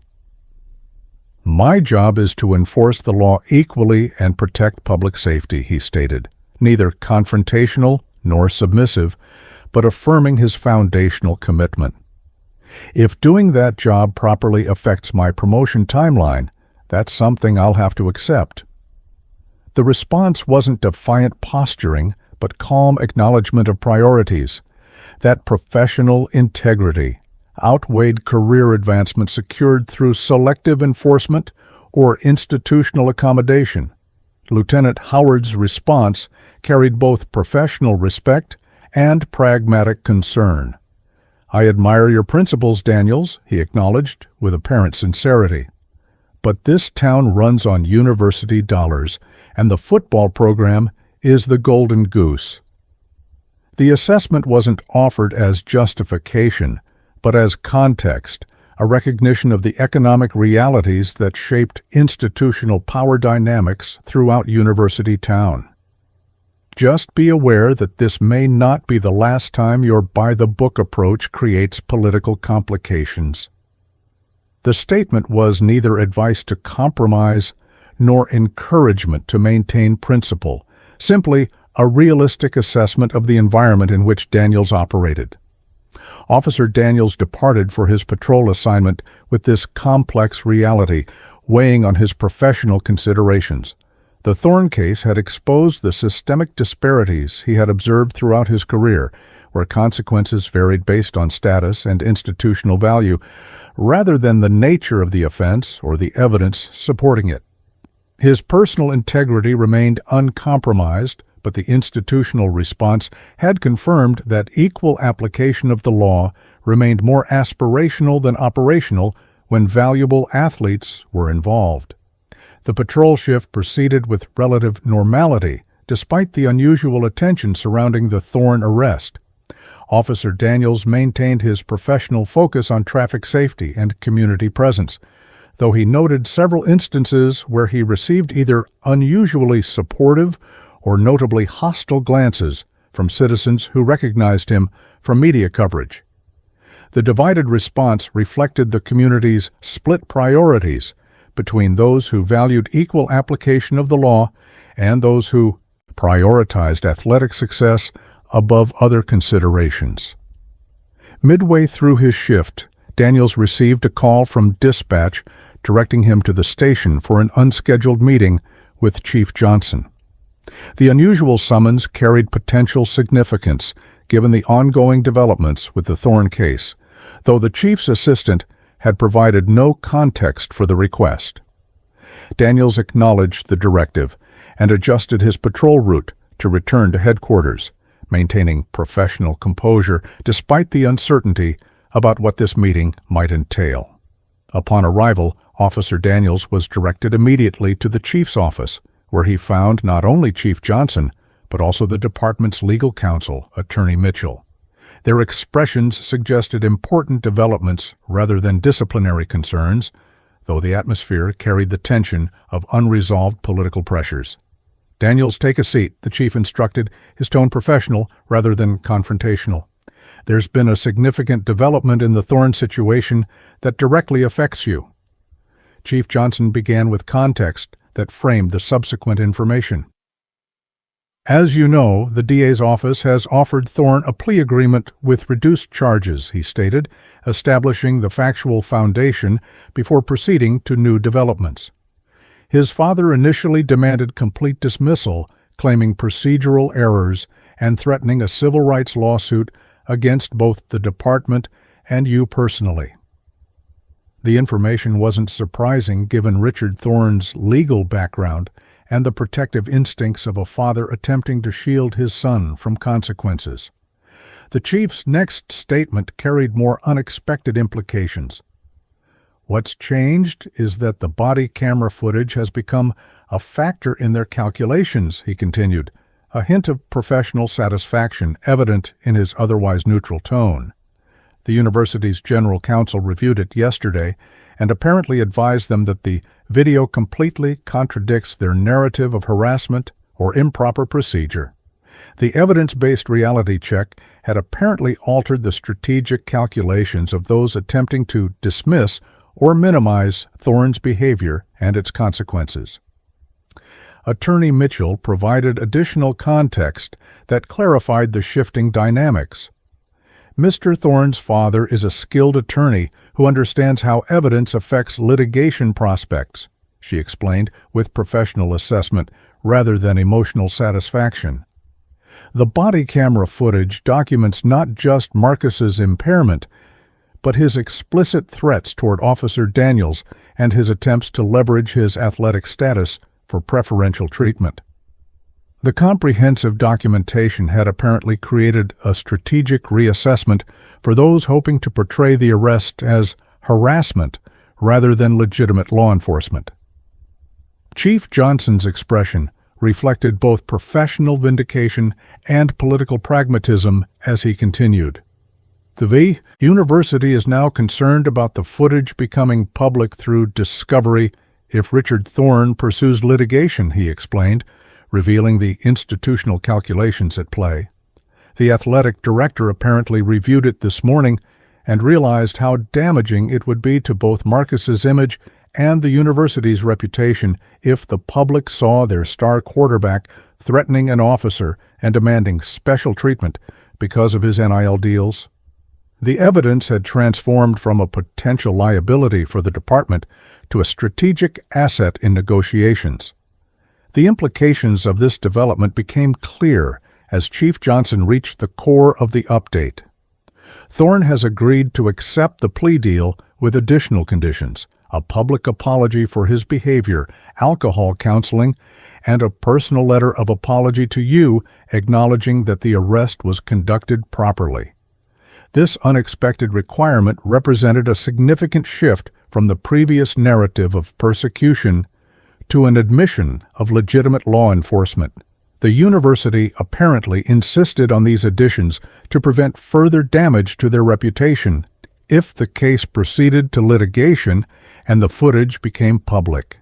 "My job is to enforce the law equally and protect public safety," he stated, neither confrontational nor submissive, but affirming his foundational commitment. "If doing that job properly affects my promotion timeline, that's something I'll have to accept." The response wasn't defiant posturing, but calm acknowledgement of priorities. That professional integrity outweighed career advancement secured through selective enforcement or institutional accommodation. Lieutenant Howard's response carried both professional respect and pragmatic concern. "I admire your principles, Daniels," he acknowledged with apparent sincerity. "But this town runs on university dollars, and the football program is the golden goose." The assessment wasn't offered as justification, but as context, a recognition of the economic realities that shaped institutional power dynamics throughout University Town. "Just be aware that this may not be the last time your by-the-book approach creates political complications." The statement was neither advice to compromise nor encouragement to maintain principle, simply a realistic assessment of the environment in which Daniels operated. Officer Daniels departed for his patrol assignment with this complex reality weighing on his professional considerations. The Thorne case had exposed the systemic disparities he had observed throughout his career, where consequences varied based on status and institutional value, rather than the nature of the offense or the evidence supporting it. His personal integrity remained uncompromised, but the institutional response had confirmed that equal application of the law remained more aspirational than operational when valuable athletes were involved. The patrol shift proceeded with relative normality, despite the unusual attention surrounding the Thorne arrest. Officer Daniels maintained his professional focus on traffic safety and community presence, though he noted several instances where he received either unusually supportive or notably hostile glances from citizens who recognized him from media coverage. The divided response reflected the community's split priorities between those who valued equal application of the law and those who prioritized athletic success above other considerations. Midway through his shift, Daniels received a call from dispatch directing him to the station for an unscheduled meeting with Chief Johnson. The unusual summons carried potential significance given the ongoing developments with the Thorn case, though the chief's assistant had provided no context for the request. Daniels acknowledged the directive and adjusted his patrol route to return to headquarters, maintaining professional composure despite the uncertainty about what this meeting might entail. Upon arrival, Officer Daniels was directed immediately to the chief's office, where he found not only Chief Johnson, but also the department's legal counsel, Attorney Mitchell. Their expressions suggested important developments rather than disciplinary concerns, though the atmosphere carried the tension of unresolved political pressures. "Daniels, take a seat," the chief instructed, his tone professional rather than confrontational. "There's been a significant development in the Thorn situation that directly affects you." Chief Johnson began with context that framed the subsequent information. "As you know, the DA's office has offered Thorn a plea agreement with reduced charges," he stated, establishing the factual foundation before proceeding to new developments. His father initially demanded complete dismissal, claiming procedural errors and threatening a civil rights lawsuit against both the department and you personally. The information wasn't surprising given Richard Thorn's legal background and the protective instincts of a father attempting to shield his son from consequences. The chief's next statement carried more unexpected implications. "What's changed is that the body camera footage has become a factor in their calculations," he continued, a hint of professional satisfaction evident in his otherwise neutral tone. The university's general counsel reviewed it yesterday and apparently advised them that the video completely contradicts their narrative of harassment or improper procedure. The evidence-based reality check had apparently altered the strategic calculations of those attempting to dismiss or minimize Thorn's behavior and its consequences. Attorney Mitchell provided additional context that clarified the shifting dynamics. "Mr. Thorn's father is a skilled attorney who understands how evidence affects litigation prospects," she explained with professional assessment rather than emotional satisfaction. "The body camera footage documents not just Marcus's impairment, but his explicit threats toward Officer Daniels and his attempts to leverage his athletic status for preferential treatment." The comprehensive documentation had apparently created a strategic reassessment for those hoping to portray the arrest as harassment rather than legitimate law enforcement. Chief Johnson's expression reflected both professional vindication and political pragmatism as he continued. "The university is now concerned about the footage becoming public through discovery if Richard Thorn pursues litigation," he explained, revealing the institutional calculations at play. The athletic director apparently reviewed it this morning and realized how damaging it would be to both Marcus's image and the university's reputation if the public saw their star quarterback threatening an officer and demanding special treatment because of his NIL deals. The evidence had transformed from a potential liability for the department to a strategic asset in negotiations. The implications of this development became clear as Chief Johnson reached the core of the update. Thorn has agreed to accept the plea deal with additional conditions, a public apology for his behavior, alcohol counseling, and a personal letter of apology to you acknowledging that the arrest was conducted properly. This unexpected requirement represented a significant shift from the previous narrative of persecution to an admission of legitimate law enforcement. The university apparently insisted on these additions to prevent further damage to their reputation if the case proceeded to litigation and the footage became public.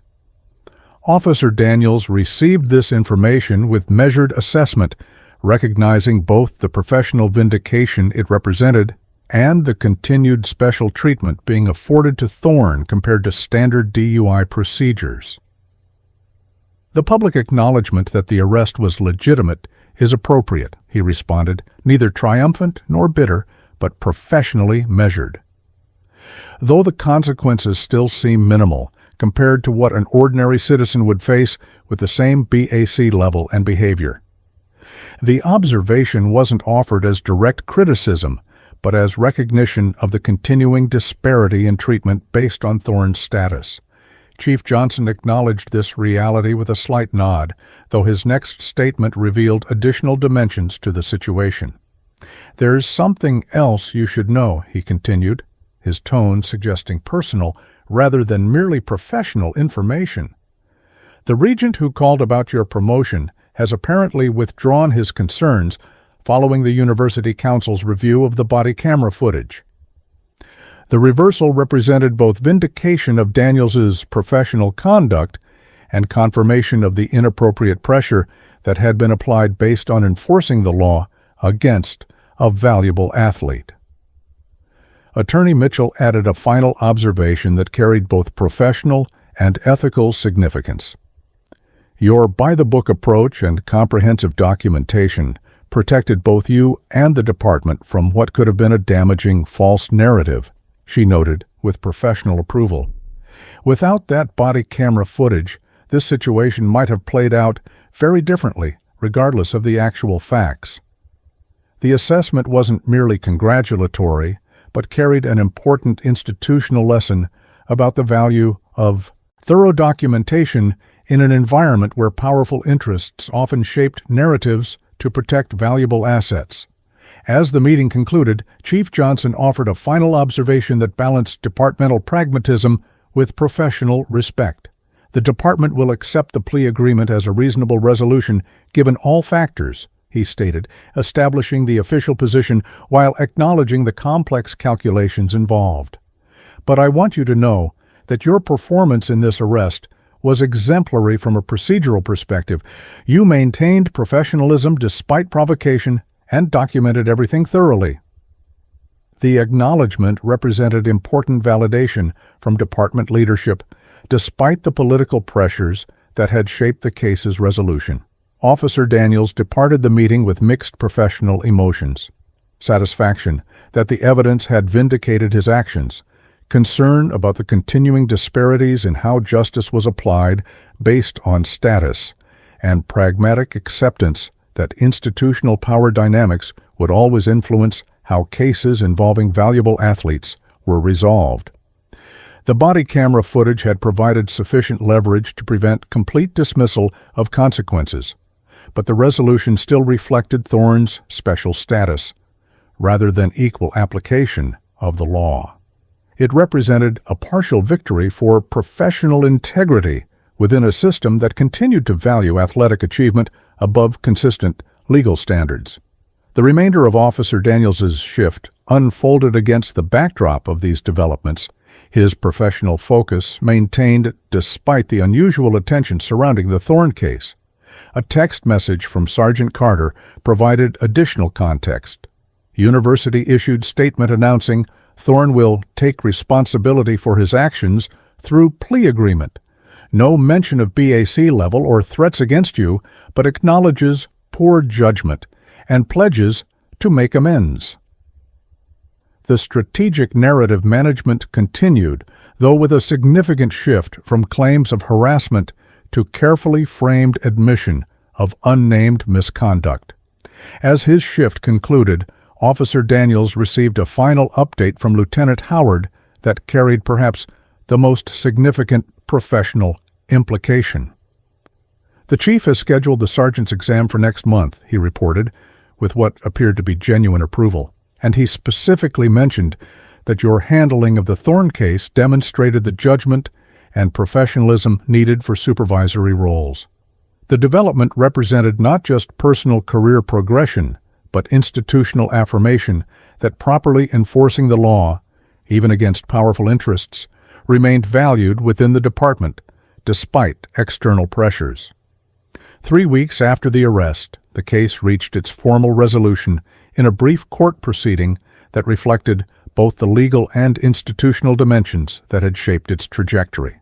Officer Daniels received this information with measured assessment, recognizing both the professional vindication it represented and the continued special treatment being afforded to Thorn compared to standard DUI procedures. "The public acknowledgement that the arrest was legitimate is appropriate," he responded, neither triumphant nor bitter, but professionally measured. Though the consequences still seem minimal, compared to what an ordinary citizen would face with the same BAC level and behavior. The observation wasn't offered as direct criticism, but as recognition of the continuing disparity in treatment based on Thorne's status. Chief Johnson acknowledged this reality with a slight nod, though his next statement revealed additional dimensions to the situation. "There's something else you should know," he continued, his tone suggesting personal rather than merely professional information. "The regent who called about your promotion has apparently withdrawn his concerns following the University Council's review of the body camera footage. The reversal represented both vindication of Daniels's professional conduct and confirmation of the inappropriate pressure that had been applied based on enforcing the law against a valuable athlete." Attorney Mitchell added a final observation that carried both professional and ethical significance. "Your by-the-book approach and comprehensive documentation protected both you and the department from what could have been a damaging false narrative," she noted with professional approval. "Without that body camera footage, this situation might have played out very differently, regardless of the actual facts. The assessment wasn't merely congratulatory, but carried an important institutional lesson about the value of thorough documentation in an environment where powerful interests often shaped narratives to protect valuable assets." As the meeting concluded, Chief Johnson offered a final observation that balanced departmental pragmatism with professional respect. "The department will accept the plea agreement as a reasonable resolution given all factors," he stated, establishing the official position while acknowledging the complex calculations involved. "But I want you to know that your performance in this arrest was exemplary from a procedural perspective. You maintained professionalism despite provocation and documented everything thoroughly." The acknowledgement represented important validation from department leadership, despite the political pressures that had shaped the case's resolution. Officer Daniels departed the meeting with mixed professional emotions: satisfaction that the evidence had vindicated his actions, concern about the continuing disparities in how justice was applied based on status, and pragmatic acceptance that institutional power dynamics would always influence how cases involving valuable athletes were resolved. The body camera footage had provided sufficient leverage to prevent complete dismissal of consequences, but the resolution still reflected Thorne's special status, rather than equal application of the law. It represented a partial victory for professional integrity within a system that continued to value athletic achievement above consistent legal standards. The remainder of Officer Daniels's shift unfolded against the backdrop of these developments, his professional focus maintained despite the unusual attention surrounding the Thorne case. A text message from Sergeant Carter provided additional context. University-issued statement announcing Thorne will take responsibility for his actions through plea agreement. No mention of BAC level or threats against you, but acknowledges poor judgment and pledges to make amends. The strategic narrative management continued, though with a significant shift from claims of harassment to carefully framed admission of unnamed misconduct. As his shift concluded, Officer Daniels received a final update from Lieutenant Howard that carried perhaps the most significant professional implication. "The chief has scheduled the sergeant's exam for next month," he reported, with what appeared to be genuine approval, and he specifically mentioned that your handling of the Thorne case demonstrated the judgment and professionalism needed for supervisory roles. The development represented not just personal career progression, but institutional affirmation that properly enforcing the law, even against powerful interests, remained valued within the department, despite external pressures. 3 weeks after the arrest, the case reached its formal resolution in a brief court proceeding that reflected both the legal and institutional dimensions that had shaped its trajectory.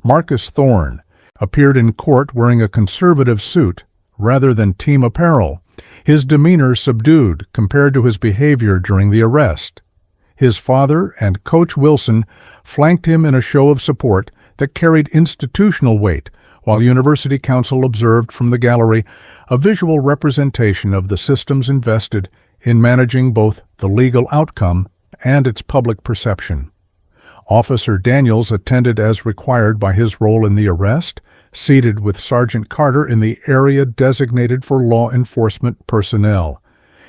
Marcus Thorne appeared in court wearing a conservative suit rather than team apparel, his demeanor subdued compared to his behavior during the arrest. His father and Coach Wilson flanked him in a show of support that carried institutional weight, while University Counsel observed from the gallery a visual representation of the systems invested in managing both the legal outcome and its public perception. Officer Daniels attended as required by his role in the arrest, seated with Sergeant Carter in the area designated for law enforcement personnel.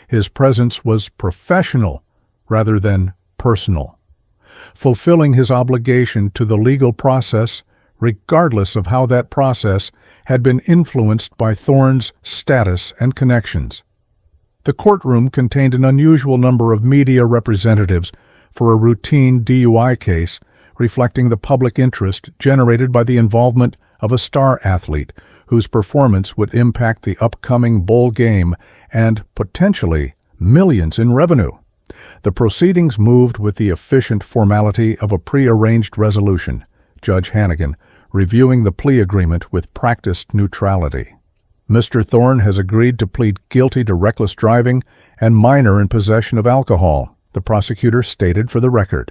His presence was professional rather than personal, fulfilling his obligation to the legal process regardless of how that process had been influenced by Thorne's status and connections. The courtroom contained an unusual number of media representatives for a routine DUI case, reflecting the public interest generated by the involvement of a star athlete whose performance would impact the upcoming bowl game and, potentially, millions in revenue. The proceedings moved with the efficient formality of a pre-arranged resolution, Judge Hannigan reviewing the plea agreement with practiced neutrality. Mr. Thorne has agreed to plead guilty to reckless driving and minor in possession of alcohol, the prosecutor stated for the record,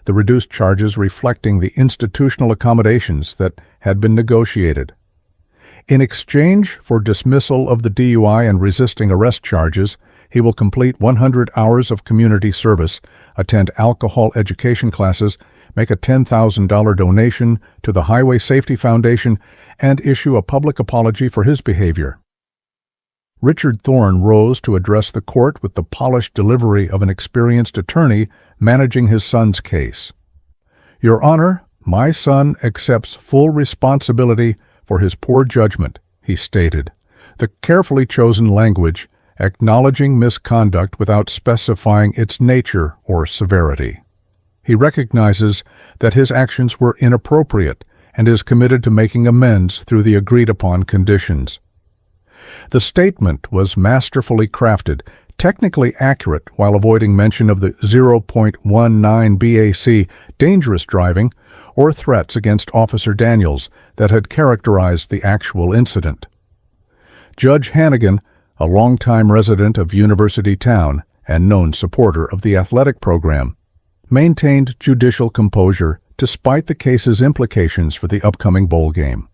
the reduced charges reflecting the institutional accommodations that had been negotiated. In exchange for dismissal of the DUI and resisting arrest charges, he will complete 100 hours of community service, attend alcohol education classes, make a $10,000 donation to the Highway Safety Foundation, and issue a public apology for his behavior. Richard Thorne rose to address the court with the polished delivery of an experienced attorney managing his son's case. Your Honor, my son accepts full responsibility for his poor judgment, he stated, the carefully chosen language acknowledging misconduct without specifying its nature or severity. He recognizes that his actions were inappropriate and is committed to making amends through the agreed-upon conditions. The statement was masterfully crafted, technically accurate while avoiding mention of the 0.19 BAC dangerous driving or threats against Officer Daniels that had characterized the actual incident. Judge Hannigan, a longtime resident of University Town and known supporter of the athletic program, maintained judicial composure despite the case's implications for the upcoming bowl game.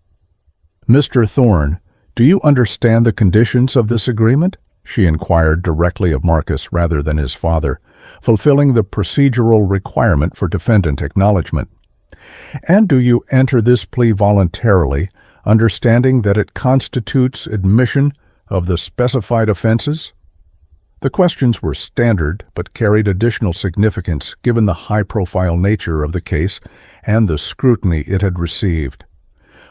Mr. Thorne, do you understand the conditions of this agreement? She inquired directly of Marcus rather than his father, fulfilling the procedural requirement for defendant acknowledgement. And do you enter this plea voluntarily, understanding that it constitutes admission of the specified offenses? The questions were standard, but carried additional significance given the high-profile nature of the case and the scrutiny it had received.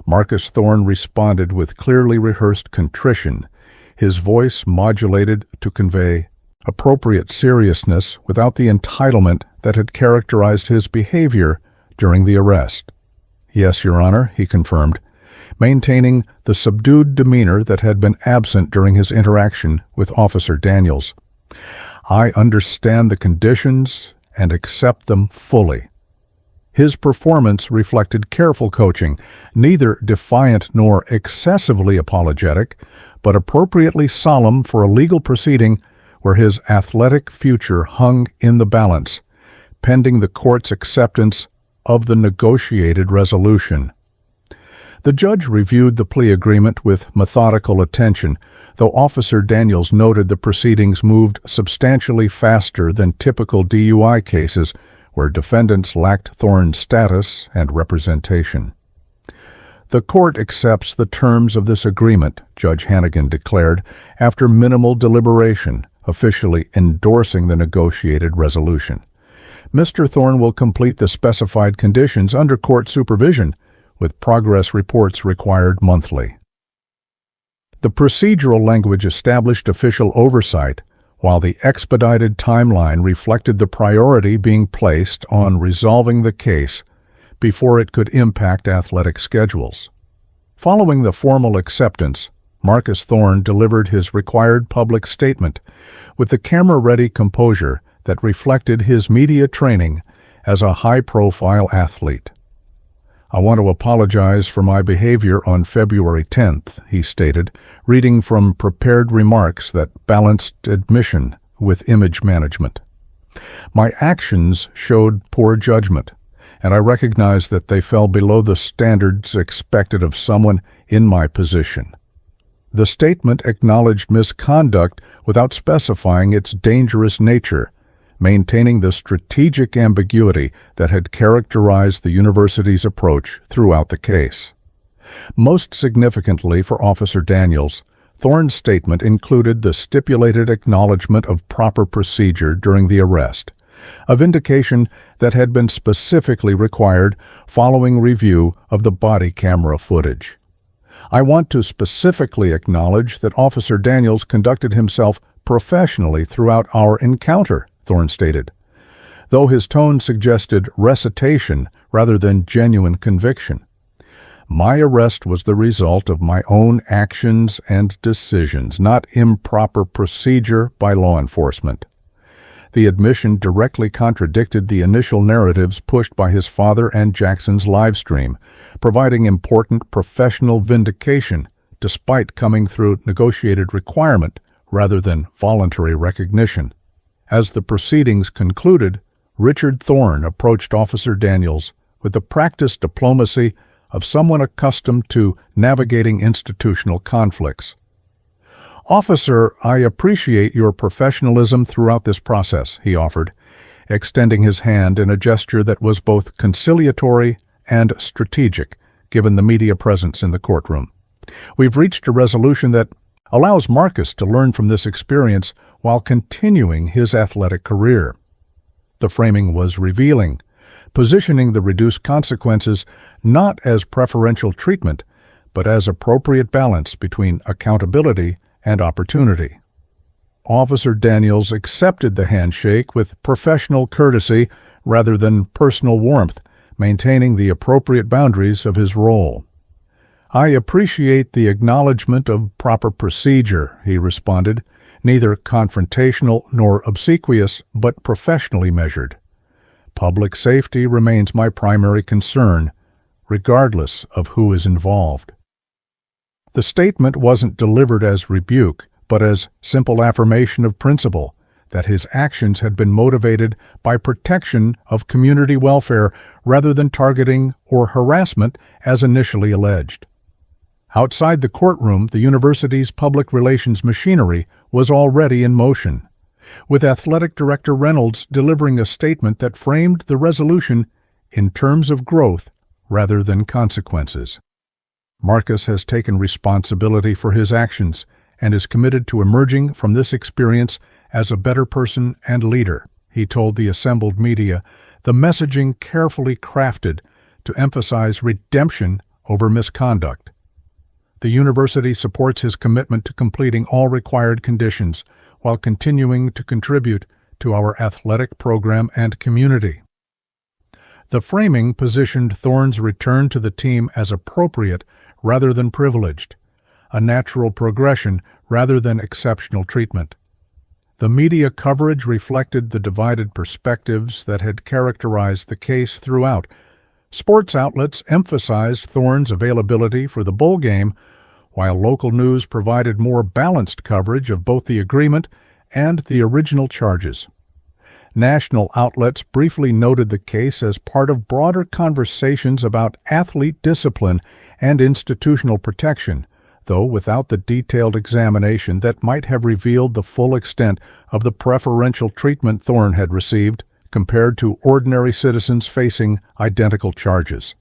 Marcus Thorne responded with clearly rehearsed contrition, his voice modulated to convey appropriate seriousness without the entitlement that had characterized his behavior during the arrest. Yes, Your Honor, he confirmed, maintaining the subdued demeanor that had been absent during his interaction with Officer Daniels. I understand the conditions and accept them fully. His performance reflected careful coaching, neither defiant nor excessively apologetic, but appropriately solemn for a legal proceeding where his athletic future hung in the balance, pending the court's acceptance of the negotiated resolution. The judge reviewed the plea agreement with methodical attention, though Officer Daniels noted the proceedings moved substantially faster than typical DUI cases where defendants lacked Thorne's status and representation. The court accepts the terms of this agreement, Judge Hannigan declared, after minimal deliberation, officially endorsing the negotiated resolution. Mr. Thorne will complete the specified conditions under court supervision, with progress reports required monthly. The procedural language established official oversight, while the expedited timeline reflected the priority being placed on resolving the case before it could impact athletic schedules. Following the formal acceptance, Marcus Thorne delivered his required public statement with the camera-ready composure that reflected his media training as a high-profile athlete. I want to apologize for my behavior on February 10th, he stated, reading from prepared remarks that balanced admission with image management. My actions showed poor judgment, and I recognize that they fell below the standards expected of someone in my position. The statement acknowledged misconduct without specifying its dangerous nature, maintaining the strategic ambiguity that had characterized the university's approach throughout the case. Most significantly for Officer Daniels, Thorne's statement included the stipulated acknowledgement of proper procedure during the arrest, a vindication that had been specifically required following review of the body camera footage. I want to specifically acknowledge that Officer Daniels conducted himself professionally throughout our encounter, Thorne stated, though his tone suggested recitation rather than genuine conviction. My arrest was the result of my own actions and decisions, not improper procedure by law enforcement. The admission directly contradicted the initial narratives pushed by his father and Jackson's live stream, providing important professional vindication despite coming through negotiated requirement rather than voluntary recognition. As the proceedings concluded, Richard Thorne approached Officer Daniels with the practiced diplomacy of someone accustomed to navigating institutional conflicts. "Officer, I appreciate your professionalism throughout this process," he offered, extending his hand in a gesture that was both conciliatory and strategic, given the media presence in the courtroom. "We've reached a resolution that allows Marcus to learn from this experience while continuing his athletic career." The framing was revealing, positioning the reduced consequences not as preferential treatment, but as appropriate balance between accountability and opportunity. Officer Daniels accepted the handshake with professional courtesy rather than personal warmth, maintaining the appropriate boundaries of his role. "I appreciate the acknowledgement of proper procedure," he responded, neither confrontational nor obsequious, but professionally measured. "Public safety remains my primary concern, regardless of who is involved." The statement wasn't delivered as rebuke, but as simple affirmation of principle, that his actions had been motivated by protection of community welfare rather than targeting or harassment as initially alleged. Outside the courtroom, the university's public relations machinery was already in motion, with Athletic Director Reynolds delivering a statement that framed the resolution in terms of growth rather than consequences. "Marcus has taken responsibility for his actions and is committed to emerging from this experience as a better person and leader," he told the assembled media, the messaging carefully crafted to emphasize redemption over misconduct. The university supports his commitment to completing all required conditions while continuing to contribute to our athletic program and community. The framing positioned Thorne's return to the team as appropriate rather than privileged, a natural progression rather than exceptional treatment. The media coverage reflected the divided perspectives that had characterized the case throughout. Sports outlets emphasized Thorne's availability for the bowl game, while local news provided more balanced coverage of both the agreement and the original charges. National outlets briefly noted the case as part of broader conversations about athlete discipline and institutional protection, though without the detailed examination that might have revealed the full extent of the preferential treatment Thorne had received compared to ordinary citizens facing identical charges.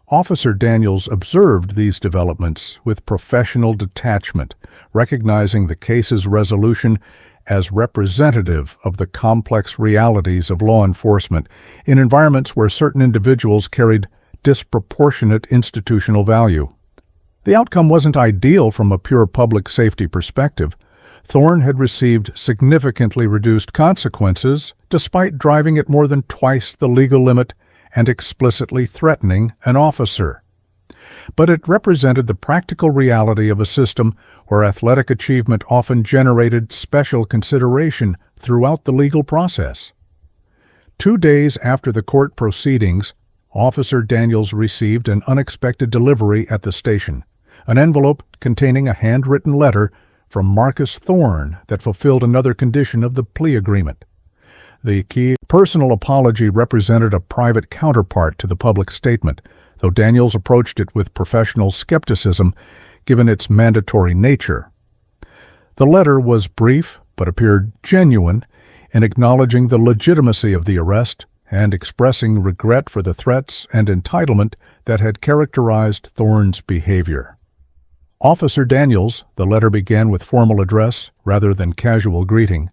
Officer Daniels observed these developments with professional detachment, recognizing the case's resolution as representative of the complex realities of law enforcement in environments where certain individuals carried disproportionate institutional value. The outcome wasn't ideal from a pure public safety perspective. Thorne had received significantly reduced consequences despite driving at more than twice the legal limit and explicitly threatening an officer. But it represented the practical reality of a system where athletic achievement often generated special consideration throughout the legal process. 2 days after the court proceedings, Officer Daniels received an unexpected delivery at the station, an envelope containing a handwritten letter from Marcus Thorne that fulfilled another condition of the plea agreement. The key personal apology represented a private counterpart to the public statement, though Daniels approached it with professional skepticism given its mandatory nature. The letter was brief but appeared genuine in acknowledging the legitimacy of the arrest and expressing regret for the threats and entitlement that had characterized Thorne's behavior. Officer Daniels, the letter began with formal address rather than casual greeting.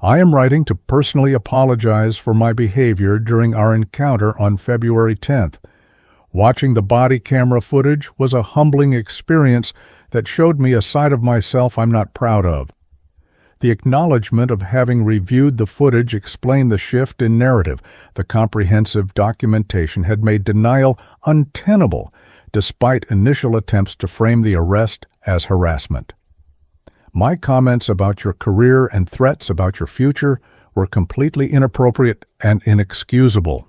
I am writing to personally apologize for my behavior during our encounter on February 10th. Watching the body camera footage was a humbling experience that showed me a side of myself I'm not proud of. The acknowledgement of having reviewed the footage explained the shift in narrative. The comprehensive documentation had made denial untenable, despite initial attempts to frame the arrest as harassment. My comments about your career and threats about your future were completely inappropriate and inexcusable.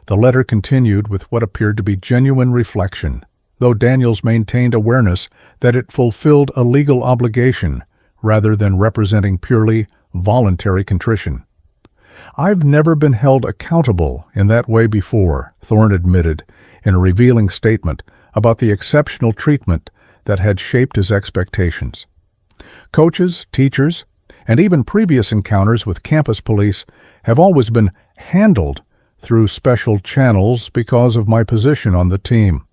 The letter continued with what appeared to be genuine reflection, though Daniels maintained awareness that it fulfilled a legal obligation rather than representing purely voluntary contrition. I've never been held accountable in that way before, Thorne admitted in a revealing statement about the exceptional treatment that had shaped his expectations. Coaches, teachers, and even previous encounters with campus police have always been handled through special channels because of my position on the team.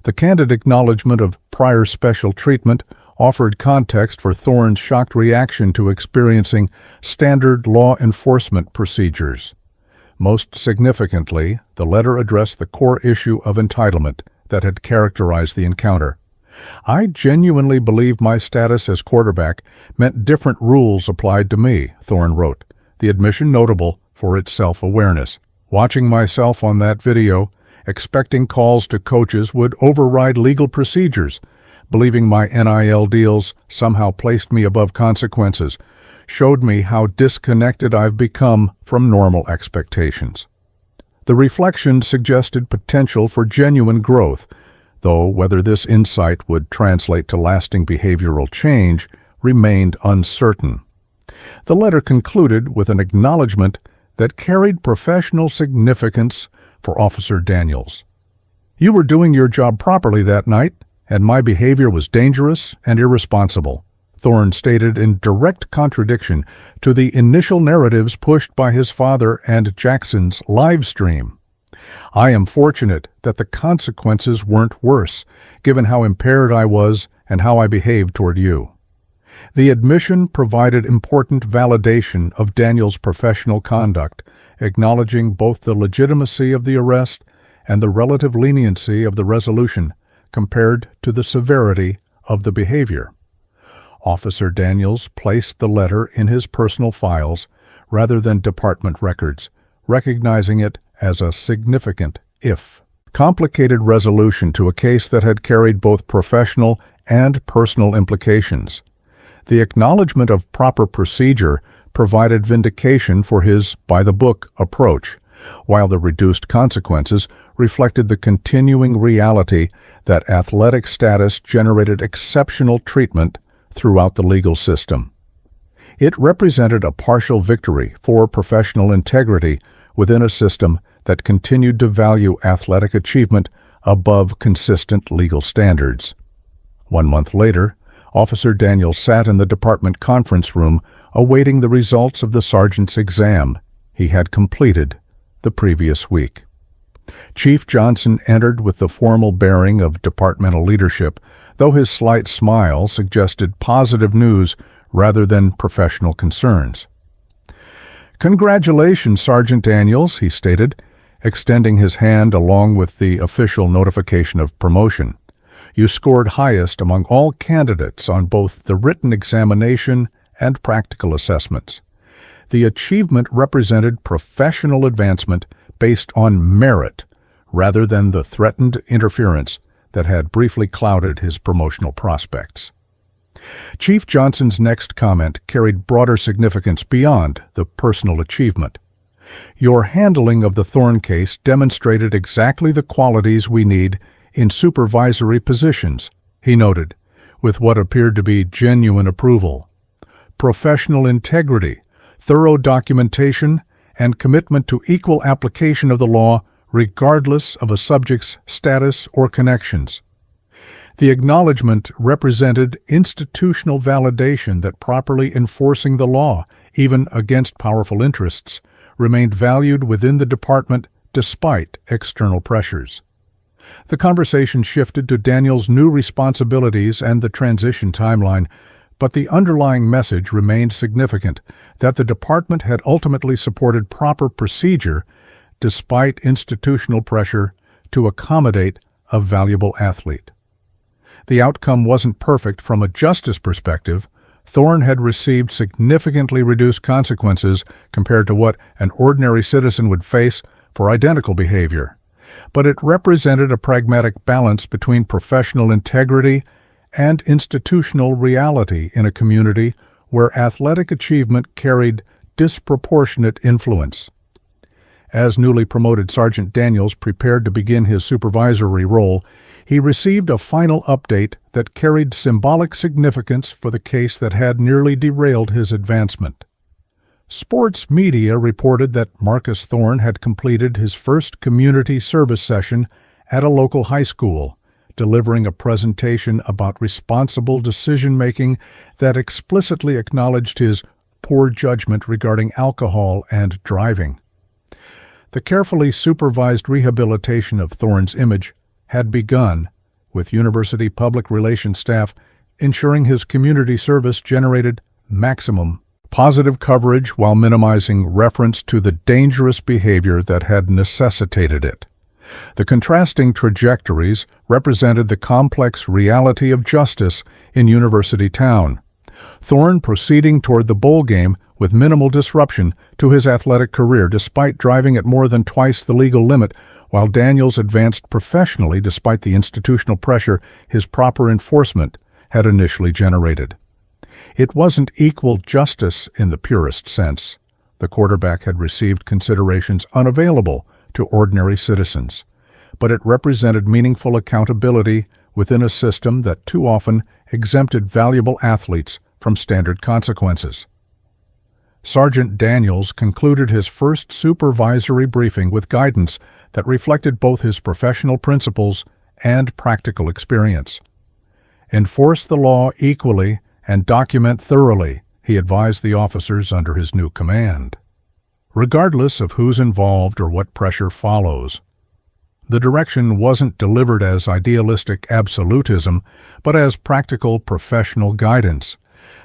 The candid acknowledgement of prior special treatment offered context for Thorne's shocked reaction to experiencing standard law enforcement procedures. Most significantly, the letter addressed the core issue of entitlement that had characterized the encounter. I genuinely believe my status as quarterback meant different rules applied to me, Thorne wrote, the admission notable for its self-awareness. Watching myself on that video, expecting calls to coaches would override legal procedures, believing my NIL deals somehow placed me above consequences, showed me how disconnected I've become from normal expectations. The reflection suggested potential for genuine growth, though whether this insight would translate to lasting behavioral change remained uncertain. The letter concluded with an acknowledgement that carried professional significance for Officer Daniels. You were doing your job properly that night, and my behavior was dangerous and irresponsible, Thorne stated in direct contradiction to the initial narratives pushed by his father and Jackson's live stream. I am fortunate that the consequences weren't worse, given how impaired I was and how I behaved toward you. The admission provided important validation of Daniels' professional conduct, acknowledging both the legitimacy of the arrest and the relative leniency of the resolution compared to the severity of the behavior. Officer Daniels placed the letter in his personal files rather than department records, recognizing it as a significant, if complicated resolution to a case that had carried both professional and personal implications. The acknowledgement of proper procedure provided vindication for his by-the-book approach, while the reduced consequences reflected the continuing reality that athletic status generated exceptional treatment throughout the legal system. It represented a partial victory for professional integrity within a system that continued to value athletic achievement above consistent legal standards. 1 month later, Officer Daniels sat in the department conference room awaiting the results of the sergeant's exam he had completed the previous week. Chief Johnson entered with the formal bearing of departmental leadership, though his slight smile suggested positive news rather than professional concerns. "Congratulations, Sergeant Daniels," he stated, extending his hand along with the official notification of promotion. "You scored highest among all candidates on both the written examination and practical assessments. The achievement represented professional advancement based on merit rather than the threatened interference that had briefly clouded his promotional prospects." Chief Johnson's next comment carried broader significance beyond the personal achievement. "Your handling of the Thorne case demonstrated exactly the qualities we need in supervisory positions," he noted, with what appeared to be genuine approval. "Professional integrity, thorough documentation, and commitment to equal application of the law regardless of a subject's status or connections. The acknowledgement represented institutional validation that properly enforcing the law, even against powerful interests, remained valued within the department despite external pressures. The conversation shifted to Daniels' new responsibilities and the transition timeline, but the underlying message remained significant, that the department had ultimately supported proper procedure despite institutional pressure to accommodate a valuable athlete. The outcome wasn't perfect from a justice perspective. Thorne had received significantly reduced consequences compared to what an ordinary citizen would face for identical behavior, but it represented a pragmatic balance between professional integrity and institutional reality in a community where athletic achievement carried disproportionate influence. As newly promoted Sergeant Daniels prepared to begin his supervisory role, he received a final update that carried symbolic significance for the case that had nearly derailed his advancement. Sports media reported that Marcus Thorne had completed his first community service session at a local high school, delivering a presentation about responsible decision-making that explicitly acknowledged his poor judgment regarding alcohol and driving. The carefully supervised rehabilitation of Thorne's image had begun, with university public relations staff ensuring his community service generated maximum positive coverage while minimizing reference to the dangerous behavior that had necessitated it. The contrasting trajectories represented the complex reality of justice in University Town. Thorne proceeding toward the bowl game with minimal disruption to his athletic career despite driving at more than twice the legal limit, while Daniels advanced professionally despite the institutional pressure his proper enforcement had initially generated. It wasn't equal justice in the purest sense. The quarterback had received considerations unavailable to ordinary citizens, but it represented meaningful accountability within a system that too often exempted valuable athletes from standard consequences. Sergeant Daniels concluded his first supervisory briefing with guidance that reflected both his professional principles and practical experience. Enforce the law equally and document thoroughly, he advised the officers under his new command, regardless of who's involved or what pressure follows. The direction wasn't delivered as idealistic absolutism, but as practical professional guidance.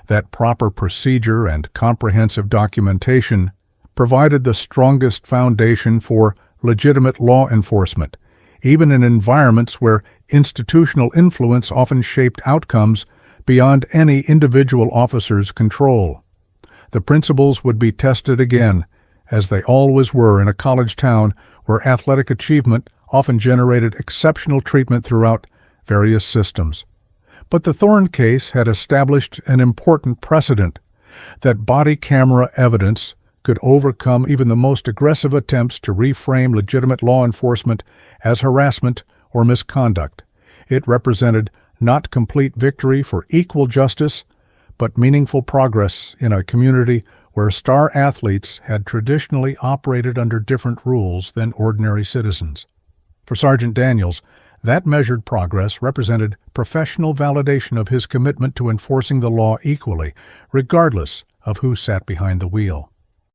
That proper procedure and comprehensive documentation provided the strongest foundation for legitimate law enforcement, even in environments where institutional influence often shaped outcomes beyond any individual officer's control. The principles would be tested again, as they always were in a college town where athletic achievement often generated exceptional treatment throughout various systems. But the Thorne case had established an important precedent, that body camera evidence could overcome even the most aggressive attempts to reframe legitimate law enforcement as harassment or misconduct. It represented not complete victory for equal justice, but meaningful progress in a community where star athletes had traditionally operated under different rules than ordinary citizens. For Sergeant Daniels, that measured progress represented professional validation of his commitment to enforcing the law equally, regardless of who sat behind the wheel.